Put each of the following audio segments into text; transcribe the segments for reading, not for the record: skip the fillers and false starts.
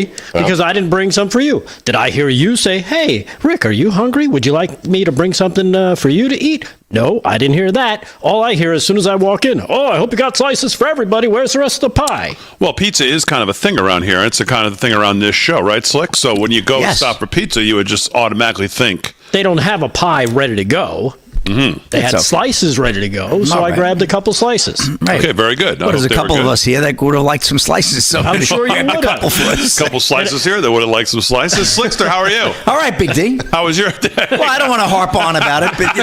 because I didn't bring some for you. Did I hear you say, hey, Rick, are you hungry? Would you like me to bring something for you to eat? No, I didn't hear that. All I hear as soon as I walk in, oh, I hope you got slices for everybody. Where's the rest of the pie? Well, pizza is kind of a thing around here. It's a kind of thing around this show, right, Slick? So when you go stop for pizza, you would just automatically think. They don't have a pie ready to go. Mm-hmm. They had slices ready to go, so I grabbed a couple slices. Right. Okay, very good. Well, there's a couple of us here that would have liked some slices. So I'm sure you would have. A couple slices here that would have liked some slices. Slickster, how are you? All right, Big D. How was your day? Well, I don't want to harp on about it, but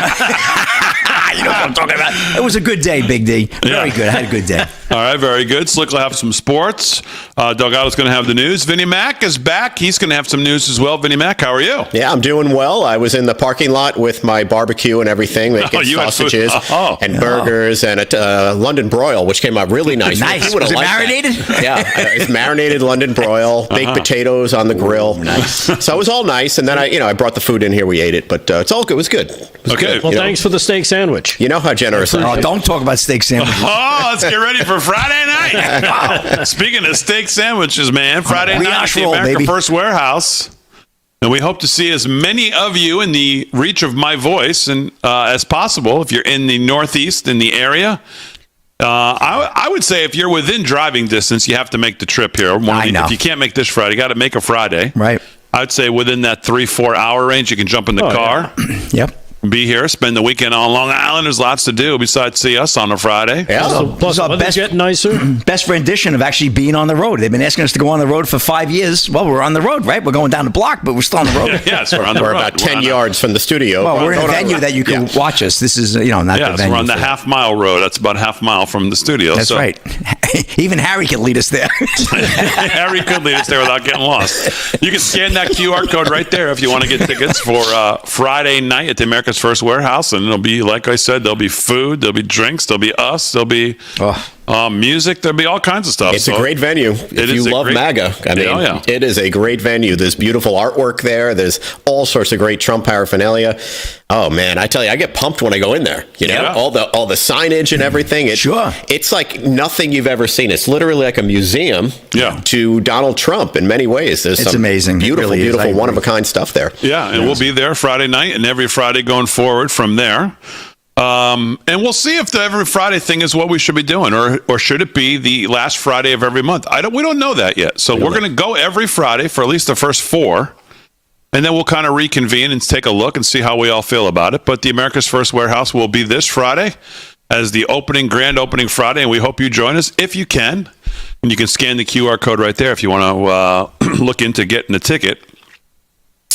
you know what I'm talking about. It was a good day, Big D. Very good. I had a good day. All right, very good. Slick will have some sports. Delgado's going to have the news. Vinnie Mac is back. He's going to have some news as well. Vinnie Mac, how are you? Yeah, I'm doing well. I was in the parking lot with my barbecue and everything, making sausages and burgers and a London broil, which came out really nice. Nice. Was it marinated? Yeah, it's marinated London broil, baked potatoes on the grill. Nice. So it was all nice. And then I brought the food in here. We ate it, but it's all good. It was good. It was okay. good, well, thanks for the steak sandwich. You know how generous I am. Don't talk about steak sandwiches. Oh, let's get ready for Friday night. Wow. Speaking of steak sandwiches, man, Friday night at the America First Warehouse. And we hope to see as many of you in the reach of my voice and as possible. If you're in the Northeast, in the area, I would say if you're within driving distance, you have to make the trip here. If you can't make this Friday, you got to make a Friday. Right. I'd say within that 3-4 hour range, you can jump in the car. Yeah. Yep. Be here, spend the weekend on Long Island. There's lots to do besides see us on a Friday. Yeah. Plus, weather's getting nicer. Best rendition of actually being on the road. They've been asking us to go on the road for 5 years. Well, we're on the road, right? We're going down the block, but we're still on the road. Yes, we're on the road. road. We're about 10 yards from the studio. Well, we're in a venue that you can watch us. This is, not the venue. We're on the half-mile road. That's about half mile from the studio. That's right. Even Harry can lead us there. Harry could lead us there without getting lost. You can scan that QR code right there if you want to get tickets for Friday night at the America's First Warehouse. And it'll be, like I said, there'll be food, there'll be drinks, there'll be us, there'll be music, there'll be all kinds of stuff. It's a great venue. If you love MAGA, it is a great venue. There's beautiful artwork there. There's all sorts of great Trump paraphernalia. Oh man, I tell you, I get pumped when I go in there. All the signage and everything. It's like nothing you've ever seen. It's literally like a museum to Donald Trump in many ways. There's some amazing, beautiful, one of a kind stuff there. Yeah, and we'll be there Friday night and every Friday going forward from there. And we'll see if the every Friday thing is what we should be doing, or should it be the last Friday of every month? We don't know that yet. So we're going to go every Friday for at least the first 4. And then we'll kind of reconvene and take a look and see how we all feel about it. But the America's First Warehouse will be this Friday as the grand opening Friday. And we hope you join us if you can. And you can scan the QR code right there if you want to look into getting a ticket.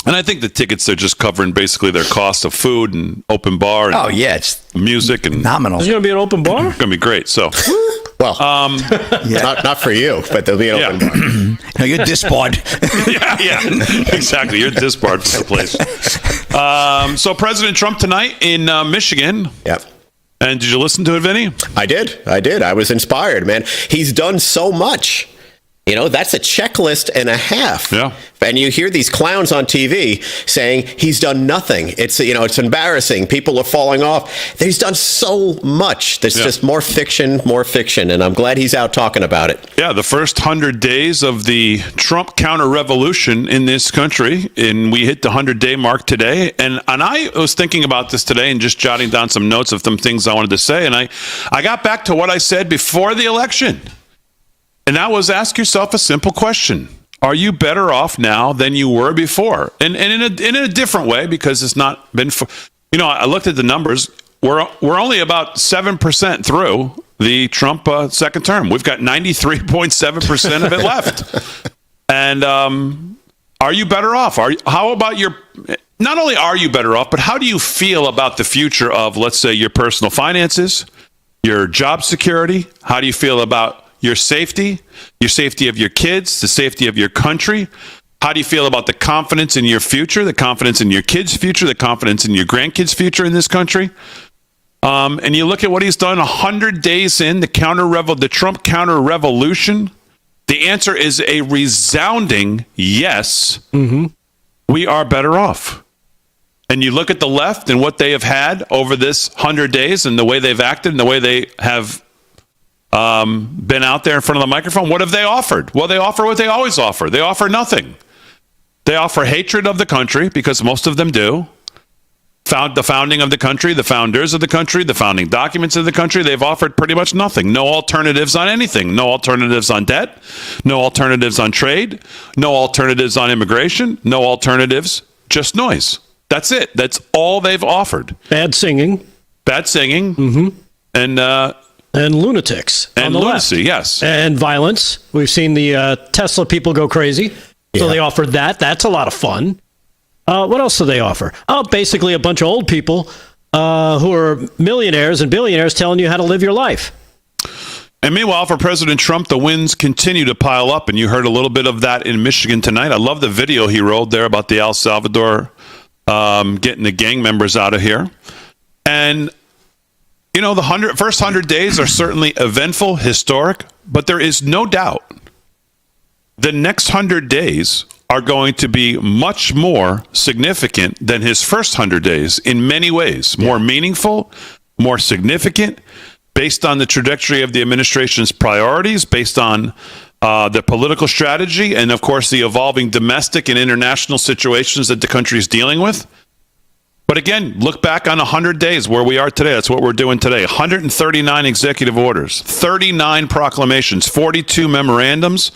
And I think the tickets are just covering basically their cost of food and open bar. And it's music and nominal. There's going to be an open bar? It's going to be great. So, well, not for you, but there'll be an open bar. No, you're disbarred. yeah, exactly. You're disbarred from the place. So President Trump tonight in Michigan. Yep. And did you listen to it, Vinny? I did. I was inspired, man. He's done so much. That's a checklist and a half. Yeah. And you hear these clowns on TV saying he's done nothing. It's embarrassing. People are falling off. He's done so much. There's just more fiction. And I'm glad he's out talking about it. Yeah, the first 100 days of the Trump counterrevolution in this country, and we hit the 100-day mark today. And I was thinking about this today and just jotting down some notes of some things I wanted to say. And I got back to what I said before the election. And that was, ask yourself a simple question. Are you better off now than you were before? And in a different way, because it's not been, I looked at the numbers. We're only about 7% through the Trump second term. We've got 93.7% of it left. And are you better off? How about not only are you better off, but how do you feel about the future of, let's say, your personal finances, your job security? How do you feel about your safety of your kids, the safety of your country? How do you feel about the confidence in your future, the confidence in your kids' future, the confidence in your grandkids' future in this country? And you look at what he's done 100 days in, the Trump counter-revolution. The answer is a resounding yes. Mm-hmm. We are better off. And you look at the left and what they have had over this 100 days and the way they've acted and the way they have been out there in front of the microphone. What have they offered? Well, they offer what they always offer. They offer nothing. They offer hatred of the country, because most of them do. The founding of the country, the founders of the country, the founding documents of the country, they've offered pretty much nothing. No alternatives on anything. No alternatives on debt. No alternatives on trade. No alternatives on immigration. No alternatives, just noise. That's it. That's all they've offered. Bad singing. Mm-hmm. And lunatics. And on the lunacy, left. yes. And violence. We've seen the Tesla people go crazy. So they offered that. That's a lot of fun. What else do they offer? Oh, basically a bunch of old people who are millionaires and billionaires telling you how to live your life. And meanwhile, for President Trump, the wins continue to pile up. And you heard a little bit of that in Michigan tonight. I love the video he rolled there about the El Salvador getting the gang members out of here. And, you know, the first 100 days are certainly eventful, historic, but there is no doubt the next 100 days are going to be much more significant than his first 100 days in many ways. More meaningful, more significant, based on the trajectory of the administration's priorities, based on the political strategy, and of course the evolving domestic and international situations that the country is dealing with. But again, look back on 100 days where we are today. That's what we're doing today. 139 executive orders, 39 proclamations, 42 memorandums,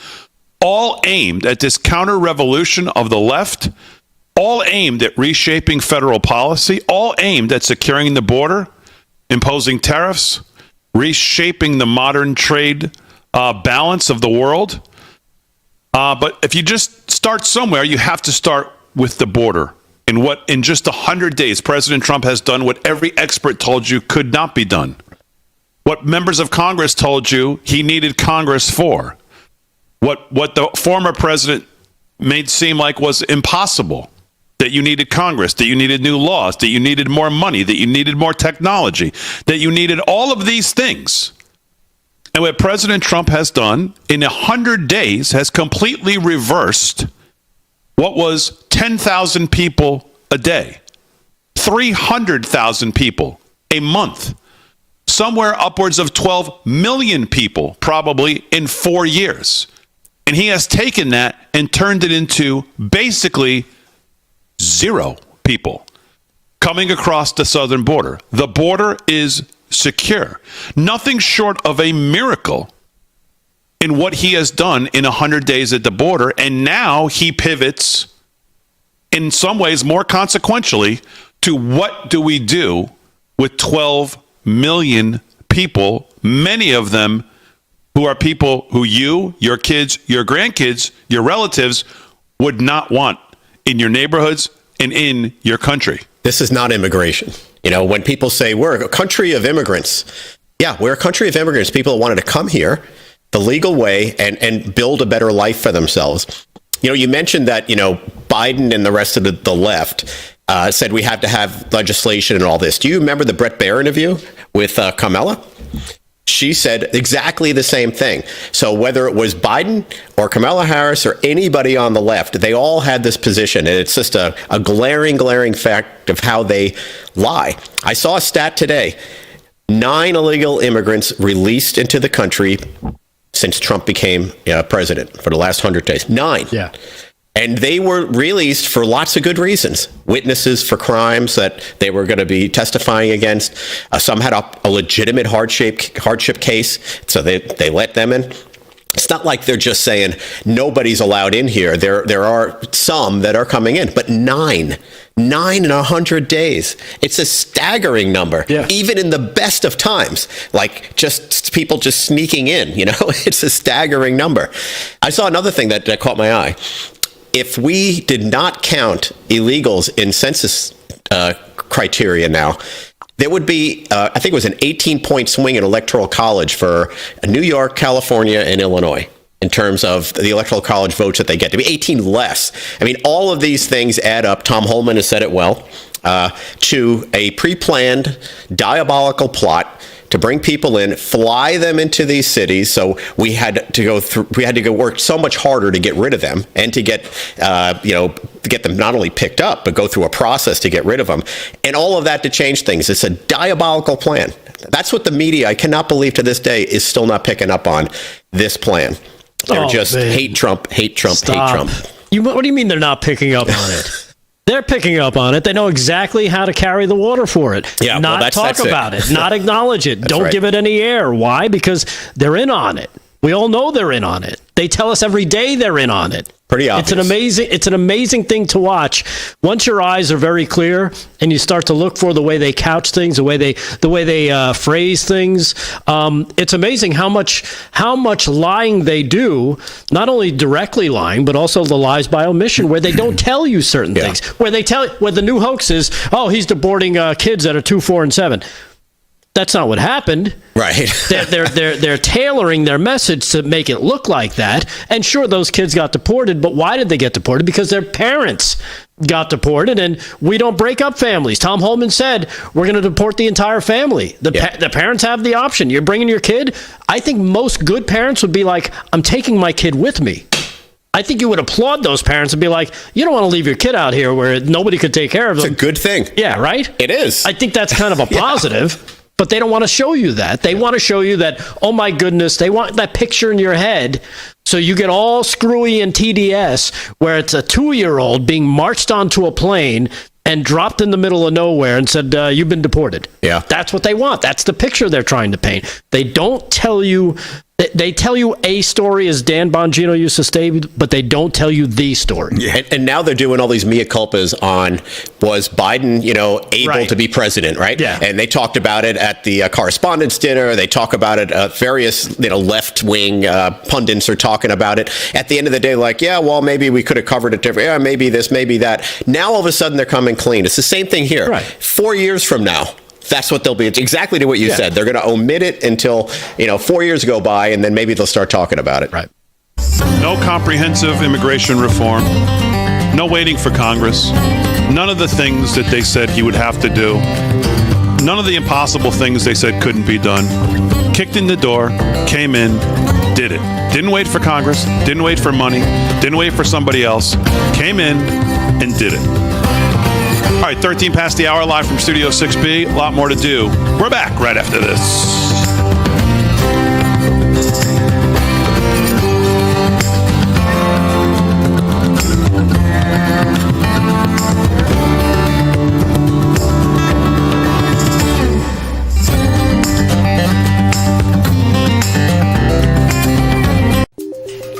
all aimed at this counter-revolution of the left, all aimed at reshaping federal policy, all aimed at securing the border, imposing tariffs, reshaping the modern trade balance of the world. But if you just start somewhere, you have to start with the border. And what in just 100 days, President Trump has done what every expert told you could not be done. What members of Congress told you he needed Congress for. What the former president made seem like was impossible, that you needed Congress, that you needed new laws, that you needed more money, that you needed more technology, that you needed all of these things. And what President Trump has done in 100 days has completely reversed what was 10,000 people a day, 300,000 people a month, somewhere upwards of 12 million people probably in 4 years. And he has taken that and turned it into basically zero people coming across the southern border. The border is secure. Nothing short of a miracle in what he has done in 100 days at the border. And now he pivots in some ways more consequentially to what do we do with 12 million people, many of them who are people who you, your kids, your grandkids, your relatives would not want in your neighborhoods and in your country. This is not immigration. You know, when people say we're a country of immigrants, yeah, we're a country of immigrants, people that wanted to come here the legal way and build a better life for themselves. You know, you mentioned that, you know, Biden and the rest of the left said we have to have legislation and all this. Do you remember the Bret Baier interview with Kamala? She said exactly the same thing. So whether it was Biden or Kamala Harris or anybody on the left, they all had this position. And it's just a glaring fact of how they lie. I saw a stat today. 9 illegal immigrants released into the country since Trump became president for the last 100 days. 9. Yeah. And they were released for lots of good reasons. Witnesses for crimes that they were going to be testifying against. Some had a legitimate hardship case, so they let them in. It's not like they're just saying nobody's allowed in here. There are some that are coming in, but 9 in 100 days. It's a staggering number, even in the best of times. Like just people just sneaking in, you know, it's a staggering number. I saw another thing that caught my eye. If we did not count illegals in census criteria now, there would be, I think it was an 18-point swing in Electoral College for New York, California, and Illinois in terms of the Electoral College votes that they get. To be 18 less. I mean, all of these things add up. Tom Holman has said it well, to a pre-planned, diabolical plot to bring people in, fly them into these cities. So we had to go work so much harder to get rid of them and to get, to get them not only picked up, but go through a process to get rid of them. And all of that to change things. It's a diabolical plan. That's what the media, I cannot believe to this day, is still not picking up on this plan. They're hate Trump, hate Trump, hate Trump. What do you mean they're not picking up on it? They're picking up on it. They know exactly how to carry the water for it. Yeah, not talk about it. Not acknowledge it. Don't give it any air. Why? Because they're in on it. We all know they're in on it. They tell us every day they're in on it. Pretty obvious. It's an amazing thing to watch. Once your eyes are very clear and you start to look for the way they couch things, the way they phrase things, it's amazing how much lying they do. Not only directly lying, but also the lies by omission, where they don't tell you certain things. Where the new hoax is, he's deporting kids that are 2, 4, and 7. That's not what happened. Right. They're tailoring their message to make it look like that. And sure, those kids got deported, but why did they get deported? Because their parents got deported, and we don't break up families. Tom Holman said, we're going to deport the entire family. The parents have the option. You're bringing your kid? I think most good parents would be like, I'm taking my kid with me. I think you would applaud those parents and be like, you don't want to leave your kid out here where nobody could take care of them. It's a good thing. Yeah, right? It is. I think that's kind of a positive. But they don't want to show you that. They want to show you that, oh my goodness, they want that picture in your head. So you get all screwy and TDS, where it's a 2-year-old being marched onto a plane and dropped in the middle of nowhere and said, you've been deported. Yeah. That's what they want. That's the picture they're trying to paint. They don't tell you. They tell you a story, as Dan Bongino used to say, but they don't tell you the story. Yeah. And now they're doing all these mea culpas on, was Biden, able to be president, right? Yeah. And they talked about it at the correspondence dinner. They talk about it. Various, left-wing pundits are talking about it. At the end of the day, like, maybe we could have covered it different. Yeah, maybe this, maybe that. Now all of a sudden they're coming clean. It's the same thing here. Right. 4 years from now, that's what they'll be. It's exactly to what you said. They're going to omit it until 4 years go by, and then maybe they'll start talking about it. Right. No comprehensive immigration reform. No waiting for Congress. None of the things that they said he would have to do. None of the impossible things they said couldn't be done. Kicked in the door, came in, did it. Didn't wait for Congress. Didn't wait for money. Didn't wait for somebody else. Came in and did it. All right, 13 past the hour, live from Studio 6B. A lot more to do. We're back right after this.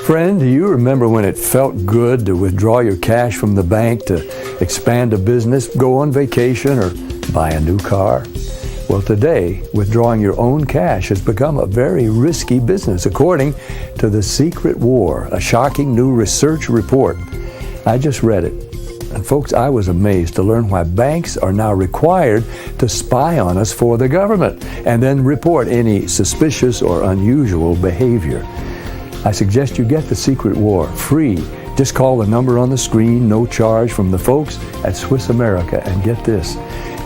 Friend, do you remember when it felt good to withdraw your cash from the bank to expand a business, go on vacation, or buy a new car? Well, today, withdrawing your own cash has become a very risky business, according to The Secret War, a shocking new research report. I just read it. And folks, I was amazed to learn why banks are now required to spy on us for the government and then report any suspicious or unusual behavior. I suggest you get The Secret War free. Just call the number on the screen, no charge, from the folks at Swiss America. And get this,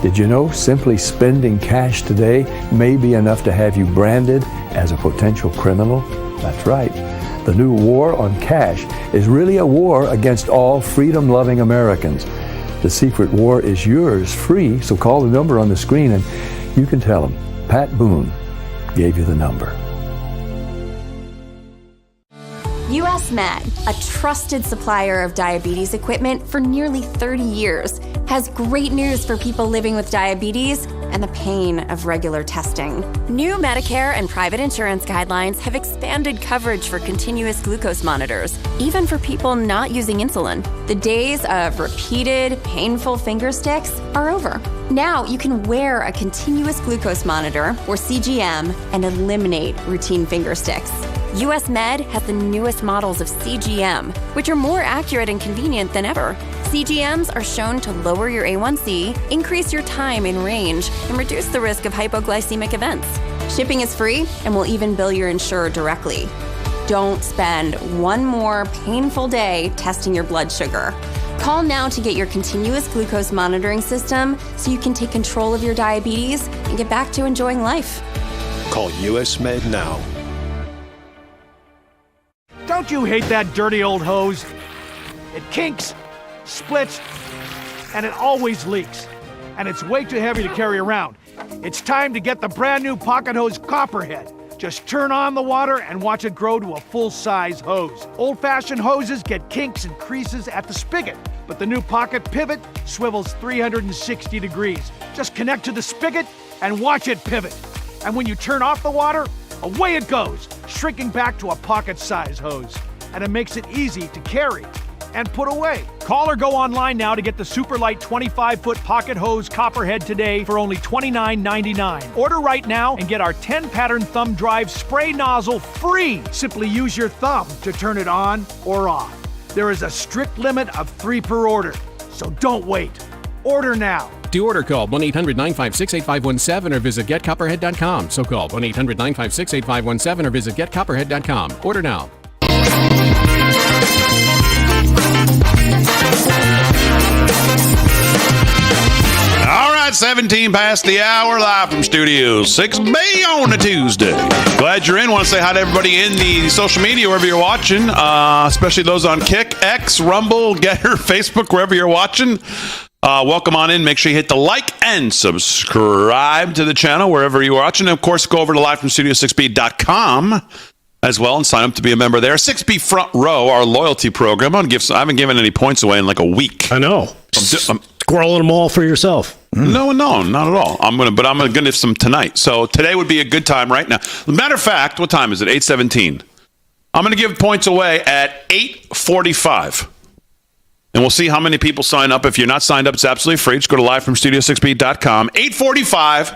did you know simply spending cash today may be enough to have you branded as a potential criminal? That's right. The new war on cash is really a war against all freedom-loving Americans. The Secret War is yours free, so call the number on the screen and you can tell them Pat Boone gave you the number. US Med, a trusted supplier of diabetes equipment for nearly 30 years, has great news for people living with diabetes and the pain of regular testing. New Medicare and private insurance guidelines have expanded coverage for continuous glucose monitors, even for people not using insulin. The days of repeated, painful finger sticks are over. Now you can wear a continuous glucose monitor, or CGM, and eliminate routine finger sticks. US Med has the newest models of CGM, which are more accurate and convenient than ever. CGMs are shown to lower your A1C, increase your time in range, and reduce the risk of hypoglycemic events. Shipping is free, and will even bill your insurer directly. Don't spend one more painful day testing your blood sugar. Call now to get your continuous glucose monitoring system so you can take control of your diabetes and get back to enjoying life. Call US Med now. Don't you hate that dirty old hose? It kinks, splits, and it always leaks. And it's way too heavy to carry around. It's time to get the brand new Pocket Hose Copperhead. Just turn on the water and watch it grow to a full-size hose. Old-fashioned hoses get kinks and creases at the spigot, but the new Pocket Pivot swivels 360 degrees. Just connect to the spigot and watch it pivot. And when you turn off the water, away it goes, shrinking back to a pocket-size hose. And it makes it easy to carry and put away. Call or go online now to get the super light 25-foot Pocket Hose Copperhead today for only $29.99. Order right now and get our 10-pattern thumb drive spray nozzle free. Simply use your thumb to turn it on or off. There is a strict limit of 3 per order, so don't wait. Order now. To order, call 1-800-956-8517 or visit getcopperhead.com. So call 1-800-956-8517 or visit getcopperhead.com. Order now. All right, 17 past the hour, live from Studio 6B on a Tuesday. Glad you're in. Want to say hi to everybody in the social media, wherever you're watching, especially those on Kick, X, Rumble, Getter, Facebook, wherever you're watching. Welcome on in. Make sure you hit the like and subscribe to the channel wherever you're watching. And of course, go over to livefromstudio6b.com as well and sign up to be a member there. 6B Front Row, our loyalty program. I haven't given any points away in like a week. I know. I'm squirreling them all for yourself. No, not at all. I'm gonna give some tonight. So today would be a good time right now. Matter of fact, what time is it? 8:17. I'm gonna give points away at 8:45. And we'll see how many people sign up. If you're not signed up, it's absolutely free. Just go to livefromstudio6b.com. 8:45,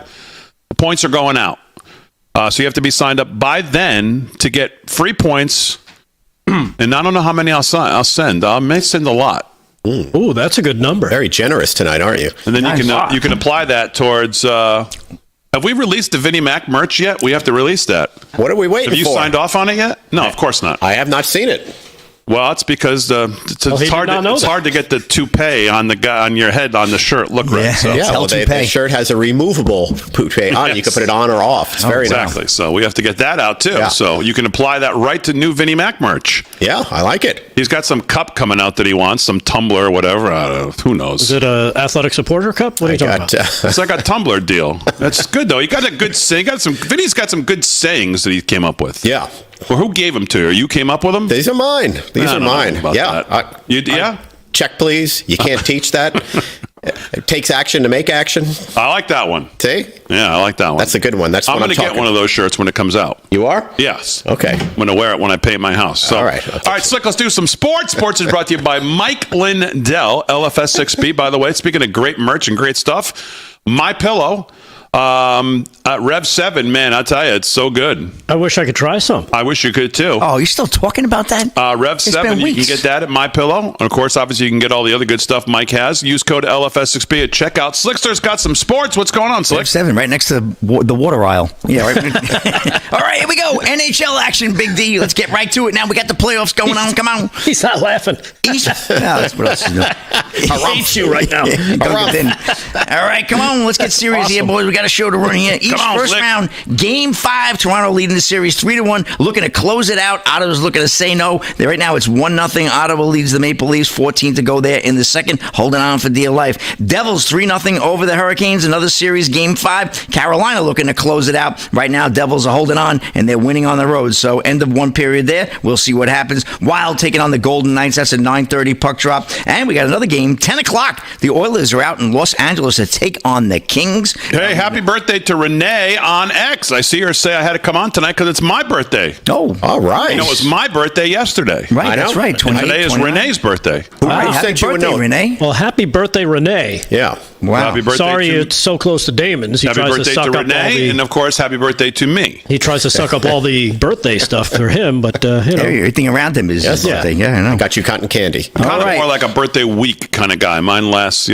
the points are going out. So you have to be signed up by then to get free points. And I don't know how many I'll send. I may send a lot. Ooh, that's a good number. Very generous tonight, aren't you? And then you can apply that towards... have we released the Vinnie Mac merch yet? We have to release that. What are we waiting for? Have you signed off on it yet? No, of course not. I have not seen it. Well, it's because it's hard to get the toupee on the guy on your head on the shirt look right. So. Yeah, well, the shirt has a removable toupee on. Yes. You can put it on or off. It's very exactly. Nice. So we have to get that out too. Yeah. So you can apply that right to new Vinnie Mac merch. Yeah, I like it. He's got some cup coming out that he wants, some tumbler or whatever. I don't know. Who knows? Is it a athletic supporter cup? What are you talking about? It's like a tumbler deal. That's good though. You got a good saying. Vinny's got some good sayings that he came up with. Yeah. Well, who gave them to you? You came up with them? These are mine. These are mine. Yeah. Yeah? Check, please. You can't teach that. It takes action to make action. I like that one. See? Yeah, I like that one. That's a good one. I'm going to get one of those shirts when it comes out. You are? Yes. Okay. I'm going to wear it when I paint my house. So. All right, Slick, let's do some sports. Sports is brought to you by Mike Lindell, LFS6B, by the way. Speaking of great merch and great stuff, My Pillow. Rev 7, man, I tell you, it's so good. I wish I could try some. I wish you could too. Oh, you're still talking about that? Rev 7, you can get that at MyPillow. And of course, obviously, you can get all the other good stuff Mike has. Use code LFS6B at checkout. Slickster's got some sports. What's going on, Slick? Rev 7, right next to the water aisle. Yeah, right. All right, here we go. NHL action, Big D. Let's get right to it now. We got the playoffs going on. Come on. He's not laughing. That's what else is doing. I hate you right now. All right, come on. Let's get serious here, boys. We got a show to run here. First round, Game 5. Toronto leading the series 3-1. Looking to close it out. Ottawa's looking to say no. Right now, it's 1-0. Ottawa leads the Maple Leafs. 14 to go there in the second. Holding on for dear life. Devils 3-0 over the Hurricanes. Another series, Game 5. Carolina looking to close it out. Right now, Devils are holding on, and they're winning on the road. So, end of one period there. We'll see what happens. Wild taking on the Golden Knights. That's a 9:30 puck drop. And we got another game, 10 o'clock. The Oilers are out in Los Angeles to take on the Kings. Hey, happy birthday to Renee on X. I see her say I had to come on tonight because it's my birthday. Oh, all right. You know, it was my birthday yesterday. Right, that's right. Today is Renee's birthday. Wow. Happy birthday, Renee. Well, happy birthday, Renee. Yeah. Wow. Happy birthday. Sorry it's so close to Damon's. He happy tries birthday to suck to up Renee, and of course, happy birthday to me. He tries to suck up all the birthday stuff for him, but everything around him is his birthday. Yeah, I know. Got you cotton candy. Kind of more like a birthday week kind of guy. Mine lasts,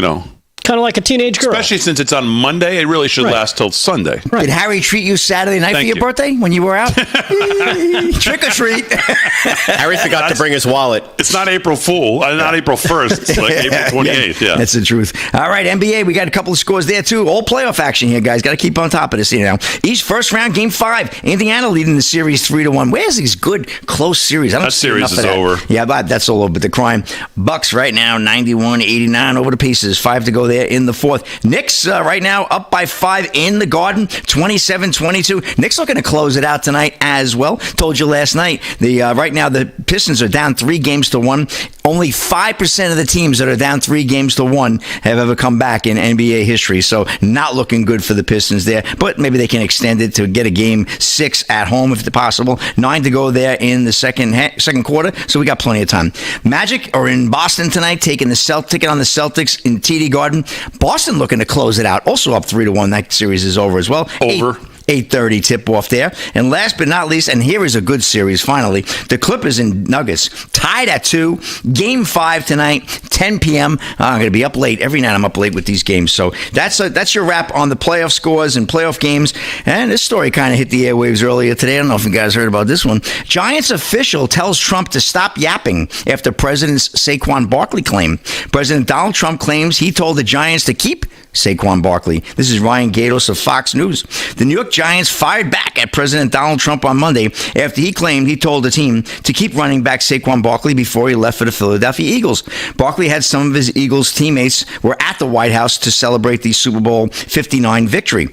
kind of like a teenage girl. Especially since it's on Monday, it really should last till Sunday. Right. Did Harry treat you Saturday night for your birthday when you were out? Trick or treat. Harry forgot to bring his wallet. It's not April Fool. Not April 1st. It's like April 28th. Yeah. That's the truth. All right, NBA, we got a couple of scores there, too. All playoff action here, guys. Got to keep on top of this, Each first round, game 5. Indiana leading the series 3-1. Where's these good, close series? I don't that see series is over. Yeah, but that's all over. But the crime. Bucks right now, 91-89 over the Pacers. 5 to go there in the fourth. Knicks right now up by 5 in the Garden, 27-22. Knicks looking to close it out tonight as well. Told you last night, right now the Pistons are down 3-1. Only 5% of the teams that are down 3-1 have ever come back in NBA history. So not looking good for the Pistons there. But maybe they can extend it to get a game 6 at home if possible. 9 to go there in the second quarter. So we got plenty of time. Magic are in Boston tonight, taking ticket on the Celtics in TD Garden. Boston looking to close it out. Also up 3-1. That series is over as well. Over. 8:30 tip-off there. And last but not least, and here is a good series, finally, the Clippers and Nuggets tied at 2. Game 5 tonight, 10 p.m. I'm going to be up late. Every night I'm up late with these games. So that's your wrap on the playoff scores and playoff games. And this story kind of hit the airwaves earlier today. I don't know if you guys heard about this one. Giants official tells Trump to stop yapping after President's Saquon Barkley claim. President Donald Trump claims he told the Giants to keep Saquon Barkley. This is Ryan Gatos of Fox News. The New York Giants fired back at President Donald Trump on Monday after he claimed he told the team to keep running back Saquon Barkley before he left for the Philadelphia Eagles. Barkley had some of his Eagles teammates were at the White House to celebrate the Super Bowl 59 victory.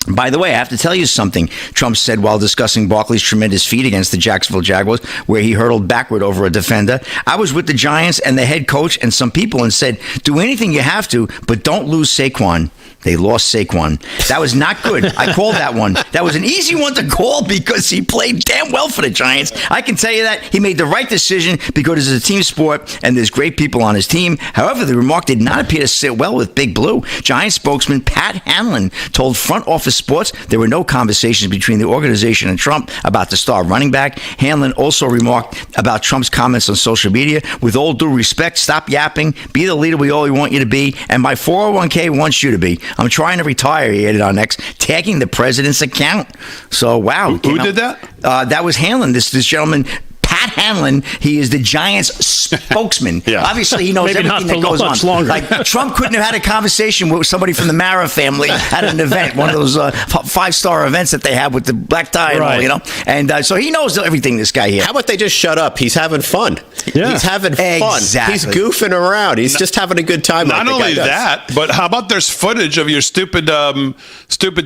By the way, I have to tell you something Trump said while discussing Barkley's tremendous feat against the Jacksonville Jaguars, where he hurtled backward over a defender. I was with the Giants and the head coach and some people and said, do anything you have to, but don't lose Saquon. They lost Saquon. That was not good. I called that one. That was an easy one to call because he played damn well for the Giants. I can tell you that. He made the right decision because it's a team sport and there's great people on his team. However, the remark did not appear to sit well with Big Blue. Giants spokesman Pat Hanlon told Front Office Sports there were no conversations between the organization and Trump about the star running back. Hanlon also remarked about Trump's comments on social media. With all due respect, stop yapping. Be the leader we all want you to be. And my 401k wants you to be. I'm trying to retire, he added on X, tagging the president's account. So, wow. Who did that? That was Hanlon, this gentleman. Pat Hanlon, he is the Giants spokesman. Yeah. Obviously, he knows everything that goes on. Longer. Like Trump couldn't have had a conversation with somebody from the Mara family at an event, one of those 5-star events that they have with the black tie and all, And so he knows everything, this guy here. How about they just shut up? He's having fun. Yeah. He's having fun. Exactly. He's goofing around. He's just having a good time. Not only that, but how about there's footage of your stupid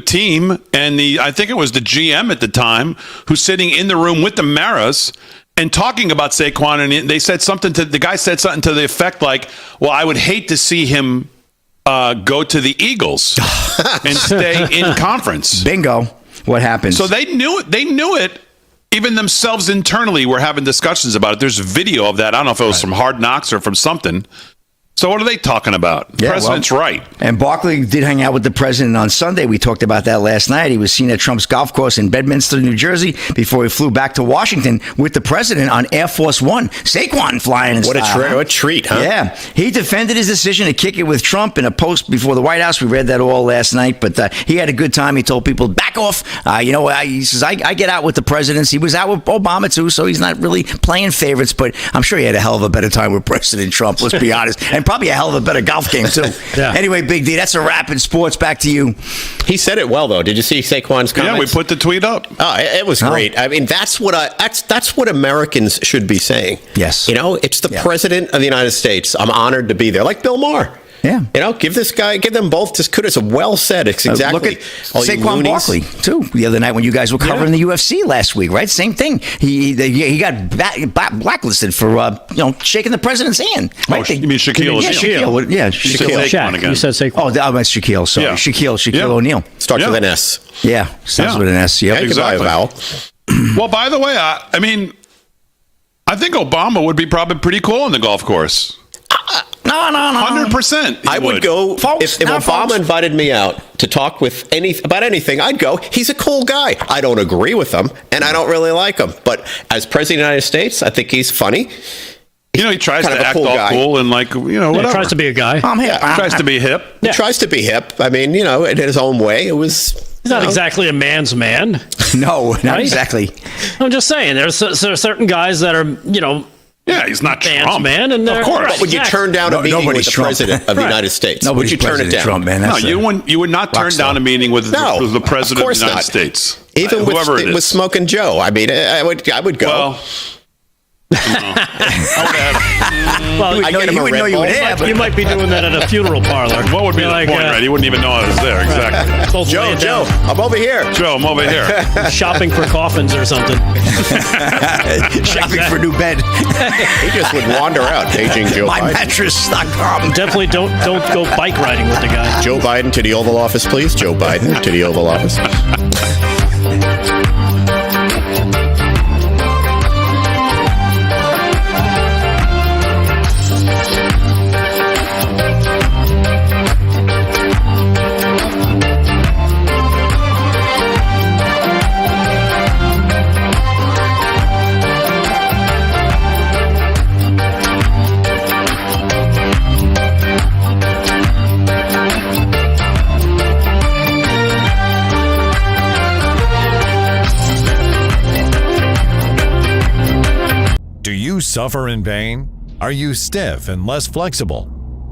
team and I think it was the GM at the time who's sitting in the room with the Maras and talking about Saquon, and the guy said something to the effect like, well, I would hate to see him go to the Eagles and stay in conference. Bingo. What happens? So they knew it. Even themselves internally were having discussions about it. There's video of that. I don't know if it was from Hard Knocks or from something. So what are they talking about? The president's right. And Barkley did hang out with the president on Sunday. We talked about that last night. He was seen at Trump's golf course in Bedminster, New Jersey, before he flew back to Washington with the president on Air Force One. Saquon flying in style. What a treat, huh? Yeah. He defended his decision to kick it with Trump in a post before the White House. We read that all last night, but he had a good time. He told people, back off. He says, I get out with the presidents. He was out with Obama, too, so he's not really playing favorites, but I'm sure he had a hell of a better time with President Trump, let's be honest. And probably a hell of a better golf game, too. Yeah. Anyway, Big D, that's a wrap in sports. Back to you. He said it well, though. Did you see Saquon's comments? Yeah, we put the tweet up. Oh, it was great. I mean, that's what Americans should be saying. Yes. It's the president of the United States. I'm honored to be there. Like Bill Maher. Yeah. Give them both just kudos. Well said. It's exactly. Look at Saquon Barkley, too, the other night when you guys were covering the UFC last week, right? Same thing. He got blacklisted for, shaking the president's hand. Right? You mean Shaquille O'Neal? Yeah, Shaquille. Shaq. You said Saquon. Oh, I meant Shaquille. Sorry. Yeah. Shaquille O'Neal. Starts with an S. Yeah. Starts with an S. Yeah. Exactly. Vowel. Well, by the way, I think Obama would be probably pretty cool on the golf course. No. 100%. I would go if Obama invited me out to talk with about anything. I'd go. He's a cool guy. I don't agree with him, and I don't really like him. But as president of the United States, I think he's funny. he tries kind to of a act cool all guy. cool and whatever. He tries to be a guy. I'm hip. Tries to be hip. He tries to be hip. I mean, in his own way, it was. He's not exactly a man's man. No, not Right? exactly. I'm just saying, there's certain guys that are, Yeah, he's not man's Trump. man, and of course. But would you turn down a meeting with the president of the United States? Nobody's Would you turn it down? Trump, man. No, you would not turn down a meeting with the president of the United States. Even whoever it is. with Smoking Joe. I mean, I would go. Well, Well, I get him a Red Bull. you might be doing that at a funeral parlor. what would be the point, right? He wouldn't even know I was there. Exactly. Both laying Joe, down, I'm over here. Joe, I'm over here. shopping for coffins or something. Shopping for a new bed. He just would wander out, paging Joe Biden. MyMattress.com. Definitely don't go bike riding with the guy. Joe Biden to the Oval Office, please. Joe Biden to the Oval Office. Do you suffer in pain? Are you stiff and less flexible?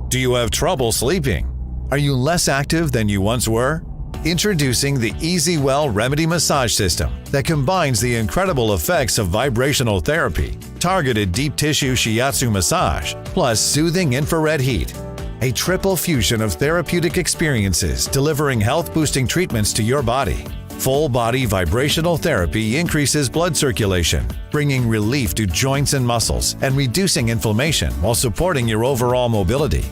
Do you have trouble sleeping? Are you less active than you once were? Introducing the EasyWell Remedy Massage System that combines the incredible effects of vibrational therapy, targeted deep tissue shiatsu massage, plus soothing infrared heat. A triple fusion of therapeutic experiences delivering health-boosting treatments to your body. Full-body vibrational therapy increases blood circulation, bringing relief to joints and muscles and reducing inflammation while supporting your overall mobility.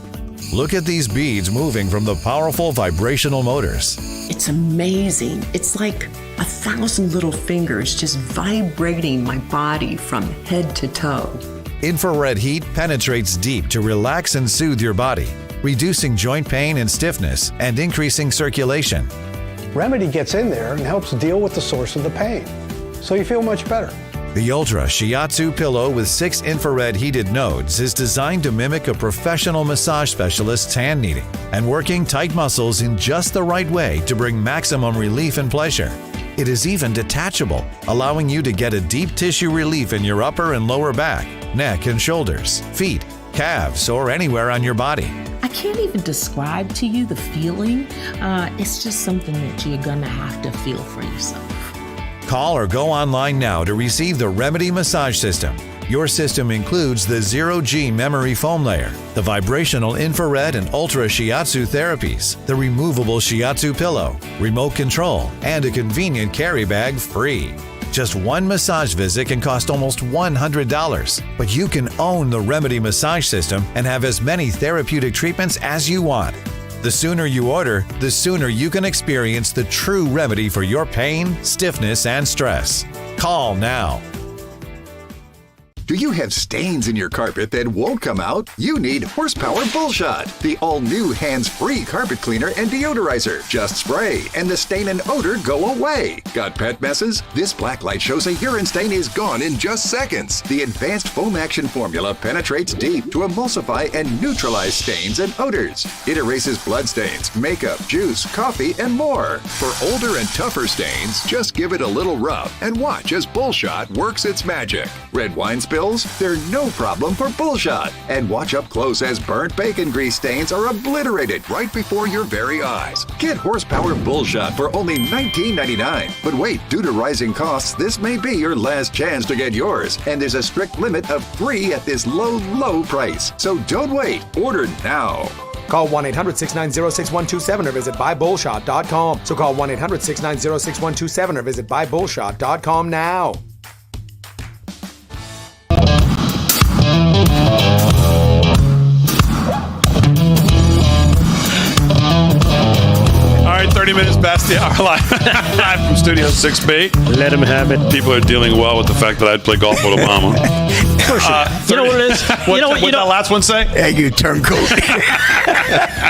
Look at these beads moving from the powerful vibrational motors. It's amazing. It's like 1,000 little fingers just vibrating my body from head to toe. Infrared heat penetrates deep to relax and soothe your body, reducing joint pain and stiffness and increasing circulation. Remedy gets in there and helps deal with the source of the pain, so you feel much better. The Ultra Shiatsu pillow with 6 infrared heated nodes is designed to mimic a professional massage specialist's hand kneading and working tight muscles in just the right way to bring maximum relief and pleasure. It is even detachable, allowing you to get a deep tissue relief in your upper and lower back, neck and shoulders, feet, calves, or anywhere on your body. I can't even describe to you the feeling. It's just something that you're gonna have to feel for yourself. Call or go online now to receive the Remedy Massage System. Your system includes the Zero-G memory foam layer, the vibrational infrared and ultra shiatsu therapies, the removable shiatsu pillow, remote control, and a convenient carry bag free. Just one massage visit can cost almost $100, but you can own the Remedy Massage System and have as many therapeutic treatments as you want. The sooner you order, the sooner you can experience the true remedy for your pain, stiffness, and stress. Call now. Do you have stains in your carpet that won't come out? You need Horsepower Bullshot, the all-new hands-free carpet cleaner and deodorizer. Just spray, and the stain and odor go away. Got pet messes? This black light shows a urine stain is gone in just seconds. The advanced foam action formula penetrates deep to emulsify and neutralize stains and odors. It erases blood stains, makeup, juice, coffee, and more. For older and tougher stains, just give it a little rub and watch as Bullshot works its magic. Red wine spills? They're no problem for Bullshot. And watch up close as burnt bacon grease stains are obliterated right before your very eyes. Get Horsepower Bullshot for only $19.99. But wait, due to rising costs, this may be your last chance to get yours. And there's a strict limit of 3 at this low, low price. So don't wait. Order now. Call 1-800-690-6127 or visit buybullshot.com. So call 1-800-690-6127 or visit buybullshot.com now. All right, 30 minutes past the hour live from Studio 6B. Let him have it. People are dealing well with the fact that I'd play golf with Obama. You know what it is? What did the last one say? Hey, you turncoat.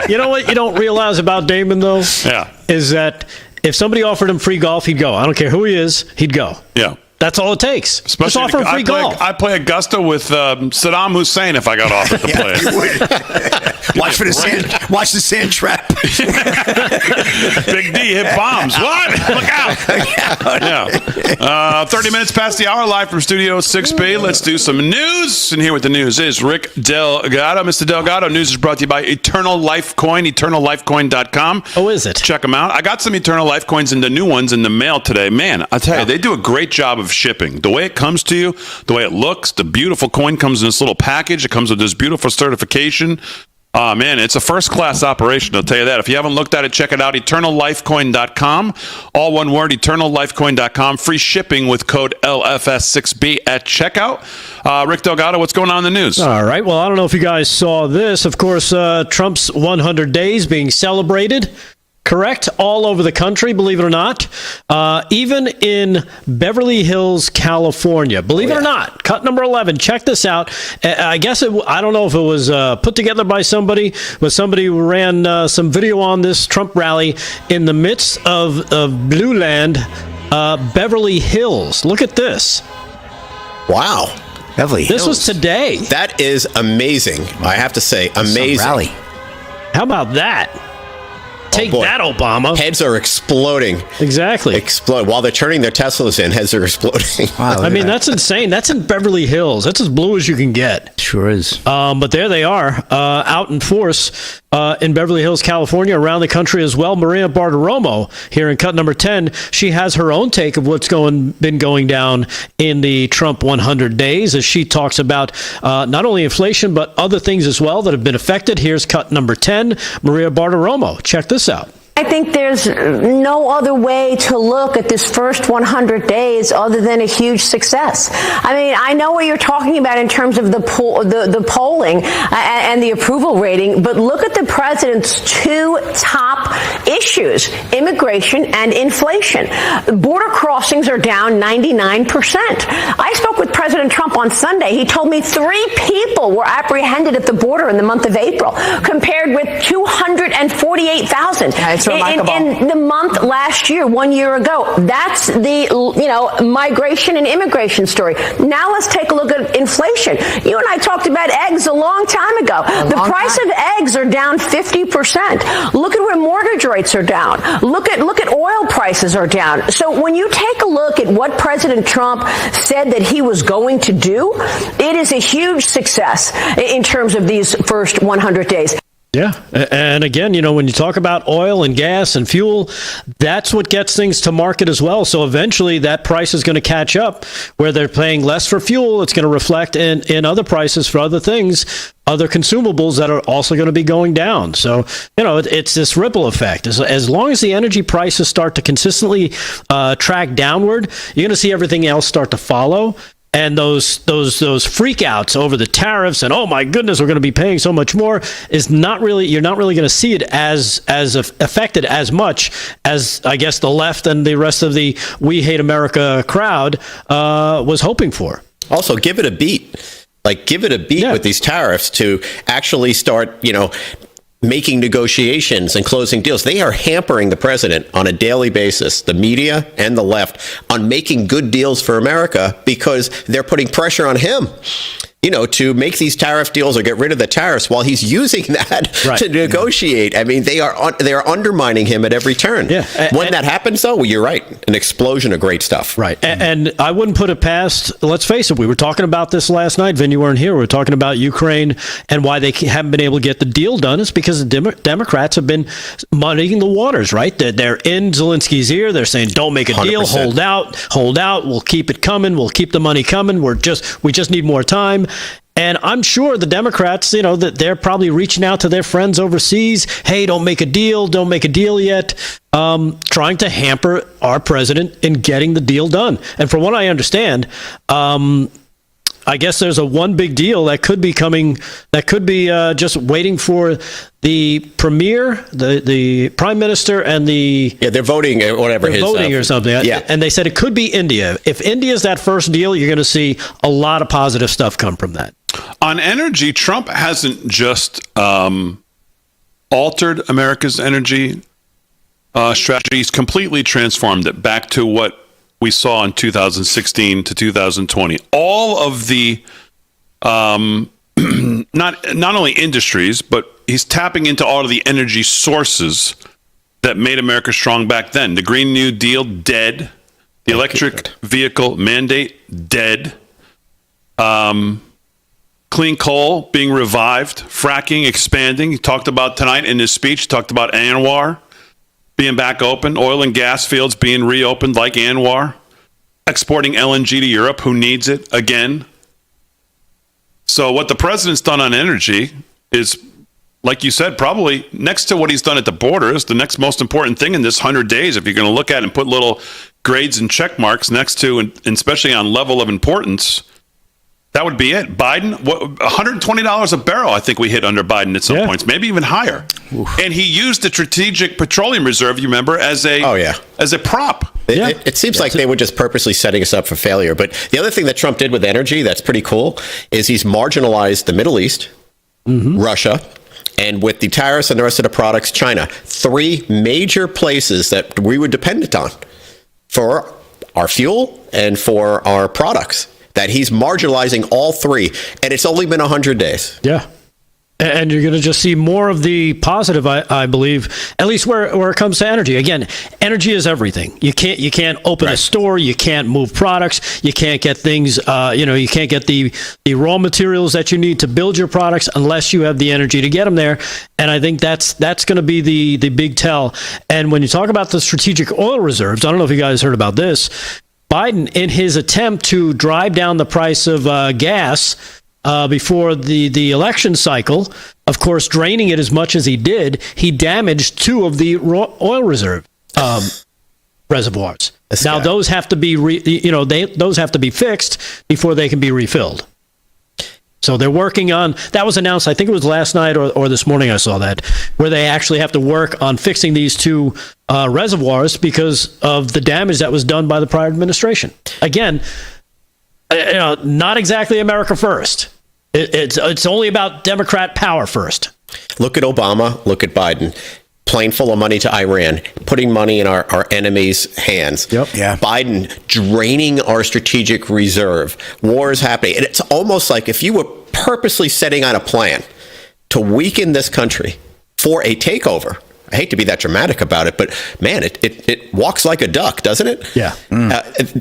You know what you don't realize about Damon, though? Yeah. Is that if somebody offered him free golf, he'd go. I don't care who he is, he'd go. Yeah. That's all it takes. Especially just offer free golf. I play Augusta with Saddam Hussein if I got offered to play. Watch for the sand. Watch the sand trap. Big D hit bombs. What? Look out! Yeah. 30 minutes past the hour, live from Studio 6B. Let's do some news. And here with the news is Rick Delgado. Mr. Delgado, news is brought to you by Eternal Life Coin, eternallifecoin.com. Oh, is it? Check them out. I got some Eternal Life Coins and the new ones in the mail today. Man, I'll tell you, they do a great job of shipping. The way it comes to you, the way it looks, the beautiful coin comes in this little package. It comes with this beautiful certification. Man, it's a first-class operation, I'll tell you that. If you haven't looked at it, check it out, eternallifecoin.com. All one word, eternallifecoin.com. Free shipping with code LFS6B at checkout. Rick Delgado, what's going on in the news? All right. Well, I don't know if you guys saw this. Of course, Trump's 100 days being celebrated. Correct? All over the country, believe it or not. Even in Beverly Hills, California. Believe it or not. Cut number 11. Check this out. I guess I don't know if it was put together by somebody, but somebody ran some video on this Trump rally in the midst of Blue Land, Beverly Hills. Look at this. Wow. Beverly Hills. This was today. That is amazing. I have to say, amazing. Some rally. How about that? Take that, Obama. Heads are exploding. Exactly. Explode. While they're turning their Teslas in, heads are exploding. Wow, I mean, that's insane. That's in Beverly Hills. That's as blue as you can get. Sure is. But there they are, out in force in Beverly Hills, California, around the country as well. Maria Bartiromo here in cut number 10. She has her own take of what's been going down in the Trump 100 days as she talks about not only inflation, but other things as well that have been affected. Here's cut number 10. Maria Bartiromo. Check this out. I think there's no other way to look at this first 100 days other than a huge success. I mean, I know what you're talking about in terms of the polling and the approval rating, but look at the president's two top issues, immigration and inflation. Border crossings are down 99%. I spoke with President Trump on Sunday. He told me 3 people were apprehended at the border in the month of April, compared with 248,000. In the month last year, 1 year ago. That's the, migration and immigration story. Now let's take a look at inflation. You and I talked about eggs a long time ago. The price of eggs are down 50%. Look at where mortgage rates are down. Look at oil prices are down. So when you take a look at what President Trump said that he was going to do, it is a huge success in terms of these first 100 days. Yeah. And again, when you talk about oil and gas and fuel, that's what gets things to market as well. So eventually that price is going to catch up where they're paying less for fuel. It's going to reflect in other prices for other things, other consumables that are also going to be going down. So, it's this ripple effect. As long as the energy prices start to consistently track downward, you're going to see everything else start to follow. And those freakouts over the tariffs and, oh my goodness, we're going to be paying so much more you're not really going to see it as affected as much as I guess the left and the rest of the We Hate America crowd was hoping for. Also, give it a beat. Give it a beat with these tariffs to actually start, making negotiations and closing deals. They are hampering the president on a daily basis, the media and the left, on making good deals for America because they're putting pressure on him, to make these tariff deals or get rid of the tariffs while he's using that to negotiate. I mean, they are undermining him at every turn. Yeah. When that happens, though, you're right. An explosion of great stuff. Right. And I wouldn't put it past, let's face it, we were talking about this last night. Vin, you weren't here. We were talking about Ukraine and why they haven't been able to get the deal done. It's because the Democrats have been muddying the waters, right? They're in Zelensky's ear. They're saying, don't make a deal. 100%. Hold out. We'll keep it coming. We'll keep the money coming. We just need more time. And I'm sure the Democrats, that they're probably reaching out to their friends overseas. Hey, don't make a deal yet. Trying to hamper our president in getting the deal done. And from what I understand, I guess there's one big deal that could be coming, that could be just waiting for the premier, the prime minister, and they're voting or whatever. They're voting or something. Yeah. And they said it could be India. If India is that first deal, you're going to see a lot of positive stuff come from that. On energy, Trump hasn't just altered America's energy strategy. He's completely transformed it back to what we saw in 2016 to 2020. All of the not only industries, but he's tapping into all of the energy sources that made America strong back then. The Green New Deal, dead. The electric vehicle mandate, dead. Clean coal being revived. Fracking, expanding. He talked about tonight in his speech, talked about Anwar being back open. Oil and gas fields being reopened like Anwar. Exporting LNG to Europe, who needs it again. So what the president's done on energy is, like you said, probably next to what he's done at the border is the next most important thing in this 100 days. If you're going to look at it and put little grades and check marks next to, and especially on level of importance, that would be it. Biden, $120 a barrel, I think we hit under Biden at some points, maybe even higher. Oof. And he used the Strategic Petroleum Reserve, you remember, as a prop. It seems like they were just purposely setting us up for failure. But the other thing that Trump did with energy that's pretty cool is he's marginalized the Middle East, Russia, and with the tariffs and the rest of the products, China. 3 major places that we were dependent on for our fuel and for our products. That he's marginalizing all 3, and it's only been 100 days. Yeah. And you're going to just see more of the positive, I believe, at least where it comes to energy. Again, energy is everything. You can't open a store, you can't move products, you can't get things, you can't get the raw materials that you need to build your products unless you have the energy to get them there. And I think that's going to be the big tell. And when you talk about the strategic oil reserves, I don't know if you guys heard about this. Biden, in his attempt to drive down the price of gas before the election cycle, of course, draining it as much as he did, he damaged 2 of the oil reserve reservoirs. Now, those have to be those have to be fixed before they can be refilled. So they're working on, that was announced, I think it was last night or this morning I saw that, where they actually have to work on fixing these 2 reservoirs because of the damage that was done by the prior administration. Again, not exactly America first. It's only about Democrat power first. Look at Obama, look at Biden. Plane full of money to Iran, putting money in our enemies' hands. Yep. Yeah. Biden draining our strategic reserve. War is happening. And it's almost like if you were purposely setting out a plan to weaken this country for a takeover. I hate to be that dramatic about it, but man, it walks like a duck, doesn't it? Yeah.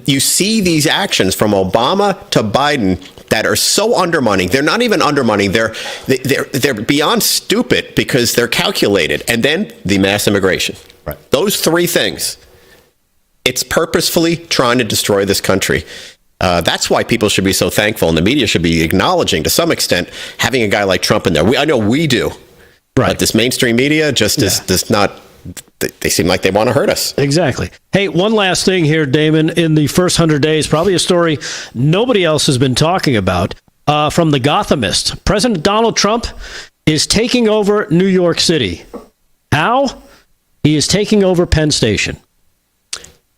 You see these actions from Obama to Biden that are so undermining. They're not even undermining. They're beyond stupid because they're calculated. And then the mass immigration. Right. Those 3 things. It's purposefully trying to destroy this country. That's why people should be so thankful, and the media should be acknowledging to some extent having a guy like Trump in there. I know we do. Right. But this mainstream media just is not. They seem like they want to hurt us. Exactly. Hey, one last thing here, Damon. In the first 100 days, probably a story nobody else has been talking about from The Gothamist. President Donald Trump is taking over New York City. How? He is taking over Penn Station.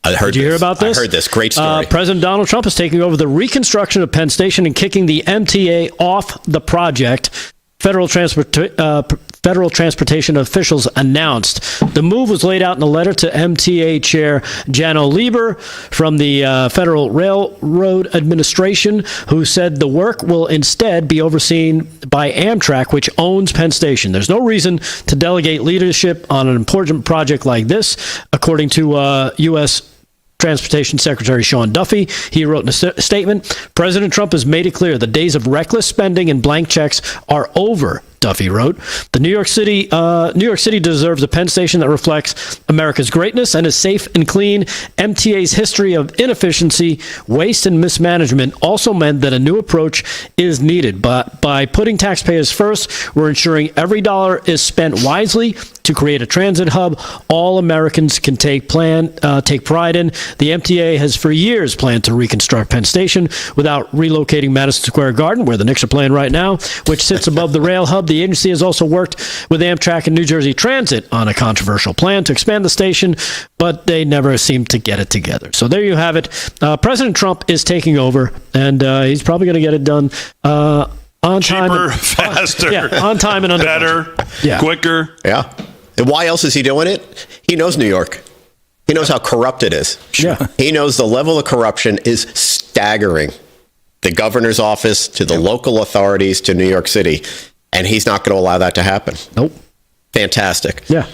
Did you hear about this? I heard this. Great story. President Donald Trump is taking over the reconstruction of Penn Station and kicking the MTA off the project. Federal transportation officials announced. The move was laid out in a letter to MTA Chair Janno Lieber from the Federal Railroad Administration, who said the work will instead be overseen by Amtrak, which owns Penn Station. There's no reason to delegate leadership on an important project like this, according to U.S. Transportation Secretary Sean Duffy. He wrote in a statement, President Trump has made it clear the days of reckless spending and blank checks are over, Duffy wrote. New York City deserves a Penn Station that reflects America's greatness and is safe and clean. MTA's history of inefficiency, waste, and mismanagement also meant that a new approach is needed. But by putting taxpayers first, we're ensuring every dollar is spent wisely to create a transit hub all Americans can take pride in. The MTA has for years planned to reconstruct Penn Station without relocating Madison Square Garden, where the Knicks are playing right now, which sits above the rail hub. The agency has also worked with Amtrak and New Jersey Transit on a controversial plan to expand the station, but they never seem to get it together. So there you have it. President Trump is taking over, and he's probably going to get it done on time. Cheaper, faster, on time and under better, quicker. Yeah. And why else is he doing it? He knows New York. He knows how corrupt it is. Yeah. He knows the level of corruption is staggering. The governor's office to the local authorities to New York City. And he's not going to allow that to happen. Nope. Fantastic. Yeah.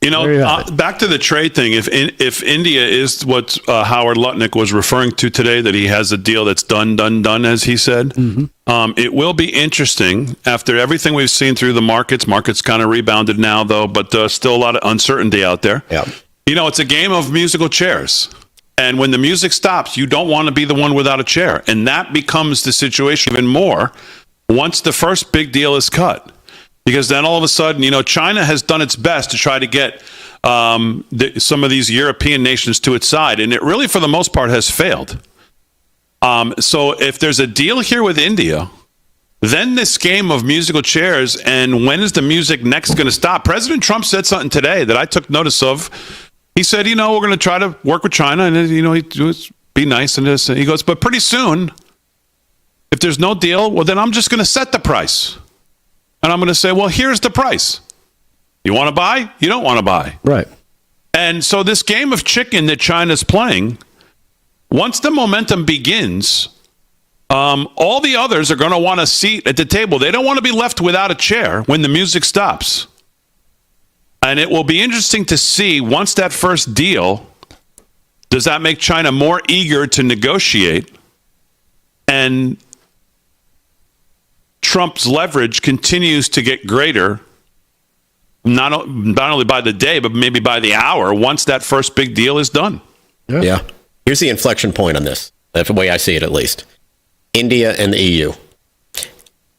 Back to the trade thing. If India is what Howard Lutnick was referring to today, that he has a deal that's done, as he said, it will be interesting after everything we've seen through the markets. Markets kind of rebounded now, though, but still a lot of uncertainty out there. Yeah. It's a game of musical chairs. And when the music stops, you don't want to be the one without a chair. And that becomes the situation even more once the first big deal is cut. Because then all of a sudden, China has done its best to try to get some of these European nations to its side. And it really, for the most part, has failed. So if there's a deal here with India, then this game of musical chairs, and when is the music next going to stop? President Trump said something today that I took notice of. He said, we're going to try to work with China, and, be nice. And this. And he goes, but pretty soon, if there's no deal, well, then I'm just going to set the price. And I'm going to say, well, here's the price. You want to buy? You don't want to buy. Right. And so this game of chicken that China's playing, once the momentum begins, all the others are going to want a seat at the table. They don't want to be left without a chair when the music stops. And it will be interesting to see, once that first deal, does that make China more eager to negotiate? And Trump's leverage continues to get greater, not only by the day, but maybe by the hour, once that first big deal is done. Yeah. Here's the inflection point on this. That's the way I see it, at least. India and the EU.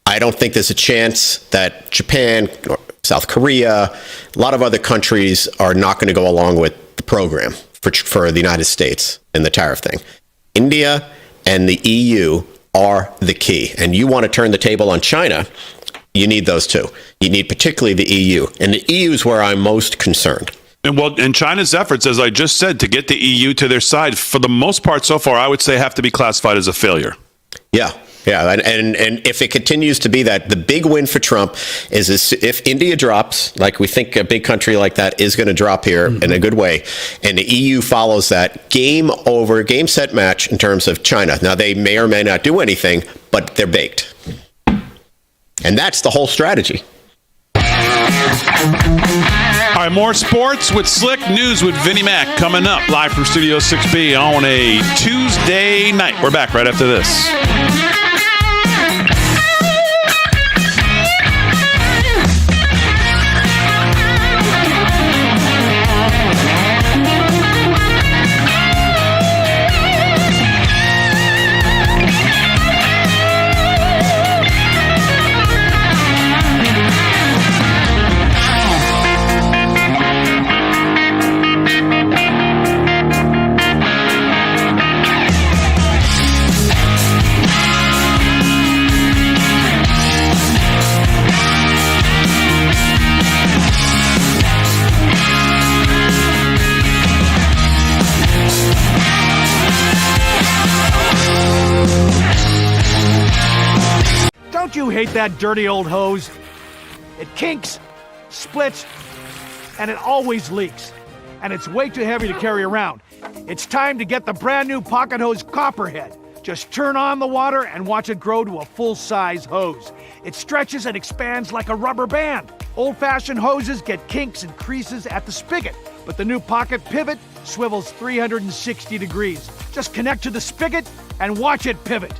I don't think there's a chance that Japan, or South Korea, a lot of other countries are not going to go along with the program for the United States and the tariff thing. India and the EU are the key. And you want to turn the table on China, you need those two. You need particularly the EU. And the EU is where I'm most concerned. And China's efforts, as I just said, to get the EU to their side, for the most part so far, I would say have to be classified as a failure. Yeah. Yeah, and if it continues to be that, the big win for Trump is if India drops, like we think a big country like that is going to drop here in a good way, and the EU follows that, game over, game, set, match in terms of China. Now, they may or may not do anything, but they're baked. And that's the whole strategy. All right, more sports with Slick News with Vinnie Mac coming up live from Studio 6B on a Tuesday night. We're back right after this. Don't you hate that dirty old hose? It kinks, splits, and it always leaks. And it's way too heavy to carry around. It's time to get the brand new Pocket Hose Copperhead. Just turn on the water and watch it grow to a full-size hose. It stretches and expands like a rubber band. Old-fashioned hoses get kinks and creases at the spigot, but the new Pocket Pivot swivels 360 degrees. Just connect to the spigot and watch it pivot.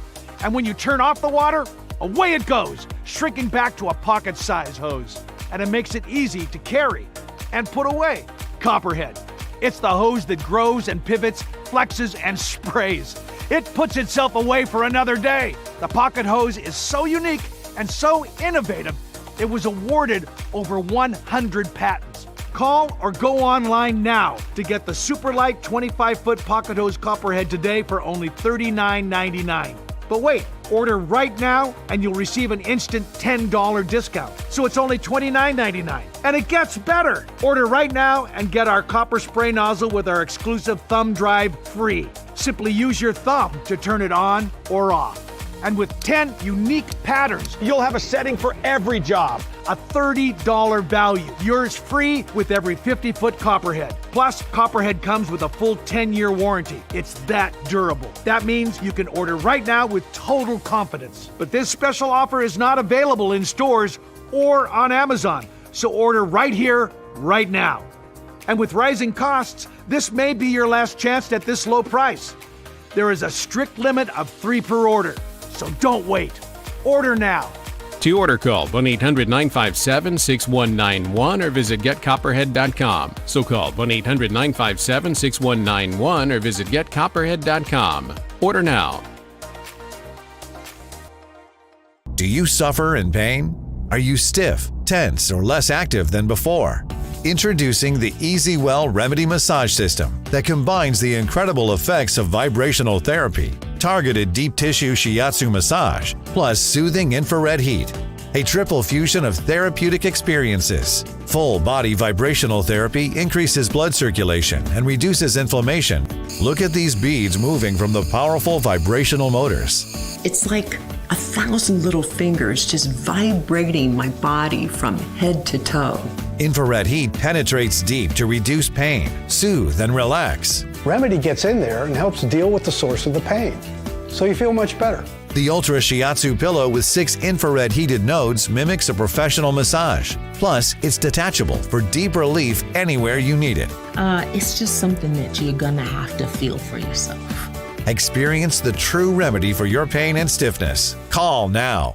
And when you turn off the water, away it goes, shrinking back to a pocket-size hose. And it makes it easy to carry and put away. Copperhead. It's the hose that grows and pivots, flexes, and sprays. It puts itself away for another day. The Pocket Hose is so unique and so innovative, it was awarded over 100 patents. Call or go online now to get the super light 25-foot Pocket Hose Copperhead today for only $39.99. But wait, order right now and you'll receive an instant $10 discount. So it's only $29.99. And it gets better. Order right now and get our copper spray nozzle with our exclusive thumb drive free. Simply use your thumb to turn it on or off. And with 10 unique patterns, you'll have a setting for every job. A $30 value. Yours free with every 50-foot Copperhead. Plus, Copperhead comes with a full 10-year warranty. It's that durable. That means you can order right now with total confidence. But this special offer is not available in stores or on Amazon. So order right here, right now. And with rising costs, this may be your last chance at this low price. There is a strict limit of 3 per order. So don't wait. Order now. To order, call 1-800-957-6191 or visit getcopperhead.com. So call 1-800-957-6191 or visit getcopperhead.com. Order now. Do you suffer in pain? Are you stiff, tense, or less active than before? Introducing the EasyWell Remedy Massage System that combines the incredible effects of vibrational therapy, targeted deep tissue shiatsu massage, plus soothing infrared heat. A triple fusion of therapeutic experiences. Full body vibrational therapy increases blood circulation and reduces inflammation. Look at these beads moving from the powerful vibrational motors. It's like 1,000 little fingers just vibrating my body from head to toe. Infrared heat penetrates deep to reduce pain, soothe, and relax. Remedy gets in there and helps deal with the source of the pain, so you feel much better. The Ultra Shiatsu pillow with 6 infrared heated nodes mimics a professional massage. Plus, it's detachable for deep relief anywhere you need it. It's just something that you're gonna have to feel for yourself. Experience the true remedy for your pain and stiffness. Call now.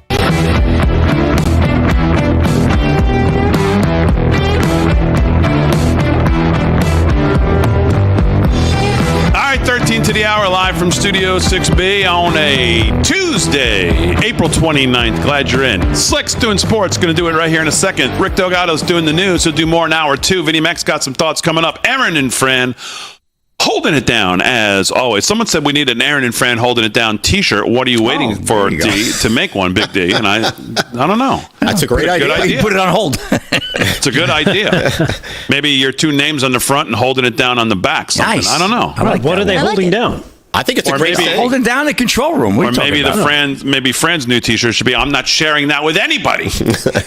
All right, 13 to the hour, live from Studio 6B on a Tuesday, April 29th. Glad you're in. Slick's doing sports. Going to do it right here in a second. Rick Delgado's doing the news. He'll do more in hour 2. Vinny Mac's got some thoughts coming up. Aaron and Fran holding it down, as always. Someone said we need an Aaron and Fran holding it down t-shirt. What are you waiting for, D, to make one, Big D? And I don't know. That's a great idea. Good idea. Put it on hold. It's a good idea. Maybe your 2 names on the front and holding it down on the back. Something. Nice. I don't know. What are they holding down? I think it's a great thing. Holding down the control room. Or maybe Fran's new t-shirt should be, I'm not sharing that with anybody.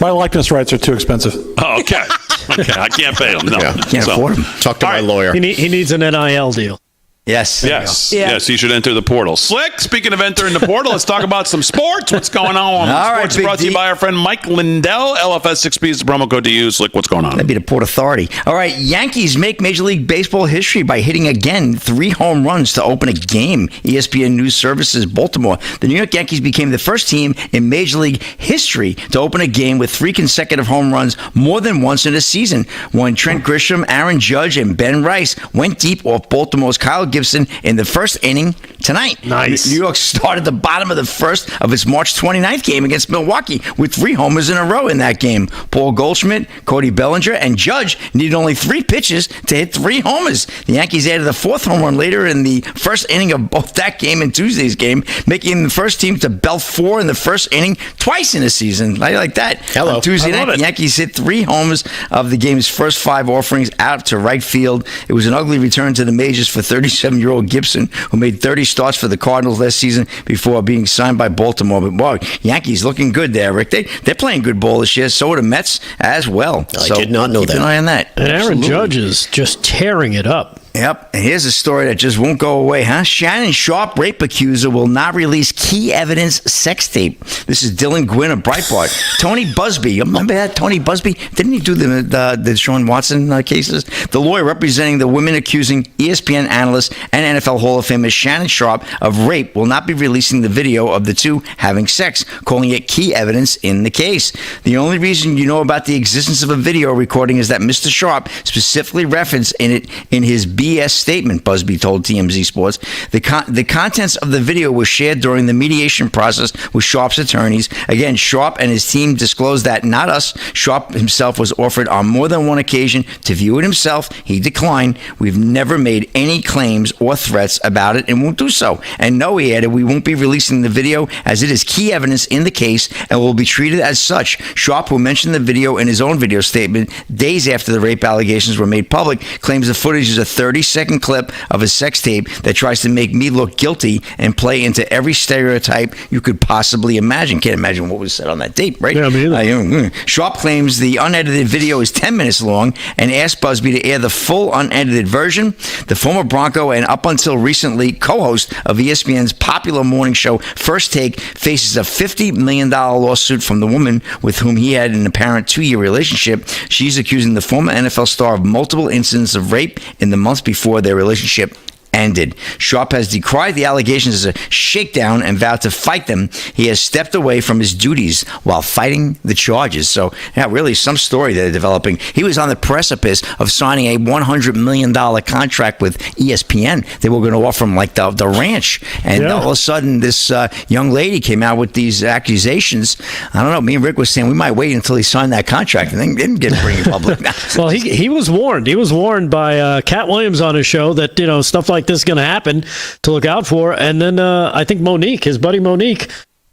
My likeness rights are too expensive. Oh, okay. I can't pay them. No. Yeah. Can't afford them. Talk to my lawyer. He needs an NIL deal. Yes. Yes, you should enter the portal. Slick, speaking of entering the portal, let's talk about some sports. What's going on? All Sports right, brought to you by our friend Mike Lindell. LFS6B is the promo code to use. Slick, what's going on? That'd be the Port Authority. All right, Yankees make Major League Baseball history by hitting again 3 home runs to open a game. ESPN News Services, Baltimore. The New York Yankees became the first team in Major League history to open a game with 3 consecutive home runs more than once in a season, when Trent Grisham, Aaron Judge, and Ben Rice went deep off Baltimore's Kyle Gibson in the first inning tonight. Nice. New York started the bottom of the first of its March 29th game against Milwaukee with 3 homers in a row in that game. Paul Goldschmidt, Cody Bellinger, and Judge needed only 3 pitches to hit 3 homers. The Yankees added a 4th home run later in the first inning of both that game and Tuesday's game, making them the first team to belt 4 in the first inning twice in a season. I like that. Hello. On Tuesday night, the Yankees hit 3 homers of the game's first 5 offerings out to right field. It was an ugly return to the majors for 37-year-old Gibson, who made 30 starts for the Cardinals last season before being signed by Baltimore. But, wow, Yankees looking good there, Rick. They're playing good ball this year. So are the Mets as well. I did not know that. Keep an eye on that. And Absolutely. Aaron Judge is just tearing it up. Yep. And here's a story that just won't go away, huh? Shannon Sharp rape accuser will not release key evidence sex tape. This is Dylan Gwynn of Breitbart. Tony Busby. Remember that? Tony Busby? Didn't he do the Sean Watson cases? The lawyer representing the women accusing ESPN analyst and NFL Hall of Famer Shannon Sharp of rape will not be releasing the video of the two having sex, calling it key evidence in the case. The only reason you know about the existence of a video recording is that Mr. Sharp specifically referenced in his BS statement, Busby told TMZ Sports. The contents of the video were shared during the mediation process with Sharp's attorneys. Again, Sharp and his team disclosed that, not us. Sharp himself was offered on more than one occasion to view it himself. He declined. We've never made any claims or threats about it and won't do so. And no, he added, we won't be releasing the video as it is key evidence in the case and will be treated as such. Sharp, who mentioned the video in his own video statement days after the rape allegations were made public, claims the footage is a 30 30-second clip of a sex tape that tries to make me look guilty and play into every stereotype you could possibly imagine. Can't imagine what was said on that tape, right? Yeah, me either. Sharp claims the unedited video is 10 minutes long and asked BuzzFeed to air the full unedited version. The former Bronco and up until recently co-host of ESPN's popular morning show First Take faces a $50 million lawsuit from the woman with whom he had an apparent 2-year relationship. She's accusing the former NFL star of multiple incidents of rape in the months before their relationship ended. Sharp has decried the allegations as a shakedown and vowed to fight them. He has stepped away from his duties while fighting the charges. So, yeah, really some story they're developing. He was on the precipice of signing a $100 million contract with ESPN. They were going to offer him like the ranch. And all of a sudden, this young lady came out with these accusations. I don't know. Me and Rick was saying we might wait until he signed that contract and then didn't get it bring it public now. Well, he was warned. He was warned by Cat Williams on his show that, stuff like this is going to happen, to look out for. And then I think his buddy Monique,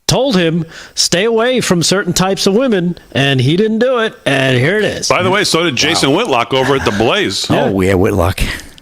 told him stay away from certain types of women, and he didn't do it. And here it is. By the way, so did Jason Whitlock over at the Blaze. Oh, yeah, Whitlock.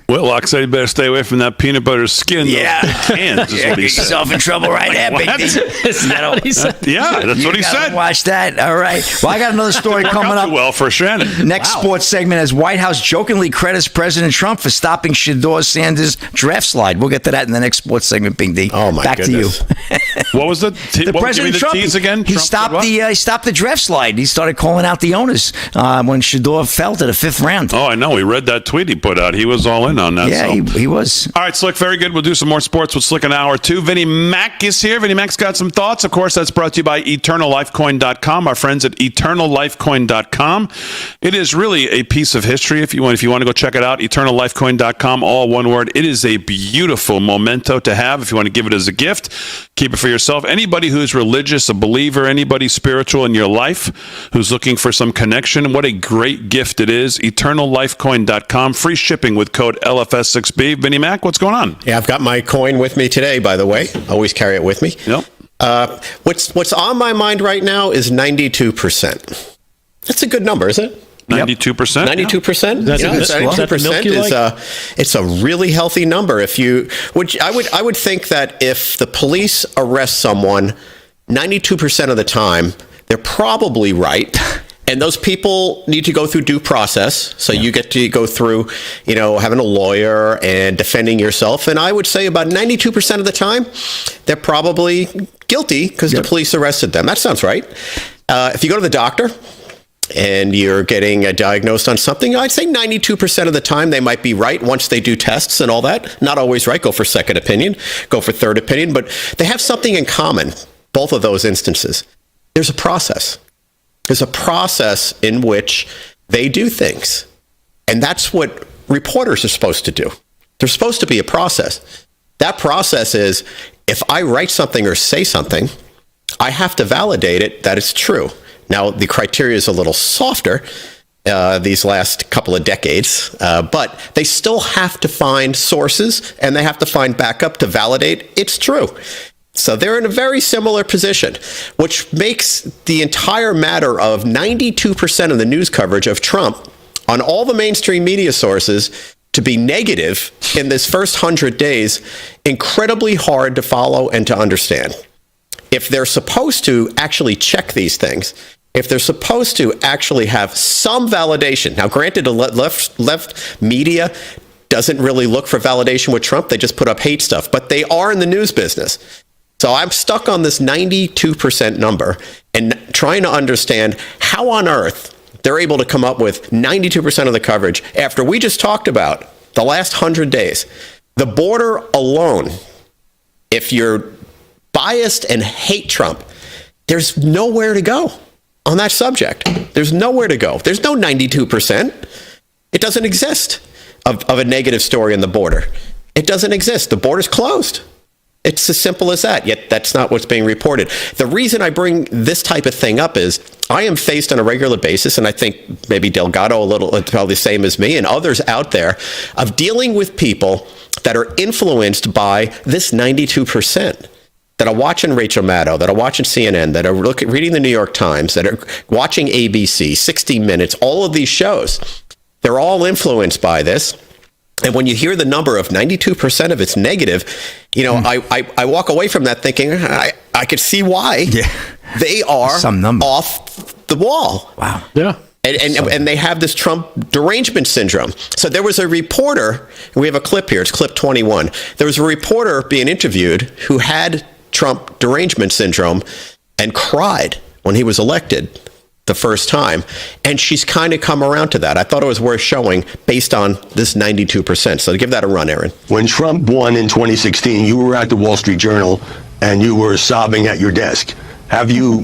Whitlock said you better stay away from that peanut butter skin. Yeah. Hands is what he Get said. yourself in trouble right there, big D. Is that what he said? Yeah, that's what he said. Watch that. All right. Well, I got another story coming up. Well, for Shannon. Next sports segment as White House jokingly credits President Trump for stopping Shador Sanders' draft slide. We'll get to that in the next sports segment, Big D. Oh, my Back goodness. to you. What was the President Trump? tease again? He stopped the draft slide. He started calling out the owners when Shador fell to the 5th round. Oh, I know. We read that tweet he put out. He was all in on that. Yeah, so. he was. All right, Slick, very good. We'll do some more sports with Slick in hour 2. Vinnie Mac is here. Vinnie Mac's got some thoughts. Of course, that's brought to you by EternalLifeCoin.com, our friends at EternalLifeCoin.com. It is really a piece of history. If you want to go check it out, EternalLifeCoin.com, all one word. It is a beautiful memento to have if you want to give it as a gift. Keep it for yourself. Anybody who's religious, a believer, anybody spiritual in your life who's looking for some connection, what a great gift it is. EternalLifeCoin.com, free shipping with code LFS6B. Vinnie Mac, what's going on? Yeah, I've got my coin with me today, by the way. Always carry it with me. Yep. What's on my mind right now is 92%. That's a good number, isn't it? 92%. 92%. That's 92% it's a really healthy number. I would think that if the police arrest someone 92% of the time, they're probably right. And those people need to go through due process. So you get to go through, having a lawyer and defending yourself. And I would say about 92% of the time, they're probably guilty because the police arrested them. That sounds right. If you go to the doctor and you're getting diagnosed on something, I'd say 92% of the time they might be right once they do tests and all that. Not always right. Go for second opinion, go for third opinion. But they have something in common, both of those instances. There's a process. There's a process in which they do things. And that's what reporters are supposed to do. There's supposed to be a process. That process is, if I write something or say something, I have to validate it that it's true. Now, the criteria is a little softer these last couple of decades, but they still have to find sources and they have to find backup to validate it's true. So they're in a very similar position, which makes the entire matter of 92% of the news coverage of Trump on all the mainstream media sources to be negative in this first 100 days incredibly hard to follow and to understand. If they're supposed to actually check these things, if they're supposed to actually have some validation, now granted, the left media doesn't really look for validation with Trump, they just put up hate stuff, but they are in the news business. So I'm stuck on this 92% number and trying to understand how on earth they're able to come up with 92% of the coverage after we just talked about the last 100 days. The border alone, if you're biased and hate Trump, there's nowhere to go on that subject. There's nowhere to go. There's no 92%. It doesn't exist of a negative story on the border. It doesn't exist. The border's closed. It's as simple as that, yet that's not what's being reported. The reason I bring this type of thing up is I am faced on a regular basis, and I think maybe Delgado probably the same as me and others out there, of dealing with people that are influenced by this 92%, that are watching Rachel Maddow, that are watching CNN, that are reading the New York Times, that are watching ABC, 60 Minutes, all of these shows. They're all influenced by this. And when you hear the number of 92% of it's negative, I walk away from that thinking, I could see why they are off the wall. Wow. Yeah. And they have this Trump derangement syndrome. So there was a reporter, and we have a clip here, it's clip 21. There was a reporter being interviewed who had Trump derangement syndrome and cried when he was elected the first time. And she's kind of come around to that. I thought it was worth showing based on this 92%. So give that a run, Aaron. When Trump won in 2016, you were at the Wall Street Journal and you were sobbing at your desk. Has your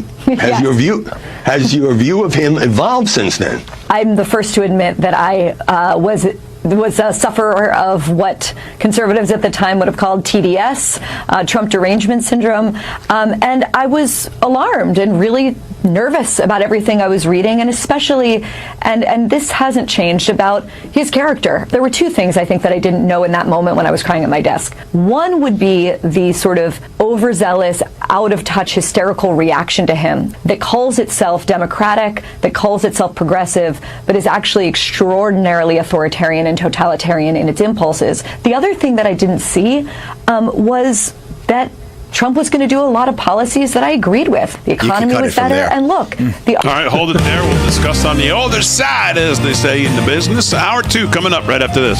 view of him evolved since then? I'm the first to admit that I was a sufferer of what conservatives at the time would have called TDS, Trump derangement syndrome, and I was alarmed and really nervous about everything I was reading, and especially, and this hasn't changed, about his character. There were two things I think that I didn't know in that moment when I was crying at my desk. One would be the sort of overzealous, out-of-touch, hysterical reaction to him that calls itself democratic, that calls itself progressive, but is actually extraordinarily authoritarian and totalitarian in its impulses. The other thing that I didn't see was that Trump was going to do a lot of policies that I agreed with. The economy was better, and look. All right, hold it there. We'll discuss on the other side, as they say in the business. Hour 2 coming up right after this.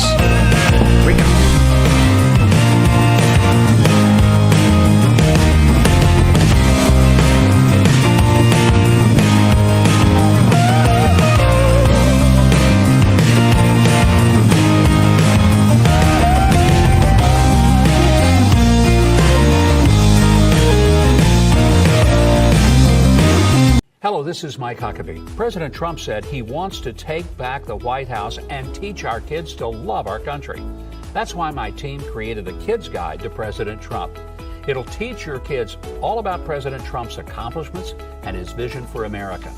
Hello, this is Mike Huckabee. President Trump said he wants to take back the White House and teach our kids to love our country. That's why my team created the Kids Guide to President Trump. It'll teach your kids all about President Trump's accomplishments and his vision for America.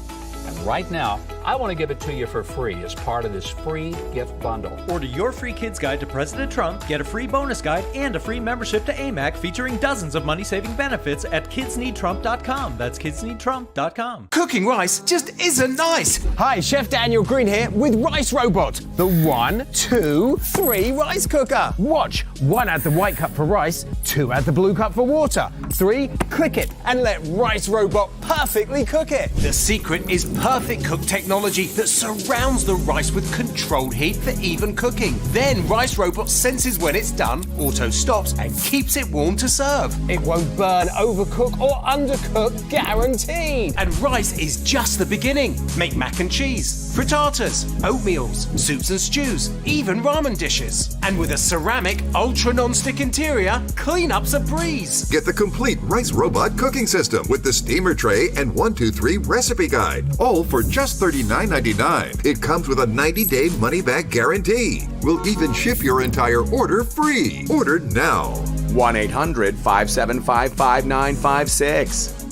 And right now, I want to give it to you for free as part of this free gift bundle. Order your free Kids Guide to President Trump, get a free bonus guide, and a free membership to AMAC featuring dozens of money-saving benefits at kidsneedtrump.com. That's kidsneedtrump.com. Cooking rice just isn't nice. Hi, Chef Daniel Green here with Rice Robot, the 1, 2, 3 rice cooker. Watch. 1, add the white cup for rice. 2, add the blue cup for water. 3, click it and let Rice Robot perfectly cook it. The secret is perfect cook technology that surrounds the rice with controlled heat for even cooking. Then Rice Robot senses when it's done, auto stops, and keeps it warm to serve. It won't burn, overcook, or undercook, guaranteed. And rice is just the beginning. Make mac and cheese, frittatas, oatmeals, soups and stews, even ramen dishes. And with a ceramic, ultra non-stick interior, cleanup's a breeze. Get the complete Rice Robot cooking system with the steamer tray and 1, 2, 3 recipe guide. All for just $39.99. It comes with a 90-day money-back guarantee. We'll even ship your entire order free. Order now. 1-800-575-5956.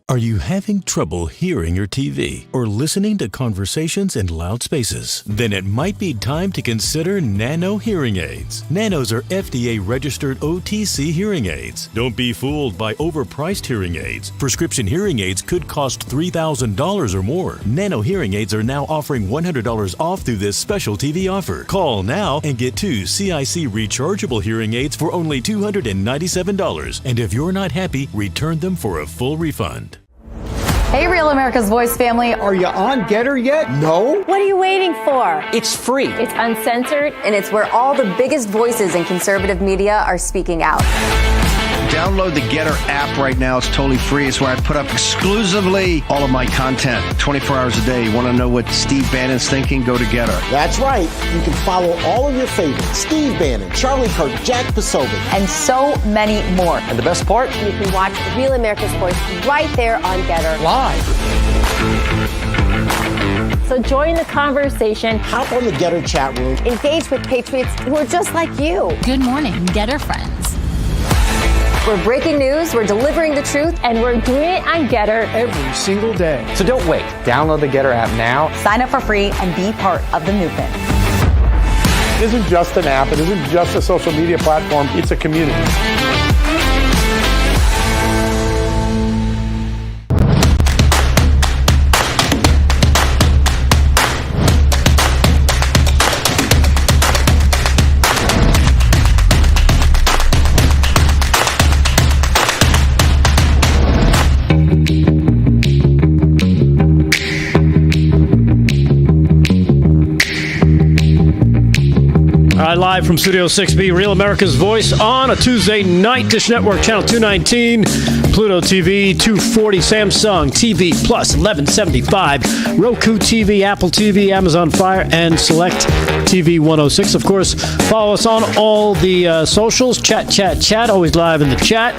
Are you having trouble hearing your TV or listening to conversations in loud spaces? Then it might be time to consider Nano hearing aids. Nanos are FDA-registered OTC hearing aids. Don't be fooled by overpriced hearing aids. Prescription hearing aids could cost $3,000 or more. Nano hearing aids are now offering $100 off through this special TV offer. Call now and get 2 CIC rechargeable hearing aids for only $297. And if you're not happy, return them for a full refund. Hey, Real America's Voice family. Are you on Getter yet? No? What are you waiting for? It's free. It's uncensored. And it's where all the biggest voices in conservative media are speaking out. Download the Getter app right now. It's totally free. It's where I put up exclusively all of my content 24 hours a day. You want to know what Steve Bannon's thinking? Go to Getter. That's right. You can follow all of your favorites. Steve Bannon, Charlie Kirk, Jack Posobiec. And so many more. And the best part? You can watch Real America's Voice right there on Getter. Live. So join the conversation. Hop on the Getter chat room. Engage with patriots who are just like you. Good morning, Getter friends. We're breaking news, we're delivering the truth, and we're doing it on Getter every single day. So don't wait. Download the Getter app now. Sign up for free and be part of the movement. It isn't just an app. It isn't just a social media platform. It's a community. right, live from Studio 6B, Real America's Voice on a Tuesday night. Dish Network, Channel 219, Pluto TV, 240, Samsung TV Plus, 1175, Roku TV, Apple TV, Amazon Fire, and Select TV 106. Of course, follow us on all the socials. Chat, always live in the chat.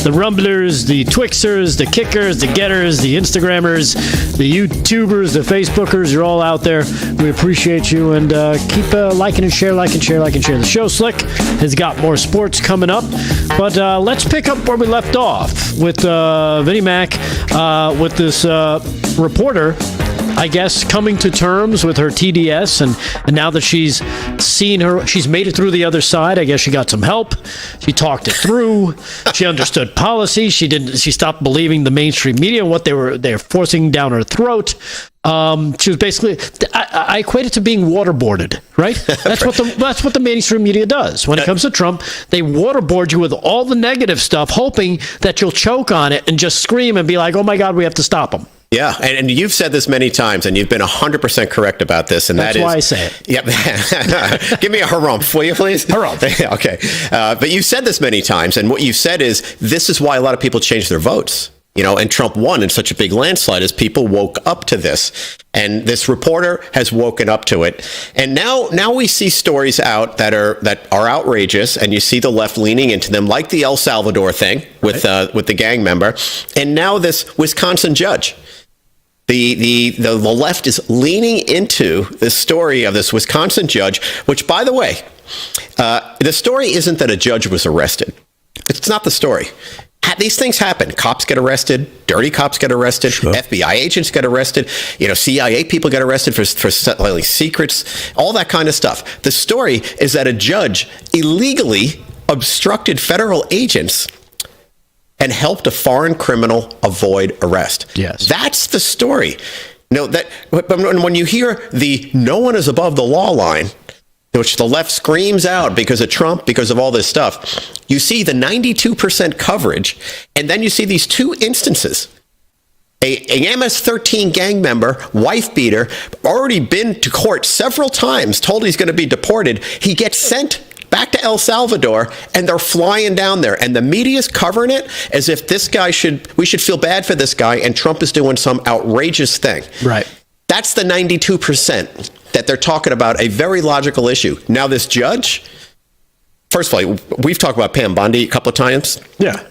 The Rumblers, the Twixers, the Kickers, the Getters, the Instagrammers, the YouTubers, the Facebookers, you're all out there. We appreciate you, and keep liking and share, like and share. The show Slick has got more sports coming up, but let's pick up where we left off with Vinnie Mac, with this reporter, I guess, coming to terms with her TDS, and now that she's made it through the other side. I guess she got some help. She talked it through. She understood policy. She stopped believing the mainstream media and what they're forcing down her throat. She was basically, I equate it to being waterboarded, right? That's what the mainstream media does. When it comes to Trump, they waterboard you with all the negative stuff, hoping that you'll choke on it and just scream and be like, oh my God, we have to stop him. Yeah, and you've said this many times, and you've been 100% correct about this, and that's why I say it. Yep. Give me a harumph, will you, please? Harumph. Okay. But you've said this many times, and what you've said is this is why a lot of people change their votes. And Trump won in such a big landslide as people woke up to this. And this reporter has woken up to it. And now we see stories out that are outrageous, and you see the left leaning into them, like the El Salvador thing with the gang member. And now this Wisconsin judge. The left is leaning into the story of this Wisconsin judge, which, by the way, the story isn't that a judge was arrested. It's not the story. These things happen. Cops get arrested. Dirty cops get arrested. Sure. FBI agents get arrested. CIA people get arrested for selling secrets. All that kind of stuff. The story is that a judge illegally obstructed federal agents and helped a foreign criminal avoid arrest. Yes, that's the story. But when you hear the "no one is above the law" line, which the left screams out because of Trump, because of all this stuff, you see the 92% coverage, and then you see these two instances. A MS-13 gang member, wife beater, already been to court several times, told he's going to be deported. He gets sent back to El Salvador, and they're flying down there, and the media's covering it as if we should feel bad for this guy, and Trump is doing some outrageous thing. Right. That's the 92% that they're talking about, a very logical issue. Now, this judge, first of all, we've talked about Pam Bondi a couple of times. Yeah.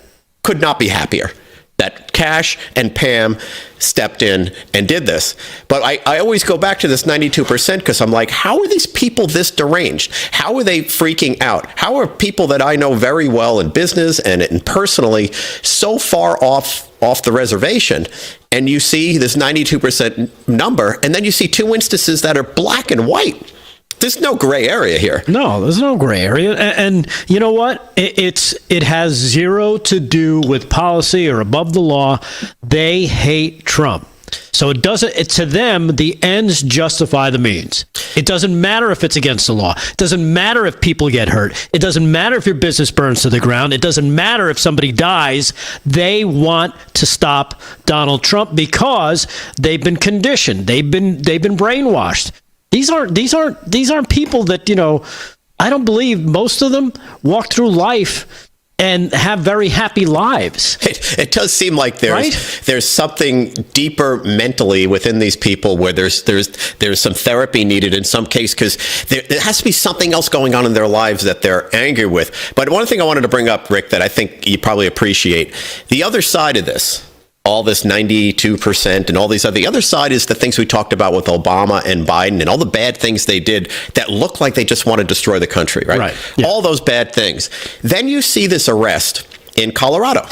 Could not be happier that Cash and Pam stepped in and did this. But I always go back to this 92% because I'm like, how are these people this deranged? How are they freaking out? How are people that I know very well in business and personally so far off the reservation? And you see this 92% number, and then you see two instances that are black and white. There's no gray area here. No, there's no gray area. And you know what? It has zero to do with policy or above the law. They hate Trump. So to them, the ends justify the means. It doesn't matter if it's against the law. It doesn't matter if people get hurt. It doesn't matter if your business burns to the ground. It doesn't matter if somebody dies. They want to stop Donald Trump because they've been conditioned. They've been brainwashed. These aren't people that, I don't believe most of them walk through life and have very happy lives. It does seem like there's something deeper mentally within these people where there's some therapy needed in some case, because there has to be something else going on in their lives that they're angry with. But one thing I wanted to bring up, Rick, that I think you probably appreciate, the other side of this, all this 92% and all these the other side is the things we talked about with Obama and Biden and all the bad things they did that look like they just want to destroy the country, right? Right. Yeah. All those bad things. Then you see this arrest in Colorado.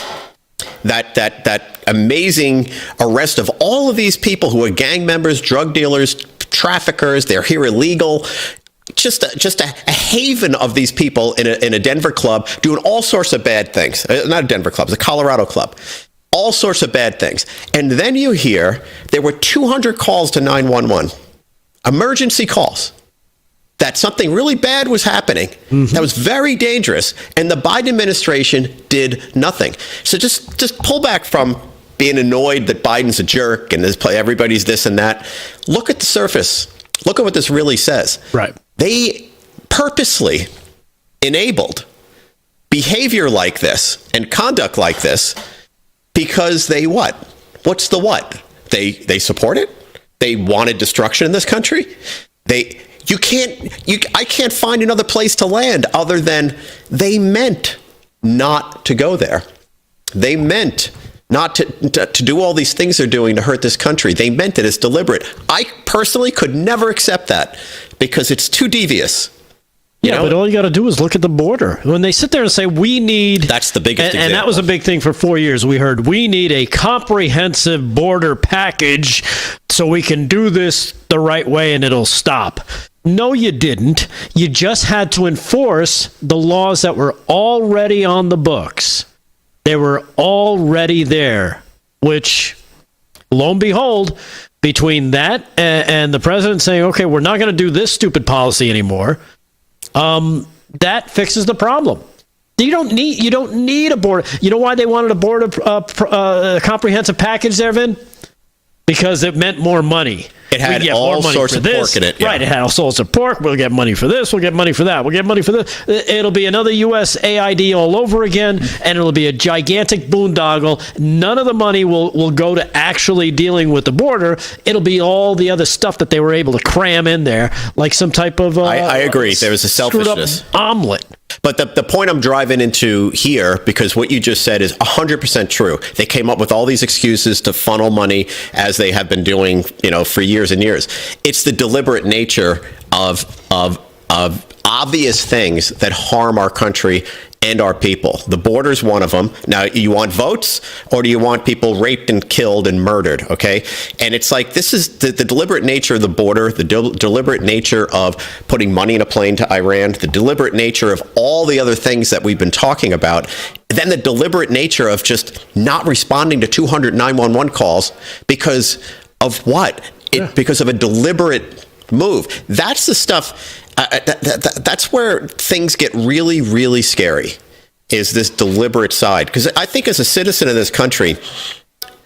That amazing arrest of all of these people who are gang members, drug dealers, traffickers. They're here illegal. Just a haven of these people in a Denver club doing all sorts of bad things. Not a Denver club, it's a Colorado club. All sorts of bad things. And then you hear there were 200 calls to 911, emergency calls, that something really bad was happening. Mm-hmm. That was very dangerous. And the Biden administration did nothing. So just pull back from being annoyed that Biden's a jerk and everybody's this and that. Look at the surface. Look at what this really says. Right. They purposely enabled behavior like this and conduct like this because they what? What's the what? They support it. They wanted destruction in this country. I can't find another place to land other than they meant not to go there. They meant not to do all these things they're doing to hurt this country. They meant it. It's deliberate. I personally could never accept that because it's too devious. But all you got to do is look at the border. When they sit there and say, we need... That's the biggest example. And that was a big thing for 4 years. We heard, we need a comprehensive border package so we can do this the right way and it'll stop. No, you didn't. You just had to enforce the laws that were already on the books. They were already there, which, lo and behold, between that and the president saying, okay, we're not going to do this stupid policy anymore, that fixes the problem. You don't need a border. You know why they wanted a comprehensive package there, Vin? Because it meant more money. It had all sorts of pork in it. Yeah. Right, it had all sorts of pork. We'll get money for this. We'll get money for that. We'll get money for this. It'll be another USAID all over again, and it'll be a gigantic boondoggle. None of the money will go to actually dealing with the border. It'll be all the other stuff that they were able to cram in there, like some type of... I agree. There was a selfishness. Omelet. But the point I'm driving into here, because what you just said is 100% true. They came up with all these excuses to funnel money as they have been doing, for years and years. It's the deliberate nature of obvious things that harm our country and our people. The border's one of them. Now, you want votes, or do you want people raped and killed and murdered? Okay, and it's like this is the deliberate nature of the border, the deliberate nature of putting money in a plane to Iran, the deliberate nature of all the other things that we've been talking about. Then the deliberate nature of just not responding to 200 911 calls because of what? Because of a deliberate move. That's the stuff. That's where things get really, really scary, is this deliberate side. Because I think as a citizen of this country,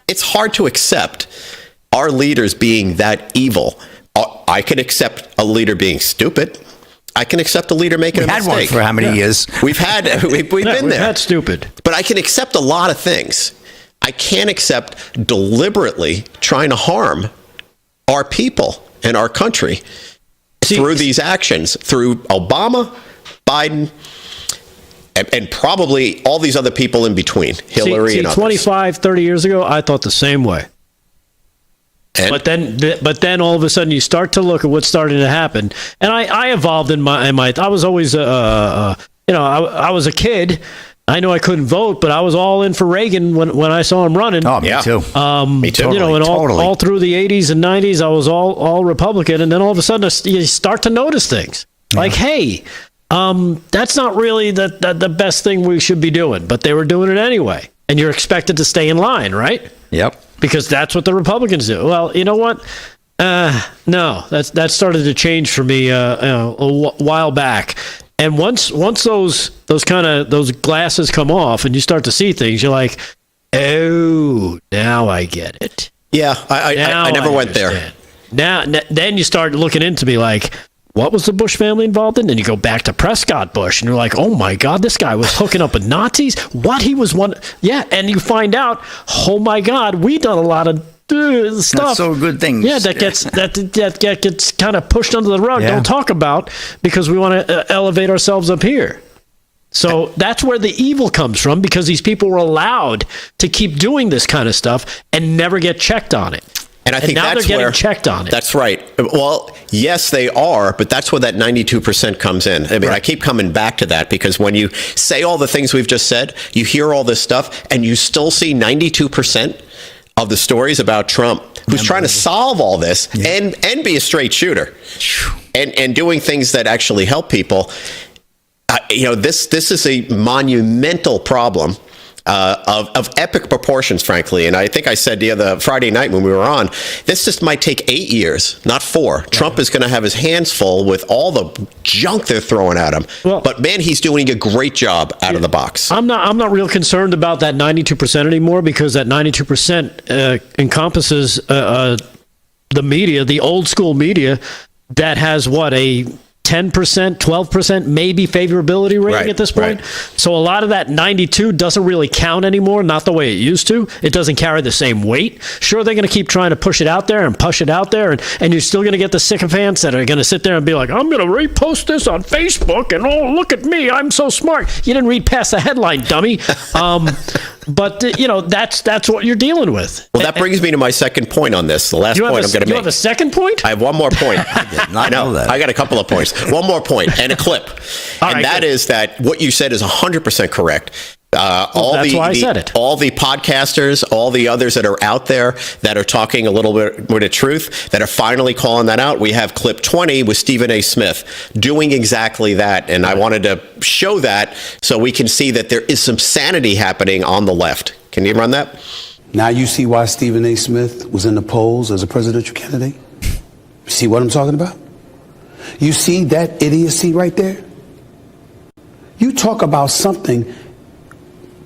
it's hard to accept our leaders being that evil. I can accept a leader being stupid. I can accept a leader making a mistake. We had one for how many years? We've been there. We've had stupid. But I can accept a lot of things. I can't accept deliberately trying to harm our people and our country through these actions, through Obama, Biden, and probably all these other people in between, Hillary and others. 25, 30 years ago, I thought the same way. But then all of a sudden you start to look at what's starting to happen. And I evolved in my I was always, I was a kid. I know I couldn't vote, but I was all in for Reagan when I saw him running. Oh, me too. Me too. And all through the 80s and 90s, I was all Republican. And then all of a sudden, you start to notice things. Like, hey, that's not really the best thing we should be doing. But they were doing it anyway. And you're expected to stay in line, right? Yep. Because that's what the Republicans do. Well, you know what? No, that started to change for me a while back. And once those glasses come off and you start to see things, you're like, oh, now I get it. Yeah, I never went there. Then you start looking into me like, what was the Bush family involved in? Then you go back to Prescott Bush, and you're like, oh my God, this guy was hooking up with Nazis? What? He was one? Yeah, and you find out, oh my God, we done a lot of stuff. Not so good things. Yeah, that gets kind of pushed under the rug. Yeah. Don't talk about because we want to elevate ourselves up here. So that's where the evil comes from, because these people were allowed to keep doing this kind of stuff and never get checked on it. And I think now that's they're where getting checked on it. That's right. Well, yes, they are, but that's where that 92% comes in. I mean, I keep coming back to that, because when you say all the things we've just said, you hear all this stuff, and you still see 92% of the stories about Trump, who's trying to solve all this and be a straight shooter and doing things that actually help people. This is a monumental problem. Of epic proportions, frankly. And I think I said the other Friday night when we were on, this just might take 8 years, not 4. Right. Trump is going to have his hands full with all the junk they're throwing at him. Well, but man, he's doing a great job out of the box. I'm not real concerned about that 92% anymore, because that 92% encompasses the media, the old school media, that has a 10%, 12% maybe favorability rating at this point. So a lot of that 92 doesn't really count anymore, not the way it used to. It doesn't carry the same weight. Sure, they're going to keep trying to push it out there, and you're still going to get the sycophants that are going to sit there and be like, I'm going to repost this on Facebook, and oh, look at me, I'm so smart. You didn't read past the headline, dummy. But that's what you're dealing with. Well, that brings me to my second point on this. The last point I'm going to make. You have a second point? I have one more point. I know. I got a couple of points. One more point and a clip. Is that what you said is 100% correct. That's why I said it. All the podcasters, all the others that are out there that are talking a little bit more of truth, that are finally calling that out. We have clip 20 with Stephen A. Smith doing exactly that. And I wanted to show that so we can see that there is some sanity happening on the left. Can you run that? Now you see why Stephen A. Smith was in the polls as a presidential candidate? You see what I'm talking about? You see that idiocy right there? You talk about something,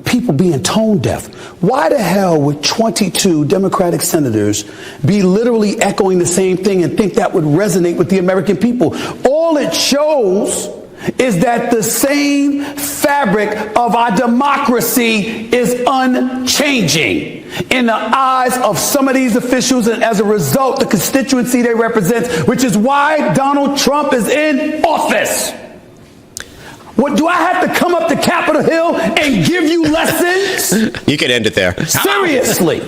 people being tone deaf. Why the hell would 22 Democratic senators be literally echoing the same thing and think that would resonate with the American people? All it shows is that the same fabric of our democracy is unchanging in the eyes of some of these officials, and as a result, the constituency they represent, which is why Donald Trump is in office. What, do I have to come up to Capitol Hill and give you lessons? You can end it there. Seriously.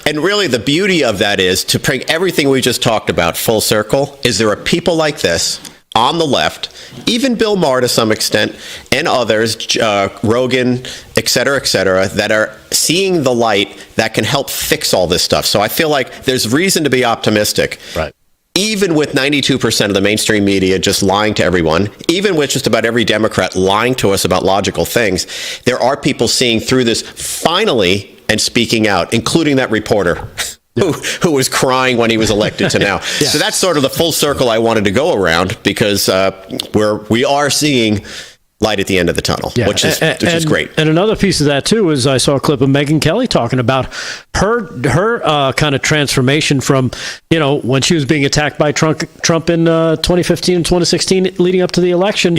And really the beauty of that is to bring everything we just talked about full circle, is there are people like this on the left, even Bill Maher to some extent, and others, Rogan, et cetera, that are seeing the light that can help fix all this stuff. So I feel like there's reason to be optimistic. Right. Even with 92% of the mainstream media just lying to everyone, even with just about every Democrat lying to us about logical things, there are people seeing through this finally and speaking out, including that reporter who was crying when he was elected to now. So that's sort of the full circle I wanted to go around, because we are seeing light at the end of the tunnel, which is great. And another piece of that too is I saw a clip of Megyn Kelly talking about her kind of transformation from, when she was being attacked by Trump in 2015 and 2016 leading up to the election.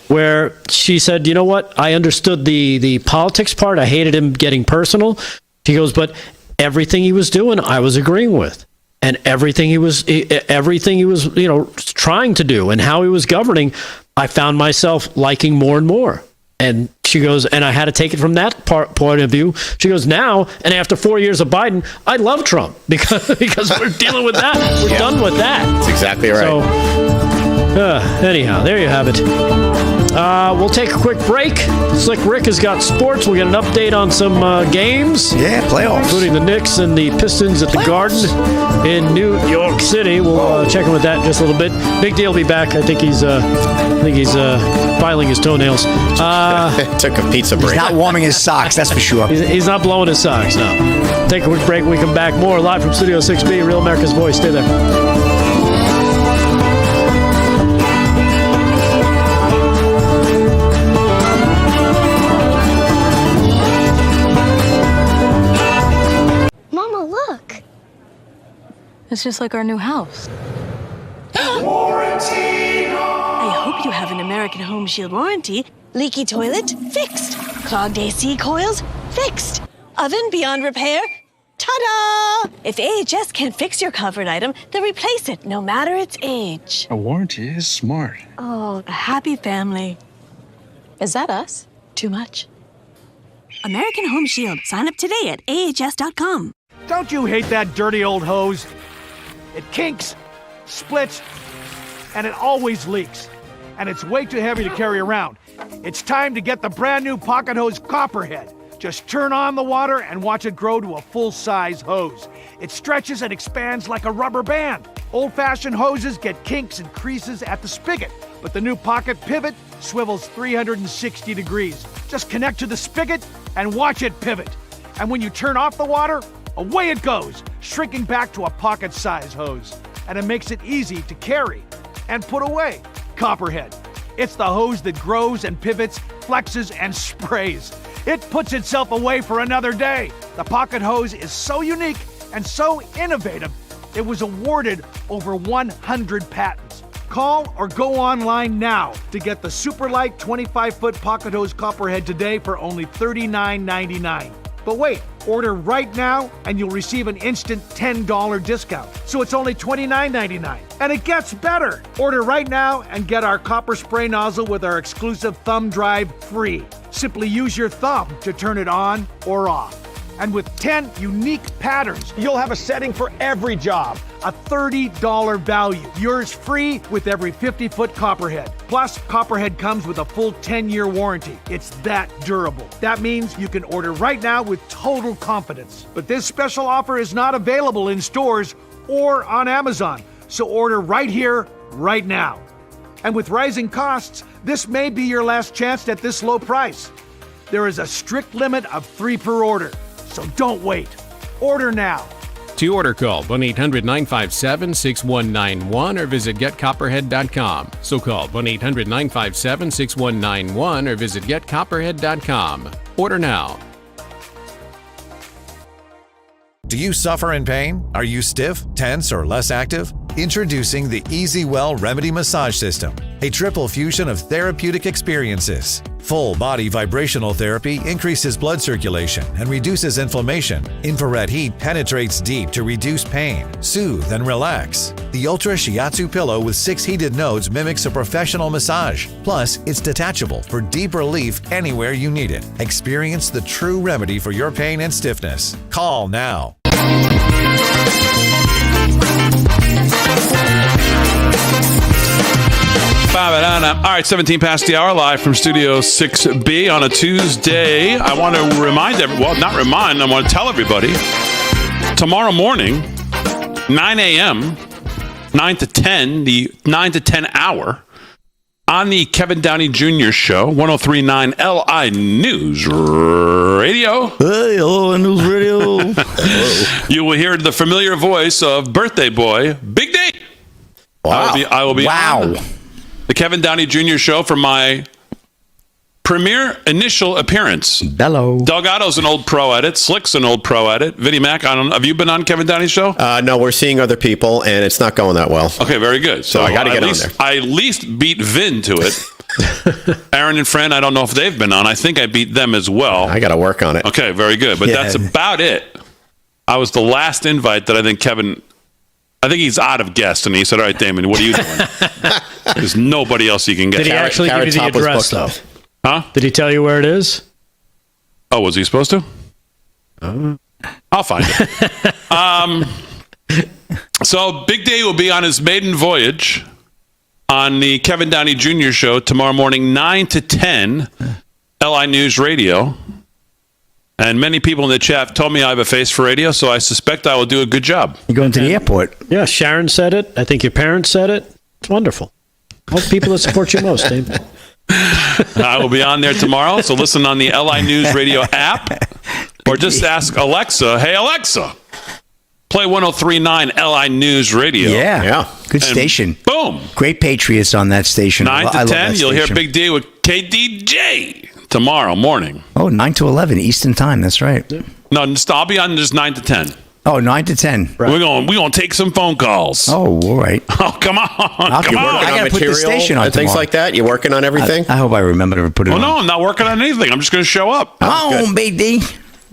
Where she said, you know what, I understood the politics part. I hated him getting personal. She goes, but everything he was doing, I was agreeing with. And everything he was trying to do and how he was governing, I found myself liking more and more. And she goes, and I had to take it from that point of view. She goes, now, and after 4 years of Biden, I love Trump because we're dealing with that. We're done with that. That's exactly right. So, anyhow, there you have it. We'll take a quick break. Slick Rick has got sports. We'll get an update on some games. Yeah, playoffs. Including the Knicks and the Pistons at the Garden in New York City. We'll check in with that in just a little bit. Big Deal will be back. I think he's filing his toenails. Took a pizza break. He's not warming his socks, that's for sure. He's not blowing his socks, no. Take a quick break. When we come back, more live from Studio 6B, Real America's Voice. Stay there. It's just like our new house. Warranty. I hope you have an American Home Shield warranty. Leaky toilet? Fixed. Clogged AC coils? Fixed. Oven beyond repair? Ta-da! If AHS can't fix your covered item, they'll replace it, no matter its age. A warranty is smart. Oh, a happy family. Is that us? Too much. American Home Shield. Sign up today at ahs.com. Don't you hate that dirty old hose? It kinks, splits, and it always leaks. And it's way too heavy to carry around. It's time to get the brand new Pocket Hose Copperhead. Just turn on the water and watch it grow to a full-size hose. It stretches and expands like a rubber band. Old-fashioned hoses get kinks and creases at the spigot, but the new Pocket Pivot swivels 360 degrees. Just connect to the spigot and watch it pivot. And when you turn off the water, away it goes, shrinking back to a pocket-size hose. And it makes it easy to carry and put away. Copperhead. It's the hose that grows and pivots, flexes, and sprays. It puts itself away for another day. The Pocket Hose is so unique and so innovative, it was awarded over 100 patents. Call or go online now to get the super light 25-foot pocket hose copperhead today for only $39.99. But wait, order right now and you'll receive an instant $10 discount. So it's only $29.99. And it gets better. Order right now and get our copper spray nozzle with our exclusive thumb drive free. Simply use your thumb to turn it on or off. And with 10 unique patterns, you'll have a setting for every job. A $30 value. Yours free with every 50-foot copperhead. Plus, copperhead comes with a full 10-year warranty. It's that durable. That means you can order right now with total confidence. But this special offer is not available in stores or on Amazon. So order right here, right now. And with rising costs, this may be your last chance at this low price. There is a strict limit of 3 per order. So don't wait. Order now. To order, call 1-800-957-6191 or visit getcopperhead.com. So call 1-800-957-6191 or visit getcopperhead.com. Order now. Do you suffer in pain? Are you stiff, tense, or less active? Introducing the Easy Well Remedy Massage System, a triple fusion of therapeutic experiences. Full body vibrational therapy increases blood circulation and reduces inflammation. Infrared heat penetrates deep to reduce pain, soothe, and relax. The Ultra Shiatsu pillow with 6 heated nodes mimics a professional massage. Plus, it's detachable for deep relief anywhere you need it. Experience the true remedy for your pain and stiffness. Call now. All right, 17 past the hour, live from Studio 6B on a Tuesday. I want to remind everyone, I want to tell everybody, tomorrow morning, 9 a.m., 9 to 10, the 9 to 10 hour, on the Kevin Downey Jr. Show, 103.9 LI News Radio. Hey, hello, News Radio. You will hear the familiar voice of birthday boy, Big D. Wow. I will be on the Kevin Downey Jr. Show for my premiere initial appearance. Hello. Delgado's an old pro at it. Slick's an old pro at it. Vinnie Mac, have you been on Kevin Downey's show? No, we're seeing other people, and it's not going that well. Okay, very good. So I got to get on there. I at least beat Vin to it. Aaron and Fran, I don't know if they've been on. I think I beat them as well. I got to work on it. Okay, very good. But that's about it. I was the last invite that I think he's out of guest, and he said, all right, Damon, what are you doing? There's nobody else you can get. Did he actually give you the address, though? Huh? Did he tell you where it is? Oh, was he supposed to? I'll find it. So Big Day will be on his maiden voyage on the Kevin Downey Jr. Show tomorrow morning, 9 to 10, LI News Radio. And many people in the chat told me I have a face for radio, so I suspect I will do a good job. You're going to the airport. Yeah, Sharon said it. I think your parents said it. It's wonderful. All the people that support you most, Dave. I will be on there tomorrow, so listen on the LI News Radio app, or just ask Alexa, hey, Alexa, play 103.9 LI News Radio. Yeah. Good station. Boom. Great Patriots on that station. 9 to 10, you'll hear Big D with KDJ tomorrow morning. Oh, 9 to 11 Eastern Time. That's right. No, I'll be on just 9 to 10. Oh, 9 to 10. Right. We're going to take some phone calls. Oh, all right. Oh, come on. Come on. I got to put the station on and things like that. You're working on everything? I hope I remember to put it on. No, I'm not working on anything. I'm just going to show up. Oh, Big D.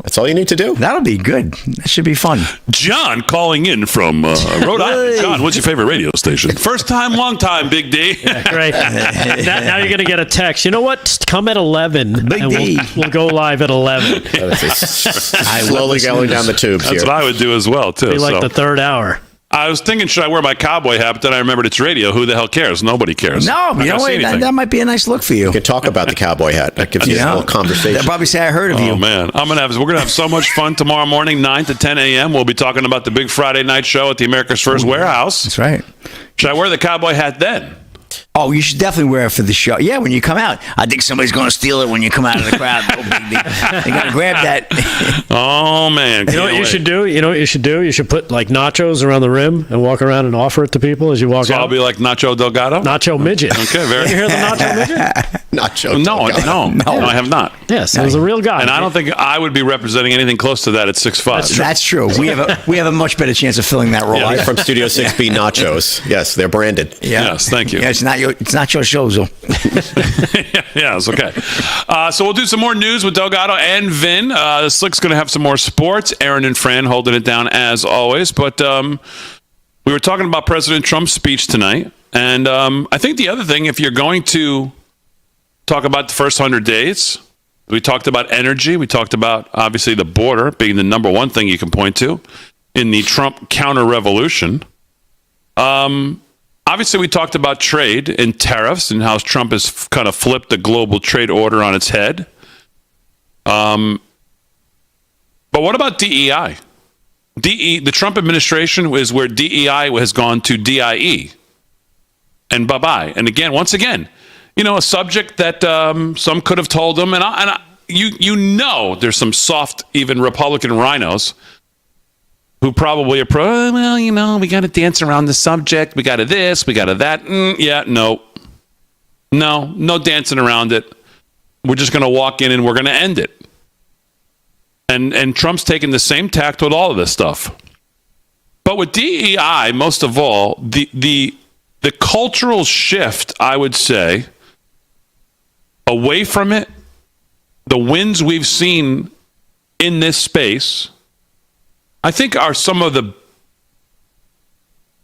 That's all you need to do. That'll be good. That should be fun. John calling in from Rhode Island. John, what's your favorite radio station? First time, long time, Big D. Right. Now you're going to get a text. You know what? Come at 11. Big D. We'll go live at 11. Slowly going down the tubes That's here. what I would do as well, too. Be like the third hour. I was thinking, should I wear my cowboy hat? But then I remembered it's radio. Who the hell cares? Nobody cares. No, you know what? That might be a nice look for you. You could talk about the cowboy hat. That gives you a little conversation. They'll probably say, I heard of you. Oh, man. We're going to have so much fun tomorrow morning, 9 to 10 a.m. We'll be talking about the big Friday night show at the America's First Warehouse. That's right. Should I wear the cowboy hat then? Oh, Oh, you should definitely wear it for the show. Yeah, when you come out. I think somebody's going to steal it when you come out of the crowd. Oh, baby. They got to grab that. Oh, man. You know what you should do? You should put like nachos around the rim and walk around and offer it to people as you walk out. So I'll be like Nacho Delgado? Nacho Midget. Okay, very You hear the Nacho Midget? Nacho No, I have not. Yes, it was a real guy. And I don't think I would be representing anything close to that at 6'5". That's true. We have a much better chance of filling that role. Live from Studio 6B Nachos. Yes, they're branded. Yeah. Yes, thank you. Yeah, it's not your show, Zo. Yes, okay. So we'll do some more news with Delgado and Vin. Slick's going to have some more sports. Aaron and Fran holding it down as always. But we were talking about President Trump's speech tonight. And I think the other thing, if you're going to talk about the first 100 days, we talked about energy. We talked about, obviously, the border being the number one thing you can point to in the Trump counter-revolution. Obviously, we talked about trade and tariffs and how Trump has kind of flipped the global trade order on its head. But what about DEI? The Trump administration is where DEI has gone to DIE. And bye-bye. And again, once again, a subject that some could have told them. And there's some soft, even Republican rhinos who probably are we got to dance around the subject. We got to this, we got to that. No dancing around it. We're just going to walk in and we're going to end it. And Trump's taking the same tact with all of this stuff. But with DEI, most of all, the cultural shift, I would say, away from it, the wins we've seen in this space, I think are some of the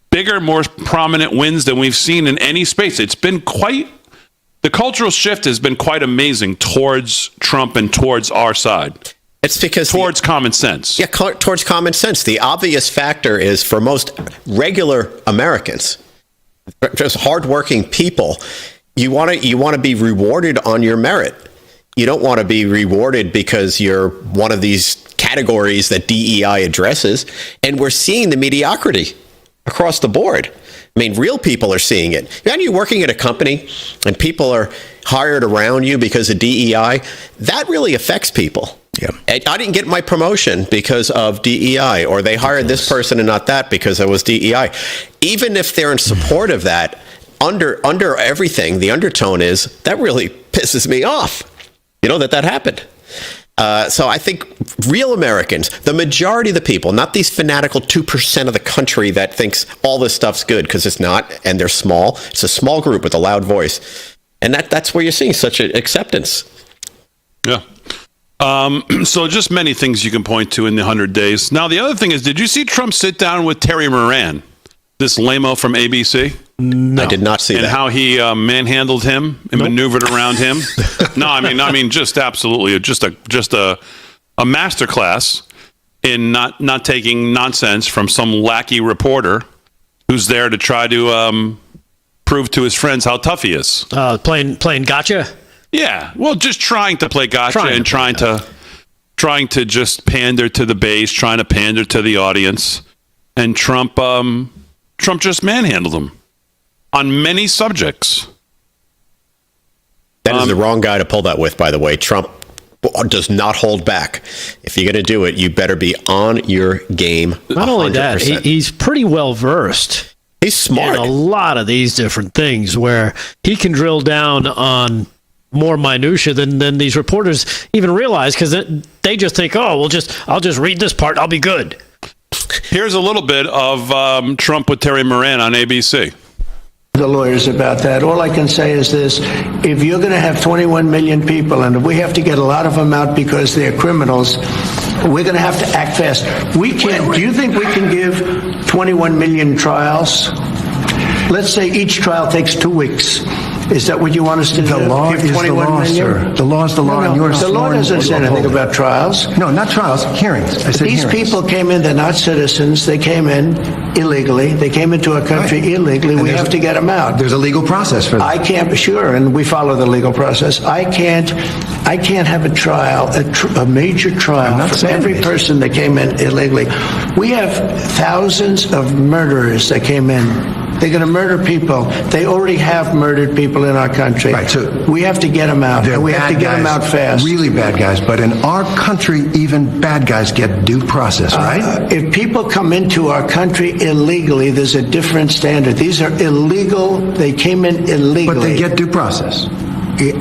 bigger, more prominent wins than we've seen in any space. It's been the cultural shift has been quite amazing towards Trump and towards our side. It's because towards common sense. Yeah, towards common sense. The obvious factor is for most regular Americans, just hardworking people, you want to be rewarded on your merit. You don't want to be rewarded because you're one of these categories that DEI addresses. And we're seeing the mediocrity across the board. I mean, real people are seeing it. Imagine you working at a company and people are hired around you because of DEI. That really affects people. Yeah. I didn't get my promotion because of DEI, or they hired this person and not that because it was DEI. Even if they're in support of that, under everything, the undertone is that really pisses me off. That happened. So I think real Americans, the majority of the people, not these fanatical 2% of the country that thinks all this stuff's good, because it's not, and they're small. It's a small group with a loud voice. And that's where you're seeing such an acceptance. Yeah. So just many things you can point to in the 100 days. Now, the other thing is, did you see Trump sit down with Terry Moran, this lame-o from ABC? No. I did not see that. And how he manhandled him and maneuvered around him. No, I mean, just absolutely, just a masterclass in not taking nonsense from some lackey reporter who's there to try to prove to his friends how tough he is. Playing gotcha. Yeah, well, just trying to play gotcha and trying to just pander to the base, trying to pander to the audience, and Trump just manhandled him on many subjects. That is the wrong guy to pull that with, by the way. Trump does not hold back. If you're going to do it, you better be on your game. Not 100%. Only that, he's pretty well versed. He's smart in a lot of these different things where he can drill down on more minutia than these reporters even realize, because they just think, I'll just read this part, I'll be good. Here's a little bit of Trump with Terry Moran on ABC. The lawyers about that. All I can say is this: if you're going to have 21 million people, and if we have to get a lot of them out because they're criminals, we're going to have to act fast. We can't. Do you think we can give 21 million trials? Let's say each trial takes 2 weeks. Is that what you want us to do? The law is the law, sir. The law is the law. No, the law doesn't say anything about trials. No, not trials. Hearings. I said These hearings. people came in. They're not citizens. They came in illegally. They came into our country illegally. We have to get them out. There's a legal process for that. I can't be sure, and we follow the legal process. I can't have a trial, a major trial for every person that came in illegally. We have thousands of murderers that came in They're going to murder people. They already have murdered people in our country. Right, so we have to get them out. And we have to get them out fast. Really bad guys. But in our country, even bad guys get due process, right? If people come into our country illegally, there's a different standard. These are illegal. They came in illegally. But they get due process.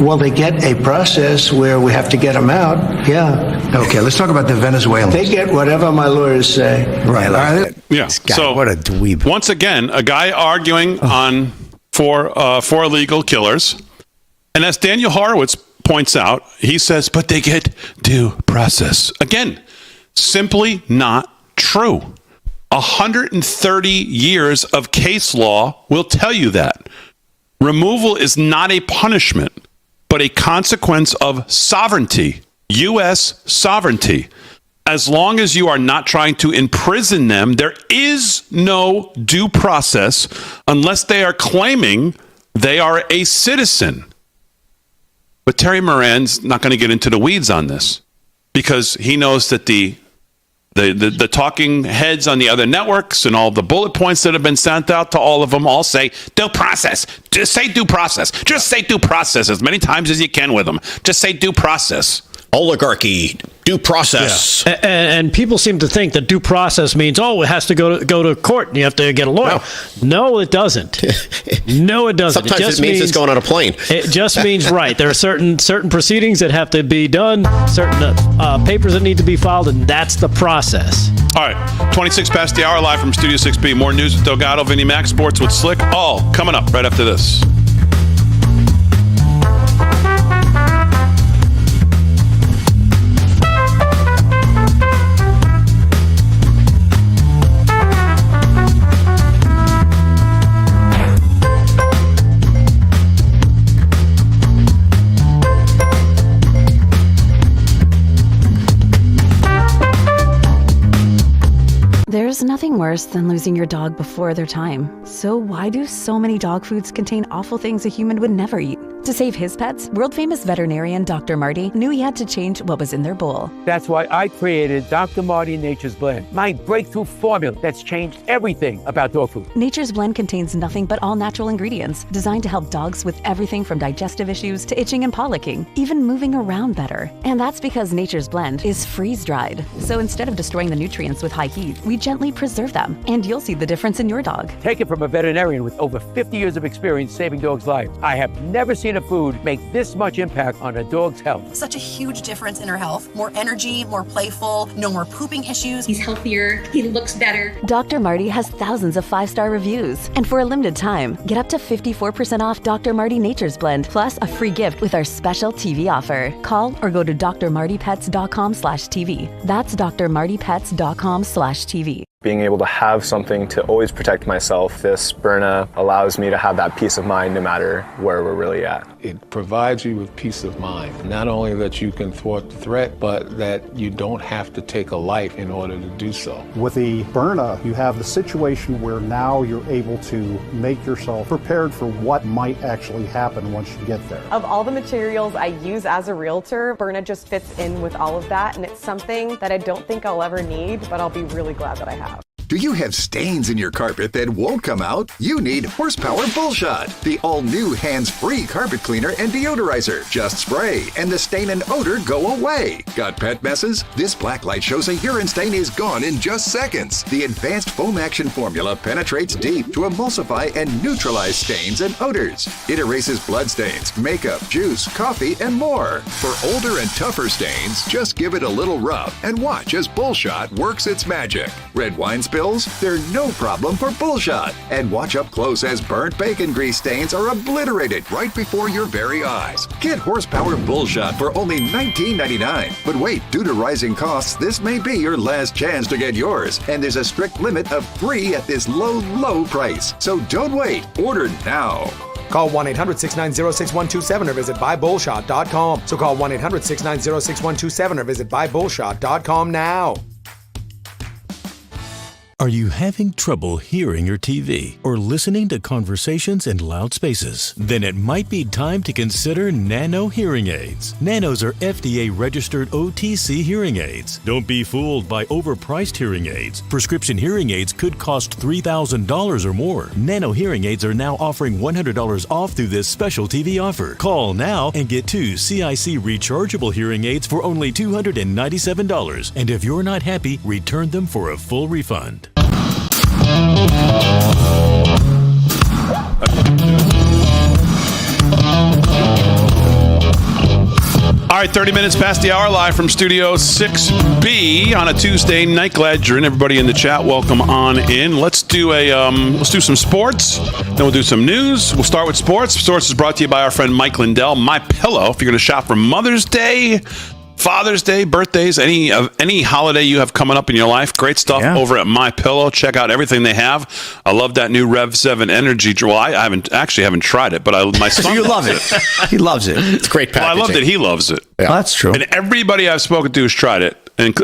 Well, they get a process where we have to get them out. Yeah. Okay, let's talk about the Venezuelans. They get whatever my lawyers say. Right. Yeah. So what a dweeb. Once again, a guy arguing for illegal killers, and as Daniel Horowitz points out, he says, but they get due process. Again, simply not true. 130 years of case law will tell you that. Removal is not a punishment, but a consequence of sovereignty, U.S. sovereignty. As long as you are not trying to imprison them, there is no due process unless they are claiming they are a citizen. But Terry Moran's not going to get into the weeds on this because he knows that the talking heads on the other networks and all the bullet points that have been sent out to all of them all say due process. Just say due process. Just say due process as many times as you can with them. Just say due process. Oligarchy, due process. Yeah. And people seem to think that due process means, it has to go to court and you have to get a lawyer. No, it doesn't. No, it doesn't. Sometimes it means it's going on a plane. It just means, right, there are certain proceedings that have to be done, certain papers that need to be filed, and that's the process. All right, 26 past the hour, live from Studio 6B. More news with Delgado, Vinny Mac, sports with Slick, all coming up right after this. There's nothing worse than losing your dog before their time. So why do so many dog foods contain awful things a human would never eat? To save his pets, world-famous veterinarian Dr. Marty knew he had to change what was in their bowl. That's why I created Dr. Marty Nature's Blend, my breakthrough formula that's changed everything about dog food. Nature's Blend contains nothing but all-natural ingredients designed to help dogs with everything from digestive issues to itching and policking, even moving around better. And that's because Nature's Blend is freeze-dried. So instead of destroying the nutrients with high heat, we gently preserve them, and you'll see the difference in your dog. Take it from a veterinarian with over 50 years of experience saving dogs' lives. I have never seen a food make this much impact on a dog's health. Such a huge difference in her health. More energy, more playful, no more pooping issues. He's healthier, he looks better. Dr. Marty has thousands of 5-star reviews. And for a limited time, get up to 54% off Dr. Marty Nature's Blend, plus a free gift with our special TV offer. Call or go to drmartypets.com/TV. That's drmartypets.com/TV. Being able to have something to always protect myself, this Byrna allows me to have that peace of mind no matter where we're really at. It provides you with peace of mind. Not only that you can thwart the threat, but that you don't have to take a life in order to do so. With the Byrna, you have the situation where now you're able to make yourself prepared for what might actually happen once you get there. Of all the materials I use as a realtor, Byrna just fits in with all of that, and it's something that I don't think I'll ever need, but I'll be really glad that I have. Do you have stains in your carpet that won't come out? You need Horsepower Bullshot, the all-new hands-free carpet cleaner and deodorizer. Just spray, and the stain and odor go away. Got pet messes? This black light shows a urine stain is gone in just seconds. The advanced foam action formula penetrates deep to emulsify and neutralize stains and odors. It erases blood stains, makeup, juice, coffee, and more. For older and tougher stains, just give it a little rub and watch as Bullshot works its magic. Red wine spills? They're no problem for Bullshot. And watch up close as burnt bacon grease stains are obliterated right before your very eyes. Get Horsepower Bullshot for only $19.99. But wait, due to rising costs, this may be your last chance to get yours. And there's a strict limit of 3 at this low, low price. So don't wait. Order now. Call 1-800-690-6127 or visit buybullshot.com. So call 1-800-690-6127 or visit buybullshot.com now. Are you having trouble hearing your TV or listening to conversations in loud spaces? Then it might be time to consider Nano hearing aids. Nanos are FDA-registered OTC hearing aids. Don't be fooled by overpriced hearing aids. Prescription hearing aids could cost $3,000 or more. Nano hearing aids are now offering $100 off through this special TV offer. Call now and get 2 CIC rechargeable hearing aids for only $297. And if you're not happy, return them for a full refund. All right, 30 minutes past the hour, live from Studio 6B on a Tuesday night. Glad you're in. Everybody in the chat, welcome on in. Let's do some sports. Then we'll do some news. We'll start with sports. Sports is brought to you by our friend Mike Lindell. My Pillow. If you're going to shop for Mother's Day, Father's Day, birthdays, any holiday you have coming up in your life, great stuff over at My Pillow. Check out everything they have. I love that new Rev 7 Energy. Well, I haven't tried it, but my son you love it. He loves it. It's great packaging. Well, I love that he loves it. Yeah. Well, that's true. And everybody I've spoken to has tried it. And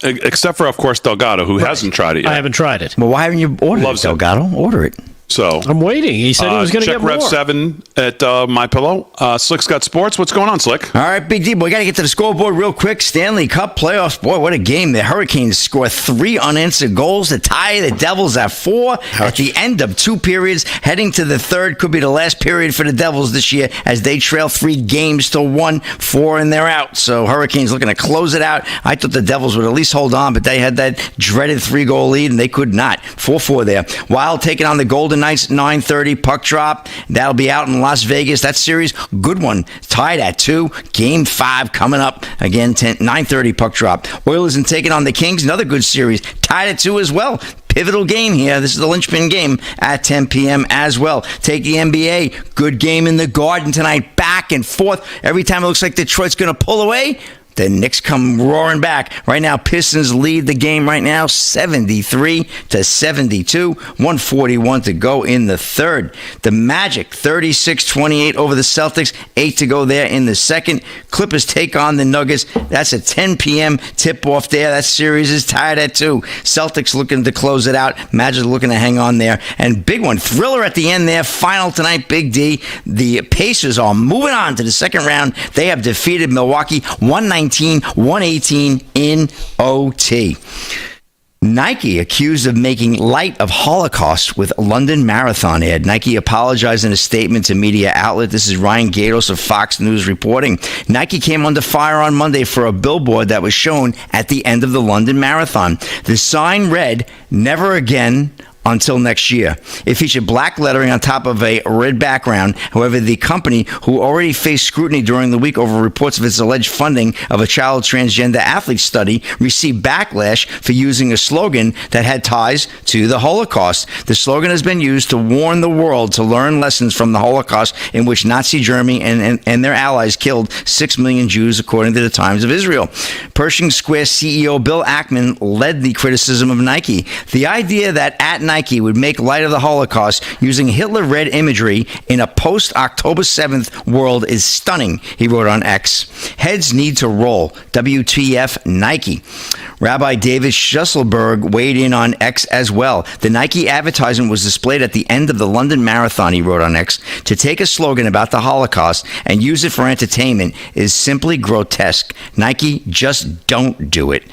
except for, of course, Delgado, who hasn't tried it yet. I haven't tried it. Well, why haven't you ordered it, Delgado? Order it. So I'm waiting. He said he was going to get more. Check Rev 7 at My Pillow. Slick's got sports. What's going on, Slick? All right, Big D. We got to get to the scoreboard real quick. Stanley Cup playoffs. Boy, what a game. The Hurricanes score 3 unanswered goals to tie the Devils at 4 at the end of 2 periods. Heading to the third, could be the last period for the Devils this year as they trail 3 games to 1, 4, and they're out. So Hurricanes looking to close it out. I thought the Devils would at least hold on, but they had that dreaded 3-goal lead, and they could not. 4-4 there. Wild taking on the Golden Knights, 9:30 puck drop. That'll be out in Las Vegas. That series, good one. Tied at 2. Game 5 coming up. Again, 9:30 puck drop. Oilers and taking on the Kings. Another good series. Tied at 2 as well. Pivotal game here. This is the linchpin game at 10 p.m. as well. Take the NBA. Good game in the Garden tonight. Back and forth. Every time it looks like Detroit's going to pull away, the Knicks come roaring back. Right now, Pistons lead the game right now, 73-72. 141 to go in the third. The Magic, 36-28 over the Celtics. 8 to go there in the second. Clippers take on the Nuggets. That's a 10 p.m. tip-off there. That series is tied at 2. Celtics looking to close it out. Magic looking to hang on there. And big one, thriller at the end there. Final tonight, Big D. The Pacers are moving on to the second round. They have defeated Milwaukee 119-118 in OT. Nike accused of making light of Holocaust with London Marathon ad. Nike apologized in a statement to media outlet. This is Ryan Gatos of Fox News reporting. Nike came under fire on Monday for a billboard that was shown at the end of the London Marathon. The sign read, "Never again until next year." It featured black lettering on top of a red background. However, the company, who already faced scrutiny during the week over reports of its alleged funding of a child transgender athlete study, received backlash for using a slogan that had ties to the Holocaust. The slogan has been used to warn the world to learn lessons from the Holocaust, in which Nazi Germany and their allies killed 6 million Jews, according to the Times of Israel. Pershing Square CEO Bill Ackman led the criticism of Nike. The idea that at Nike would make light of the Holocaust using Hitler-read imagery in a post-October 7th world is stunning, he wrote on X. Heads need to roll. WTF Nike. Rabbi David Schusselberg weighed in on X as well. The Nike advertisement was displayed at the end of the London Marathon, he wrote on X. To take a slogan about the Holocaust and use it for entertainment is simply grotesque. Nike, just don't do it.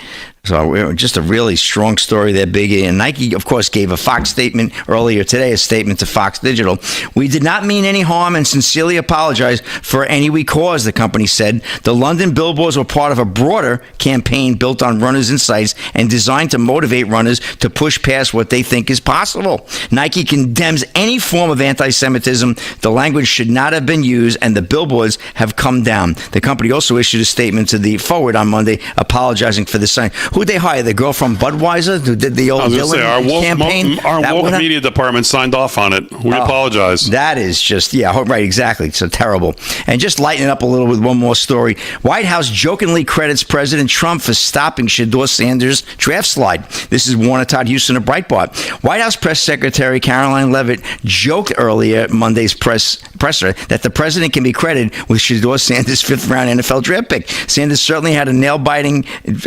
So just a really strong story there, Biggie. And Nike, of course, gave a Fox statement earlier today, a statement to Fox Digital. "We did not mean any harm and sincerely apologize for any we caused," the company said. "The London billboards were part of a broader campaign built on runners' insights and designed to motivate runners to push past what they think is possible." Nike condemns any form of anti-Semitism. The language should not have been used, and the billboards have come down. The company also issued a statement to the Forward on Monday apologizing for the sign. Who'd they hire? The girl from Budweiser who did the old Dylan campaign? Our woke media department signed off on it. We apologize. That is just, right, exactly. So terrible. And just lighten it up a little with one more story. White House jokingly credits President Trump for stopping Shedeur Sanders' draft slide. This is Warner Todd Houston of Breitbart. White House Press Secretary Caroline Leavitt joked earlier Monday's presser that the president can be credited with Shedeur Sanders' 5th-round NFL draft pick. Sanders certainly had a nail-biting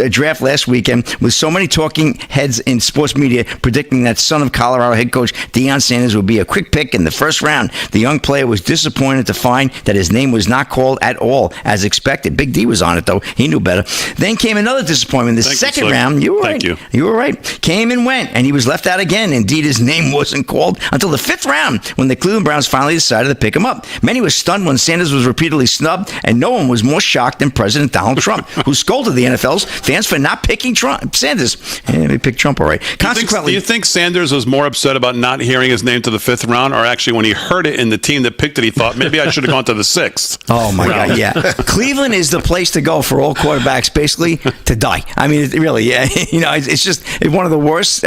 draft last week, weekend with so many talking heads in sports media predicting that son of Colorado head coach Deion Sanders would be a quick pick in the first round. The young player was disappointed to find that his name was not called at all as expected. Big D was on it, though. He knew better. Then came another disappointment. The second round, you were right. You were right. Came and went, and he was left out again. Indeed, his name wasn't called until the fifth round when the Cleveland Browns finally decided to pick him up. Many were stunned when Sanders was repeatedly snubbed, and no one was more shocked than President Donald Trump, who scolded the NFL's fans for not picking Sanders. They picked Trump, all right. Consequently, do you think Sanders was more upset about not hearing his name to the fifth round, or actually when he heard it in the team that picked it, he thought, maybe I should have gone to the sixth? Oh, my God, yeah. Cleveland is the place to go for all quarterbacks, basically, to die. I mean, really, yeah. It's just one of the worst.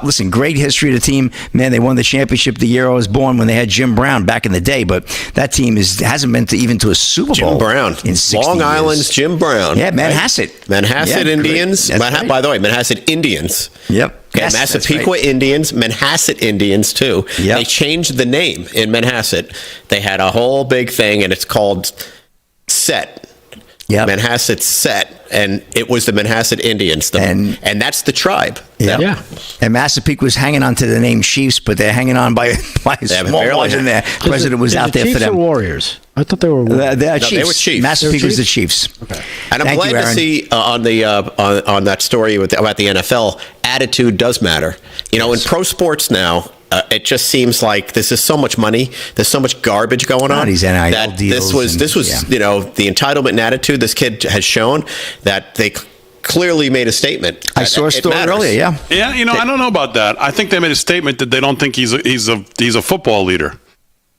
Listen, great history of the team. Man, they won the championship the year I was born when they had Jim Brown back in the day, but that team hasn't been even to a Super Bowl. Jim Brown. In 60 Long years. Island's Jim Brown. Yeah, Manhasset. Manhasset Indians. By the way, Manhasset Indians. Yep. Yes, Massapequa right. Indians, Manhasset Indians, too. Yep. They changed the name in Manhasset. They had a whole big thing, and it's called Set. Yeah, Manhasset Set, and it was the Manhasset Indians, and that's the tribe. Yeah. And Massapequa was hanging on to the name Chiefs, but they're hanging on by a small margin there. The president was out there for them. Chiefs or Warriors? I thought they were Warriors. They were Chiefs. Massapequa was the Chiefs. Okay. And I'm glad to see on that story about the NFL, attitude does matter. In pro sports now, it just seems like this is so much money. There's so much garbage going on. These NIL that deals this was the entitlement and attitude this kid has shown that they clearly made a statement. I saw a story earlier. Yeah. Yeah. I don't know about that. I think they made a statement that they don't think he's a football leader.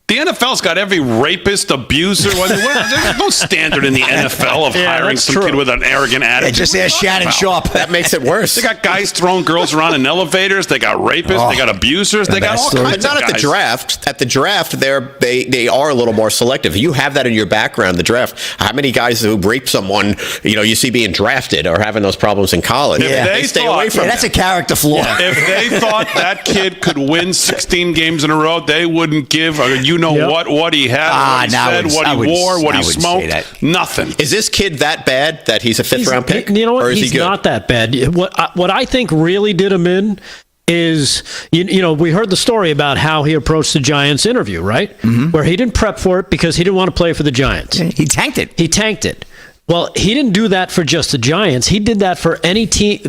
The NFL's got every rapist, abuser. There's no standard in the NFL of hiring some kid with an arrogant attitude. Just ask Shannon Sharp. That makes it worse. They got guys throwing girls around in elevators. They got rapists. They got abusers. They got all kinds of guys. Not at the draft. At the draft, they are a little more selective. You have that in your background, the draft. How many guys who rape someone, you see being drafted or having those problems in college? Yeah. They stay away from that's a character flaw. Yeah. If they thought that kid could win 16 games in a row, they wouldn't give what he had, what he said, what he wore, what he smoked. Nothing. Is this kid that bad that he's a fifth-round pick? You know what? Or is he's he good? Not that bad. What I think really did him in is, we heard the story about how he approached the Giants interview, right? Mm-hmm. Where he didn't prep for it because he didn't want to play for the Giants. He tanked it. Well, he didn't do that for just the Giants. He did that for any team.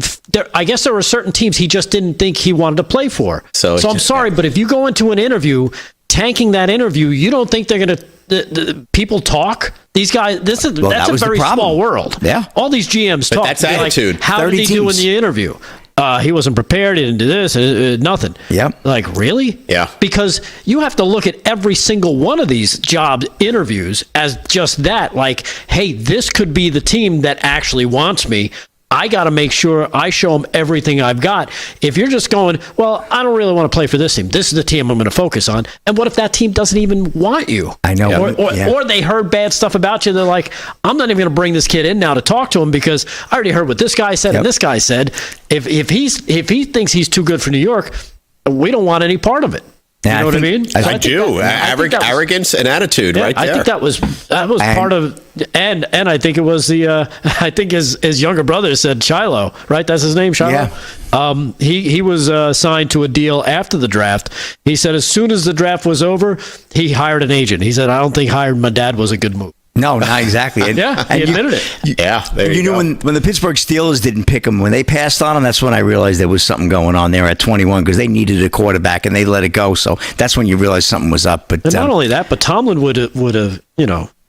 I guess there were certain teams he just didn't think he wanted to play for. So I'm sorry, but if you go into an interview tanking that interview, you don't think they're going to the people talk? These guys, that's a very small world. Yeah. All these GMs talk. That's attitude. Like, how did he do in the interview? He wasn't prepared. He didn't do this. Nothing. Yeah. Like, really? Yeah. Because you have to look at every single one of these job interviews as just that. Like, hey, this could be the team that actually wants me. I got to make sure I show them everything I've got. If you're just going, well, I don't really want to play for this team. This is the team I'm going to focus on. And what if that team doesn't even want you? I know. Or they heard bad stuff about you. They're like, I'm not even going to bring this kid in now to talk to him because I already heard what this guy said and this guy said. If he thinks he's too good for New York, we don't want any part of it. You know what I mean? I do. Arrogance and attitude, right there. I think that was part of, and I think it was I think his younger brother said Shiloh, right? That's his name, Shiloh. Yeah. He was signed to a deal after the draft. He said as soon as the draft was over, he hired an agent. He said, I don't think hiring my dad was a good move. No, not exactly. And, he admitted it. Yeah, there you go. knew when the Pittsburgh Steelers didn't pick him, when they passed on him, that's when I realized there was something going on there at 21 because they needed a quarterback and they let it go. So that's when you realized something was up. But and not only that, but Tomlin would have,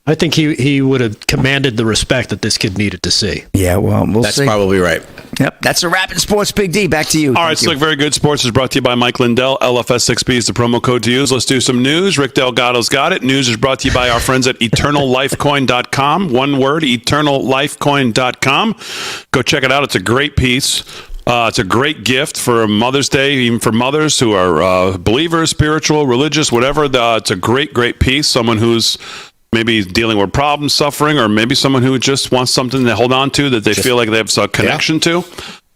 I think he would have commanded the respect that this kid needed to see. Yeah, well, That's see. probably right. Yep, that's a wrap in sports. Big D, back to you. All right, Slick, very good. Sports is brought to you by Mike Lindell. LFS6B is the promo code to use. Let's do some news. Rick Delgado's got it. News is brought to you by our friends at EternalLifeCoin.com. One word, EternalLifeCoin.com. Go check it out. It's a great piece. It's a great gift for Mother's Day, even for mothers who are believers, spiritual, religious, whatever. It's a great, great piece. Someone who's maybe dealing with problems, suffering, or maybe someone who just wants something to hold on to that they feel like they have a connection to.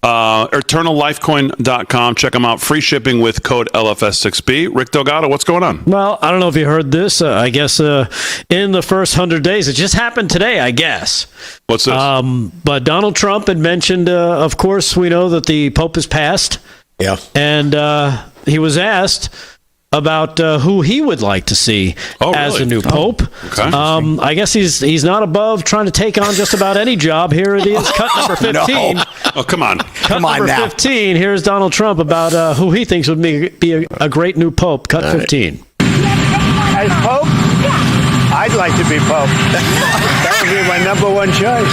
EternalLifecoin.com. Check them out. Free shipping with code LFS6B. Rick Delgado, what's going on? Well, I don't know if you heard this. I guess in the first 100 days, it just happened today, I guess. What's this? But Donald Trump had mentioned, of course, we know that the Pope has passed. Yeah. And he was asked about who he would like to see as a new pope. Okay. I guess he's not above trying to take on just about any job. Here it is, cut number 15. No. Oh, come on. Cut number 15. Here's Donald Trump about who he thinks would be a great new pope. Cut 15. As Pope, I'd like to be Pope. That would be my number one choice.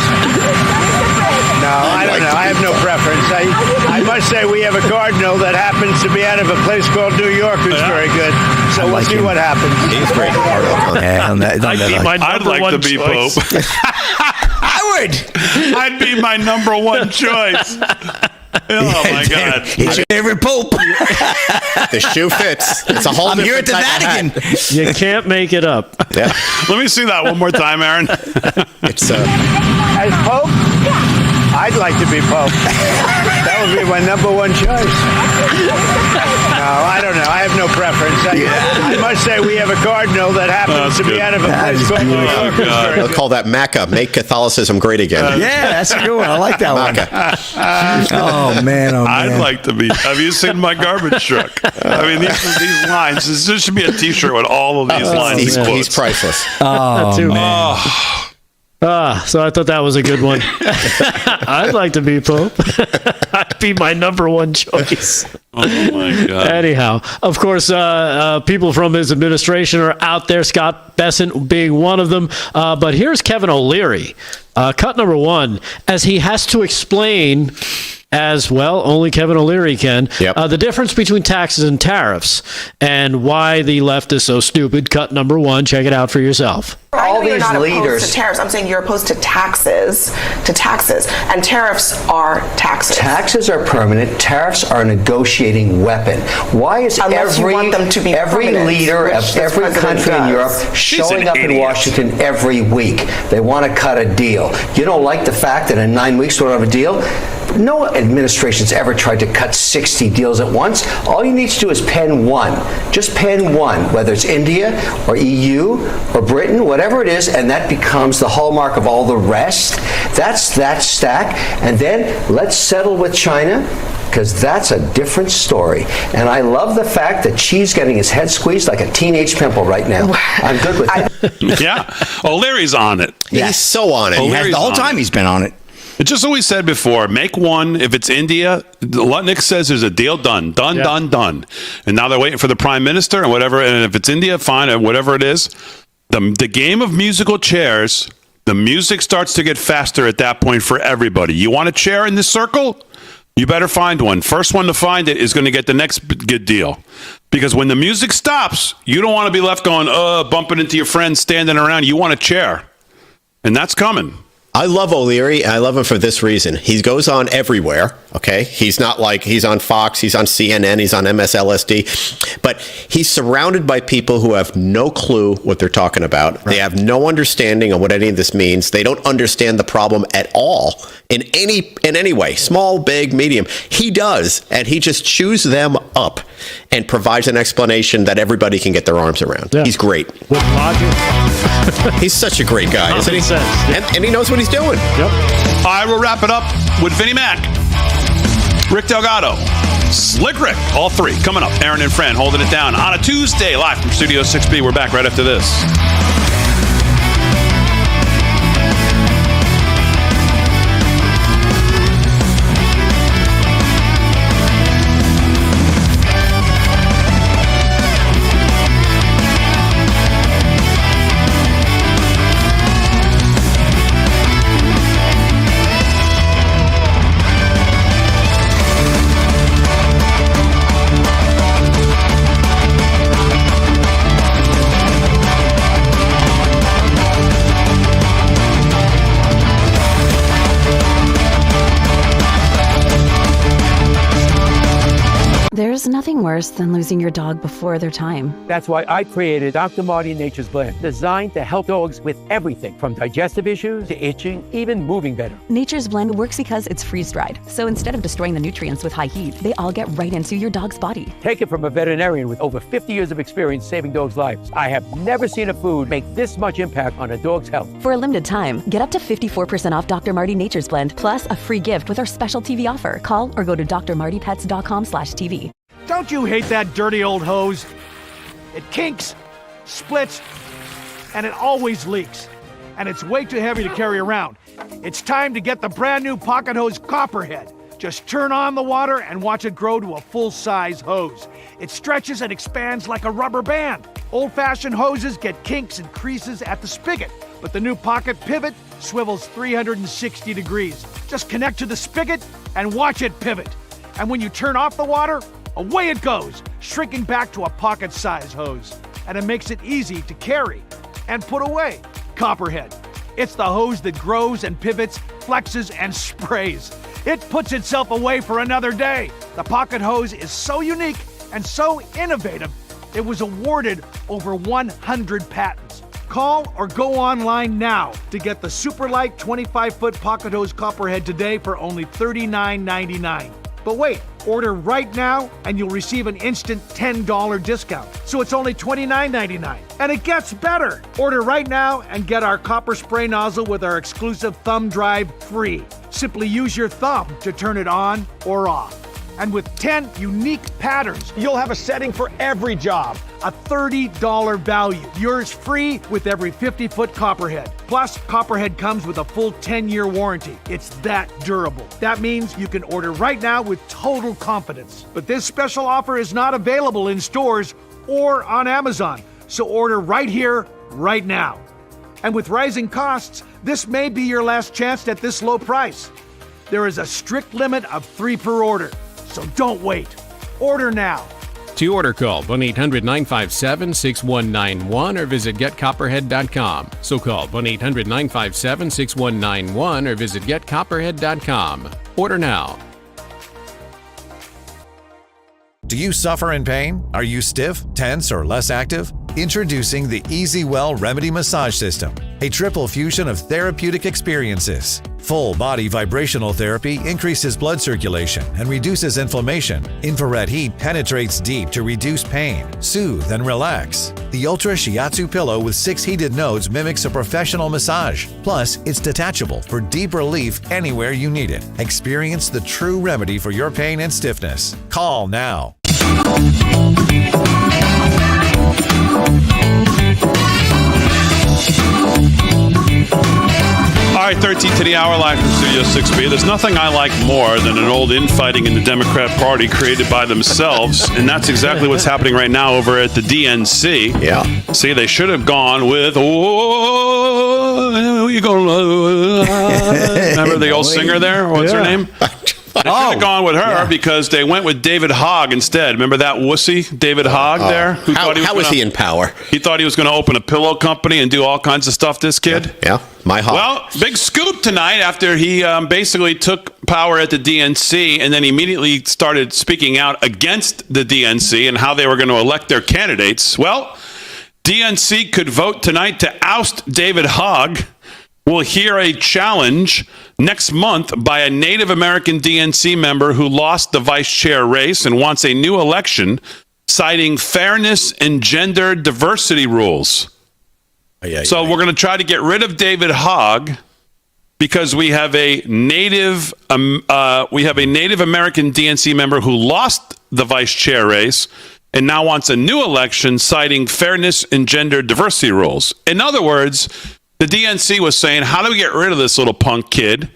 No, I don't know. I have no preference. I must say we have a cardinal that happens to be out of a place called New York who's very good. So we'll see what happens. He's great. I'd like to be Pope. I'd be my number one choice. Oh, my God. It's your favorite pope. The shoe fits. It's a whole I'm here at the different Vatican. You can't make it up. Yeah. Let me see that one more time, Aaron. It's As Pope, I'd like to be Pope. That would be my number one choice. No, I don't know. I have no preference. I must say we have a cardinal that happens to be out of a place called New York. They'll call that Maca, make Catholicism great again. Yeah, that's a good one. I like that one. Oh, man. I'd like to be. Have you seen my garbage truck? I mean, these lines. This should be a T-shirt with all of these lines. He's priceless. Oh, man. So I thought that was a good one. I'd like to be Pope. I'd be my number one choice. Oh, my God. Anyhow, of course, people from his administration are out there, Scott Bessent being one of them. But here's Kevin O'Leary, cut number 1, as he has to explain, as well, only Kevin O'Leary can, the difference between taxes and tariffs and why the left is so stupid. Cut number 1. Check it out for yourself. All these leaders to tariffs. I'm saying you're opposed to taxes, and tariffs are taxes. Taxes are permanent. Tariffs are a negotiating weapon. Why is every leader of every country in Europe showing up in Washington every week? They want to cut a deal. You don't like the fact that in 9 weeks we don't have a deal? No administration's ever tried to cut 60 deals at once. All you need to do is pen one. Just pen one, whether it's India or EU or Britain, whatever it is, and that becomes the hallmark of all the rest. That's that stack. And then let's settle with China, because that's a different story. And I love the fact that Xi's getting his head squeezed like a teenage pimple right now. I'm good with that. Yeah. O'Leary's on it. He's so on it. The whole time he's been on it. It's just always said before, make one. If it's India, Lutnick says there's a deal done. Done. And now they're waiting for the prime minister and whatever. And if it's India, fine, whatever it is. The game of musical chairs, the music starts to get faster at that point for everybody. You want a chair in this circle? You better find one. First one to find it is going to get the next good deal. Because when the music stops, you don't want to be left going, bumping into your friends, standing around. You want a chair. And that's coming. I love O'Leary, and I love him for this reason. He goes on everywhere, okay? He's not like he's on Fox, he's on CNN, he's on MSLSD, but he's surrounded by people who have no clue what they're talking about. Right. They have no understanding of what any of this means. They don't understand the problem at all in any way, small, big, medium. He does, and he just chews them up and provides an explanation that everybody can get their arms around. Yeah. He's great. With logic. He's such a great guy, isn't he? And he knows what he's doing. Yep. All right, we'll wrap it up with Vinnie Mac, Rick Delgado, Slick Rick, all three coming up. Aaron and Fran holding it down on a Tuesday, live from Studio 6B. We're back right after this. nothing worse than losing your dog before their time. That's why I created Dr. Marty Nature's Blend, designed to help dogs with everything from digestive issues to itching, even moving better. Nature's Blend works because it's freeze-dried. So instead of destroying the nutrients with high heat, they all get right into your dog's body. Take it from a veterinarian with over 50 years of experience saving dogs' lives. I have never seen a food make this much impact on a dog's health. For a limited time, get up to 54% off Dr. Marty Nature's Blend, plus a free gift with our special TV offer. Call or go to drmartypets.com/TV. Don't you hate that dirty old hose? It kinks, splits, and it always leaks. And it's way too heavy to carry around. It's time to get the brand new Pocket Hose Copperhead. Just turn on the water and watch it grow to a full-size hose. It stretches and expands like a rubber band. Old-fashioned hoses get kinks and creases at the spigot, but the new Pocket Pivot swivels 360 degrees. Just connect to the spigot and watch it pivot. And when you turn off the water, away it goes, shrinking back to a pocket-size hose. And it makes it easy to carry and put away. Copperhead. It's the hose that grows and pivots, flexes, and sprays. It puts itself away for another day. The Pocket Hose is so unique and so innovative, it was awarded over 100 patents. Call or go online now to get the super light 25-foot Pocket Hose Copperhead today for only $39.99. But wait, order right now and you'll receive an instant $10 discount. So it's only $29.99. And it gets better. Order right now and get our copper spray nozzle with our exclusive thumb drive free. Simply use your thumb to turn it on or off. And with 10 unique patterns, you'll have a setting for every job. A $30 value. Yours free with every 50-foot Copperhead. Plus, Copperhead comes with a full 10-year warranty. It's that durable. That means you can order right now with total confidence. But this special offer is not available in stores or on Amazon. So order right here, right now. And with rising costs, this may be your last chance at this low price. There is a strict limit of 3 per order. So don't wait. Order now. To order, call 1-800-957-6191 or visit getcopperhead.com. So call 1-800-957-6191 or visit getcopperhead.com. Order now. Do you suffer in pain? Are you stiff, tense, or less active? Introducing the Easy Well Remedy Massage System, a triple fusion of therapeutic experiences. Full body vibrational therapy increases blood circulation and reduces inflammation. Infrared heat penetrates deep to reduce pain, soothe, and relax. The Ultra Shiatsu pillow with 6 heated nodes mimics a professional massage. Plus, it's detachable for deep relief anywhere you need it. Experience the true remedy for your pain and stiffness. Call now. All right, 13 to the hour, live from Studio 6B. There's nothing I like more than an old infighting in the Democrat Party created by themselves, and that's exactly what's happening right now over at the DNC. Yeah. See, they should have gone with, oh, you go, remember the old singer there? What's her name? They should have gone with her because they went with David Hogg instead. Remember that wussy David Hogg there? How was he in power? He thought he was going to open a pillow company and do all kinds of stuff, this kid. Yeah, my Hogg. Well, big scoop tonight after he basically took power at the DNC and then immediately started speaking out against the DNC and how they were going to elect their candidates. Well, DNC could vote tonight to oust David Hogg. We'll hear a challenge next month by a Native American DNC member who lost the vice chair race and wants a new election, citing fairness and gender diversity rules. So we're going to try to get rid of David Hogg because we have a Native American DNC member who lost the vice chair race and now wants a new election, citing fairness and gender diversity rules. In other words, the DNC was saying, how do we get rid of this little punk kid?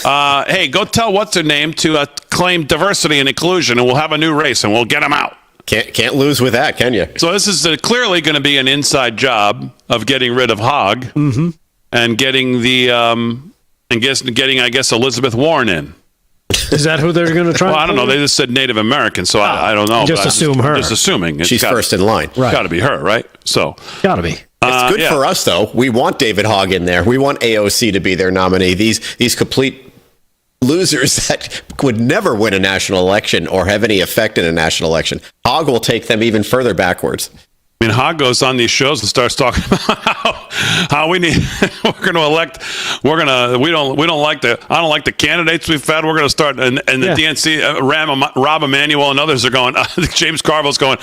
Hey, go tell what's her name to claim diversity and inclusion, and we'll have a new race, and we'll get him out. Can't lose with that, can you? So this is clearly going to be an inside job of getting rid of Hogg and getting I guess Elizabeth Warren in. Is that who they're going to try? Well, I don't know. They just said Native American, so I don't know. Just assume her. Just assuming she's first in line. Right. Got to be her, right? So got to be. It's good for us, though. We want David Hogg in there. We want AOC to be their nominee. These complete losers that would never win a national election or have any effect in a national election. Hogg will take them even further backwards. I mean, Hogg goes on these shows and starts talking about how we need we don't like the candidates we've had. We're going to start and the DNC Rob Emanuel and others are going. James Carville's going.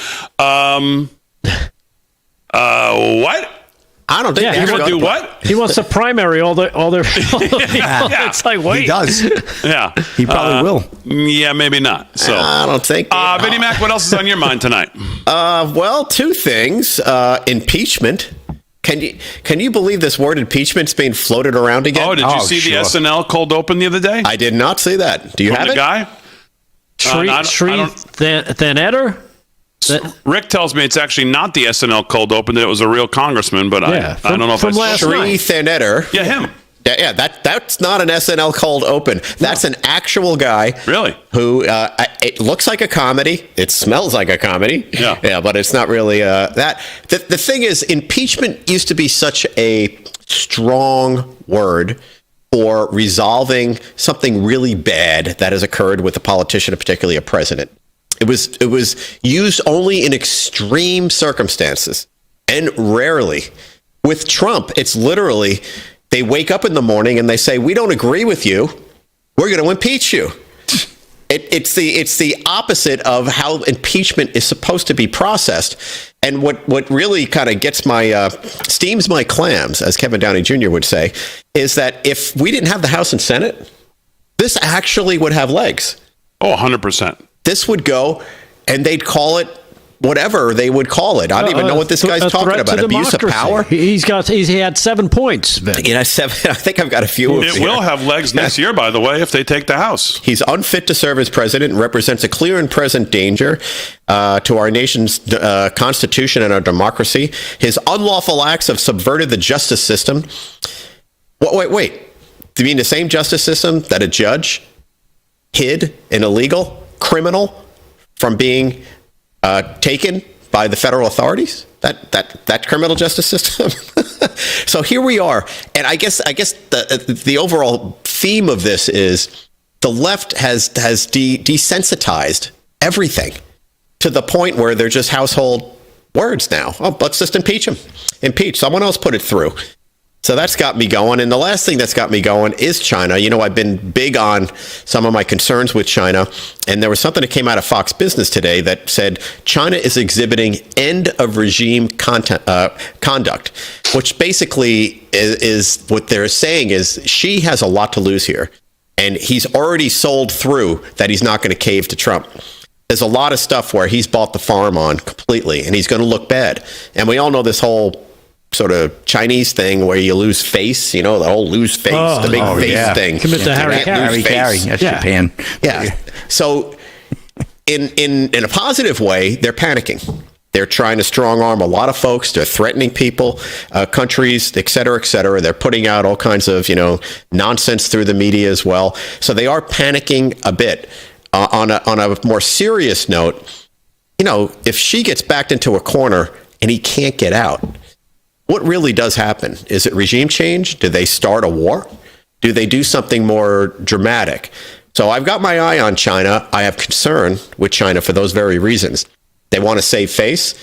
What? I don't think he will do what? He wants to primary all their people. It's like, wait. He does. Yeah. He probably will. Yeah, maybe not. So I don't think. Vinnie Mac, what else is on your mind tonight? Well, two things. Impeachment. Can you believe this word impeachment's being floated around again? Oh, did you see the SNL cold open the other day? I did not see that. Do you have the it? guy? Thanetter? Rick tells me it's actually not the SNL cold open, that it was a real congressman, but I don't know if that's Sri Thanetter. Yeah, him. Yeah, that's not an SNL cold open. That's an actual guy. Really? Who, it looks like a comedy. It smells like a comedy. Yeah. Yeah, but it's not really that. The thing is, impeachment used to be such a strong word for resolving something really bad that has occurred with a politician, particularly a president. It was used only in extreme circumstances and rarely. With Trump, it's literally they wake up in the morning and they say, "We don't agree with you. We're going to impeach you." It's the opposite of how impeachment is supposed to be processed. And what really kind of gets steams my clams, as Kevin Downey Jr. would say, is that if we didn't have the House and Senate, this actually would have legs. Oh, 100%. This would go, and they'd call it whatever they would call it. I don't even know what this guy's talking about. Abuse of power? He had 7 points, Vin. Yeah, 7. I think I've got a few. It will have legs next year, by the way, if they take the House. He's unfit to serve as president and represents a clear and present danger to our nation's constitution and our democracy. His unlawful acts have subverted the justice system. Wait. Do you mean the same justice system that a judge hid an illegal criminal from being taken by the federal authorities? That criminal justice system. So here we are, and I guess the overall theme of this is the left has desensitized everything to the point where they're just household words now. Oh, let's just impeach him. Impeach. Someone else put it through. So that's got me going. And the last thing that's got me going is China. You know, I've been big on some of my concerns with China. And there was something that came out of Fox Business today that said China is exhibiting end of regime conduct, which basically is what they're saying is Xi has a lot to lose here. And he's already sold through that he's not going to cave to Trump. There's a lot of stuff where he's bought the farm on completely, and he's going to look bad. And we all know this whole sort of Chinese thing where you lose face, the whole lose face, the big face thing. Commit to Harry Carry. That's Japan. Yeah. So in a positive way, they're panicking. They're trying to strong arm a lot of folks. They're threatening people, countries, et cetera, et cetera. They're putting out all kinds of, nonsense through the media as well. So they are panicking a bit. On a more serious note, if she gets backed into a corner and he can't get out, what really does happen? Is it regime change? Do they start a war? Do they do something more dramatic? So I've got my eye on China. I have concern with China for those very reasons. They want to save face.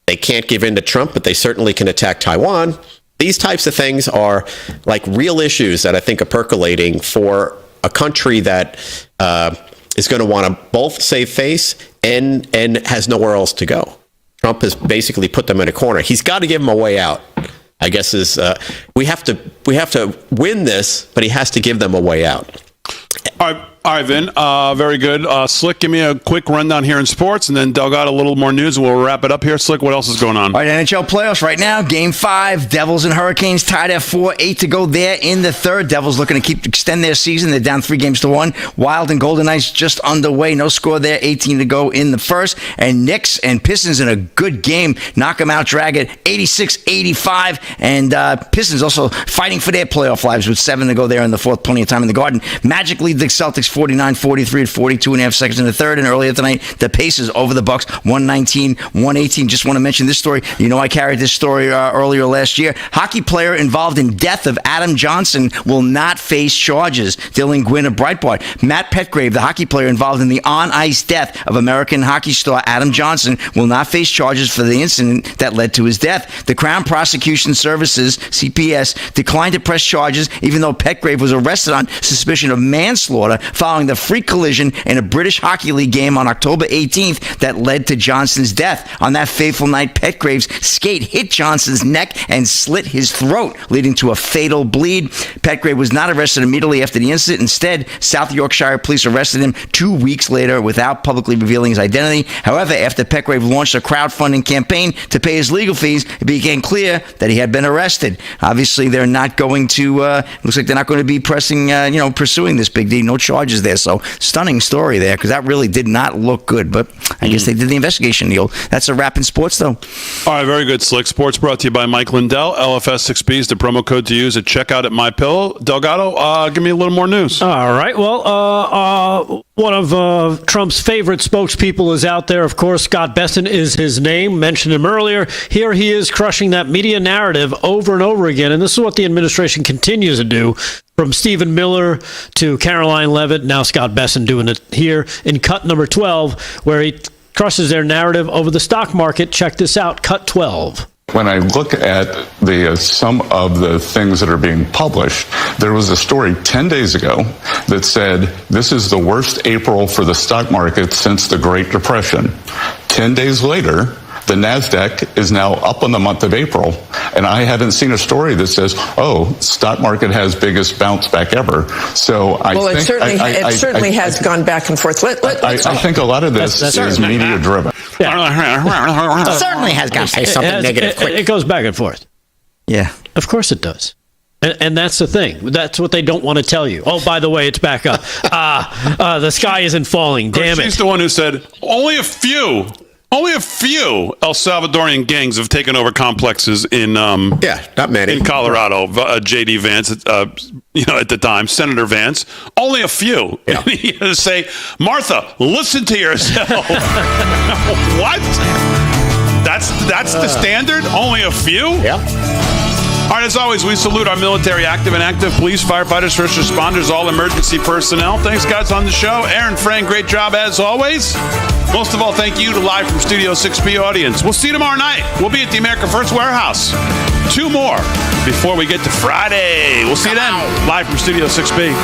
They can't give in to Trump, but they certainly can attack Taiwan. These types of things are like real issues that I think are percolating for a country that is going to want to both save face and has nowhere else to go. Trump has basically put them in a corner. He's got to give them a way out. I guess we have to win this, but he has to give them a way out. All right, Vin. Very good. Slick, give me a quick rundown here in sports, and then Delgado, a little more news, and we'll wrap it up here. Slick, what else is going on? All right, NHL playoffs right now. Game 5, Devils and Hurricanes tied at 4, 8 to go there in the third. Devils looking to extend their season. They're down 3-1. Wild and Golden Knights just underway. No score there. 18 to go in the first. And Knicks and Pistons in a good game. Knock them out, drag it 86-85. And Pistons also fighting for their playoff lives with 7 to go there in the fourth. Plenty of time in the Garden. Magic lead the Celtics 49-43 at 42.5 seconds in the third. And earlier tonight, the Pacers over the Bucks, 119-118. Just want to mention this story. You know, I carried this story earlier last year. Hockey player involved in death of Adam Johnson will not face charges. Dylan Gwynn of Breitbart. Matt Petgrave, the hockey player involved in the on-ice death of American hockey star Adam Johnson, will not face charges for the incident that led to his death. The Crown Prosecution Services, CPS, declined to press charges, even though Petgrave was arrested on suspicion of manslaughter following the freak collision in a British Hockey League game on October 18th that led to Johnson's death. On that fateful night, Petgrave's skate hit Johnson's neck and slit his throat, leading to a fatal bleed. Petgrave was not arrested immediately after the incident. Instead, South Yorkshire police arrested him 2 weeks later without publicly revealing his identity. However, after Petgrave launched a crowdfunding campaign to pay his legal fees, it became clear that he had been arrested. Obviously, they're not going to, looks like they're not going to be pursuing this Big D. No charges there. So, stunning story there, because that really did not look good. But I guess they did the investigation, Neil. That's a wrap in sports, though. All right, very good. Slick Sports brought to you by Mike Lindell. LFS6B is the promo code to use at checkout at MyPillow. Delgado, give me a little more news. All right. Well, one of Trump's favorite spokespeople is out there. Of course, Scott Besson is his name. Mentioned him earlier. Here he is crushing that media narrative over and over again. And this is what the administration continues to do. From Stephen Miller to Caroline Leavitt, now Scott Besson doing it here in cut number 12, where he crushes their narrative over the stock market. Check this out, cut 12. When I look at some of the things that are being published, there was a story 10 days ago that said this is the worst April for the stock market since the Great Depression. 10 days later, the NASDAQ is now up on the month of April, and I haven't seen a story that says, stock market has biggest bounce back ever. So I think it certainly has gone back and forth. I think a lot of this is media driven. Yeah. Certainly has got to say something negative quick. It goes back and forth. Yeah. Of course it does. And that's the thing. That's what they don't want to tell you. Oh, by the way, it's back up. The sky isn't falling. Damn it. She's the one who said, only a few El Salvadorian gangs have taken over complexes in not many in Colorado. J.D. Vance, at the time, Senator Vance, only a few. Yeah. He had to say, Martha, listen to yourself. What? That's the standard? Only a few? Yeah. All right, as always, we salute our military active and active police, firefighters, first responders, all emergency personnel. Thanks, guys, on the show. Aaron, Frank, great job as always. Most of all, thank you to Live from Studio 6B audience. We'll see you tomorrow night. We'll be at the America First Warehouse. 2 more before we get to Friday. We'll see you then. Live from Studio 6B.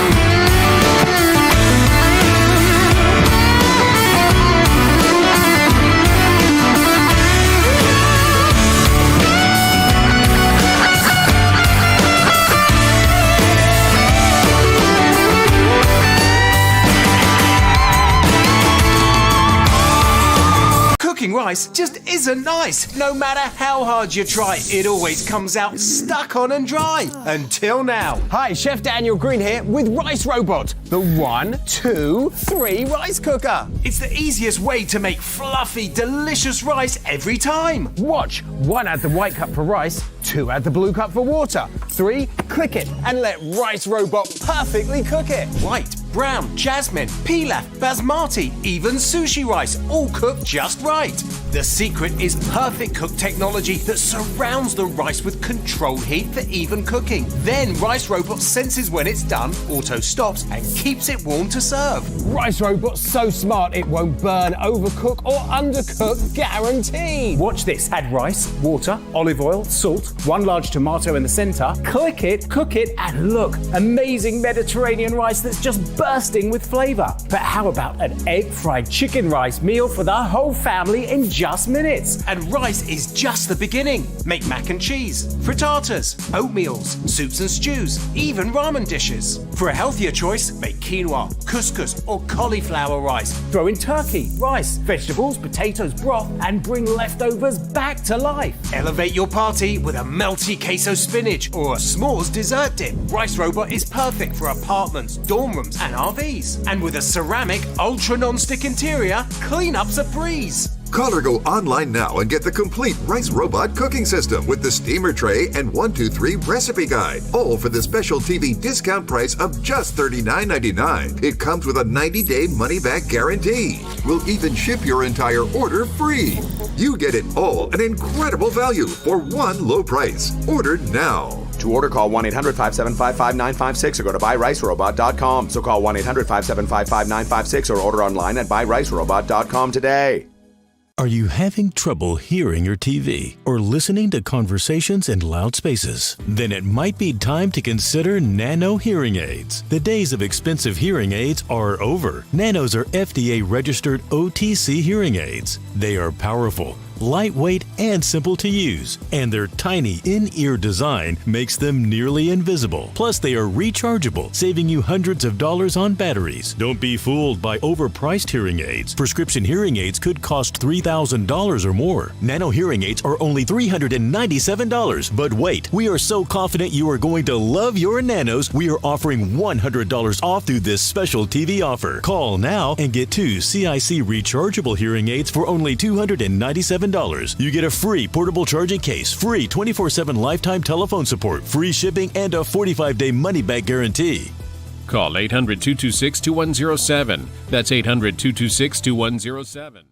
Cooking rice just isn't nice. No matter how hard you try, it always comes out stuck on and dry. Until now. Hi, Chef Daniel Green here with Rice Robot, the 1, 2, 3 rice cooker. It's the easiest way to make fluffy, delicious rice every time. Watch. 1, add the white cup for rice. 2, add the blue cup for water. 3, click it and let Rice Robot perfectly cook it. White, brown, jasmine, pilaf, basmati, even sushi rice, all cooked just right. The secret is perfect cook technology that surrounds the rice with controlled heat for even cooking. Then Rice Robot senses when it's done, auto stops, and keeps it warm to serve. Rice Robot's so smart it won't burn, overcook, or undercook, guaranteed. Watch this. Add rice, water, olive oil, salt, 1 large tomato in the center, click it, cook it, and look, amazing Mediterranean rice that's just bursting with flavor. But how about an egg fried chicken rice meal for the whole family in just minutes? And rice is just the beginning. Make mac and cheese, frittatas, oatmeals, soups and stews, even ramen dishes. For a healthier choice, make quinoa, couscous, or cauliflower rice. Throw in turkey, rice, vegetables, potatoes, broth, and bring leftovers back to life. Elevate your party with a melty queso spinach or a s'mores dessert dip. Rice Robot is perfect for apartments, dorm rooms, and RVs. And with a ceramic, ultra non-stick interior, cleanup's a breeze. Call or go online now and get the complete Rice Robot cooking system with the steamer tray and 1-2-3 recipe guide, all for the special TV discount price of just $39.99. It comes with a 90-day money-back guarantee. We'll even ship your entire order free. You get it all at an incredible value for one low price. Order now. To order, call 1-800-575-5956 or go to buyricerobot.com. So call 1-800-575-5956 or order online at buyricerobot.com today. Are you having trouble hearing your TV or listening to conversations in loud spaces? Then it might be time to consider Nano hearing aids. The days of expensive hearing aids are over. Nanos are FDA-registered OTC hearing aids. They are powerful, lightweight, and simple to use, and their tiny in-ear design makes them nearly invisible. Plus, they are rechargeable, saving you hundreds of dollars on batteries. Don't be fooled by overpriced hearing aids. Prescription hearing aids could cost $3,000 or more. Nano hearing aids are only $397. But wait, we are so confident you are going to love your Nanos, we are offering $100 off through this special TV offer. Call now and get 2 CIC rechargeable hearing aids for only $297. You get a free portable charging case, free 24/7 lifetime telephone support, free shipping, and a 45-day money-back guarantee. Call 800-226-2107. That's 800-226-2107.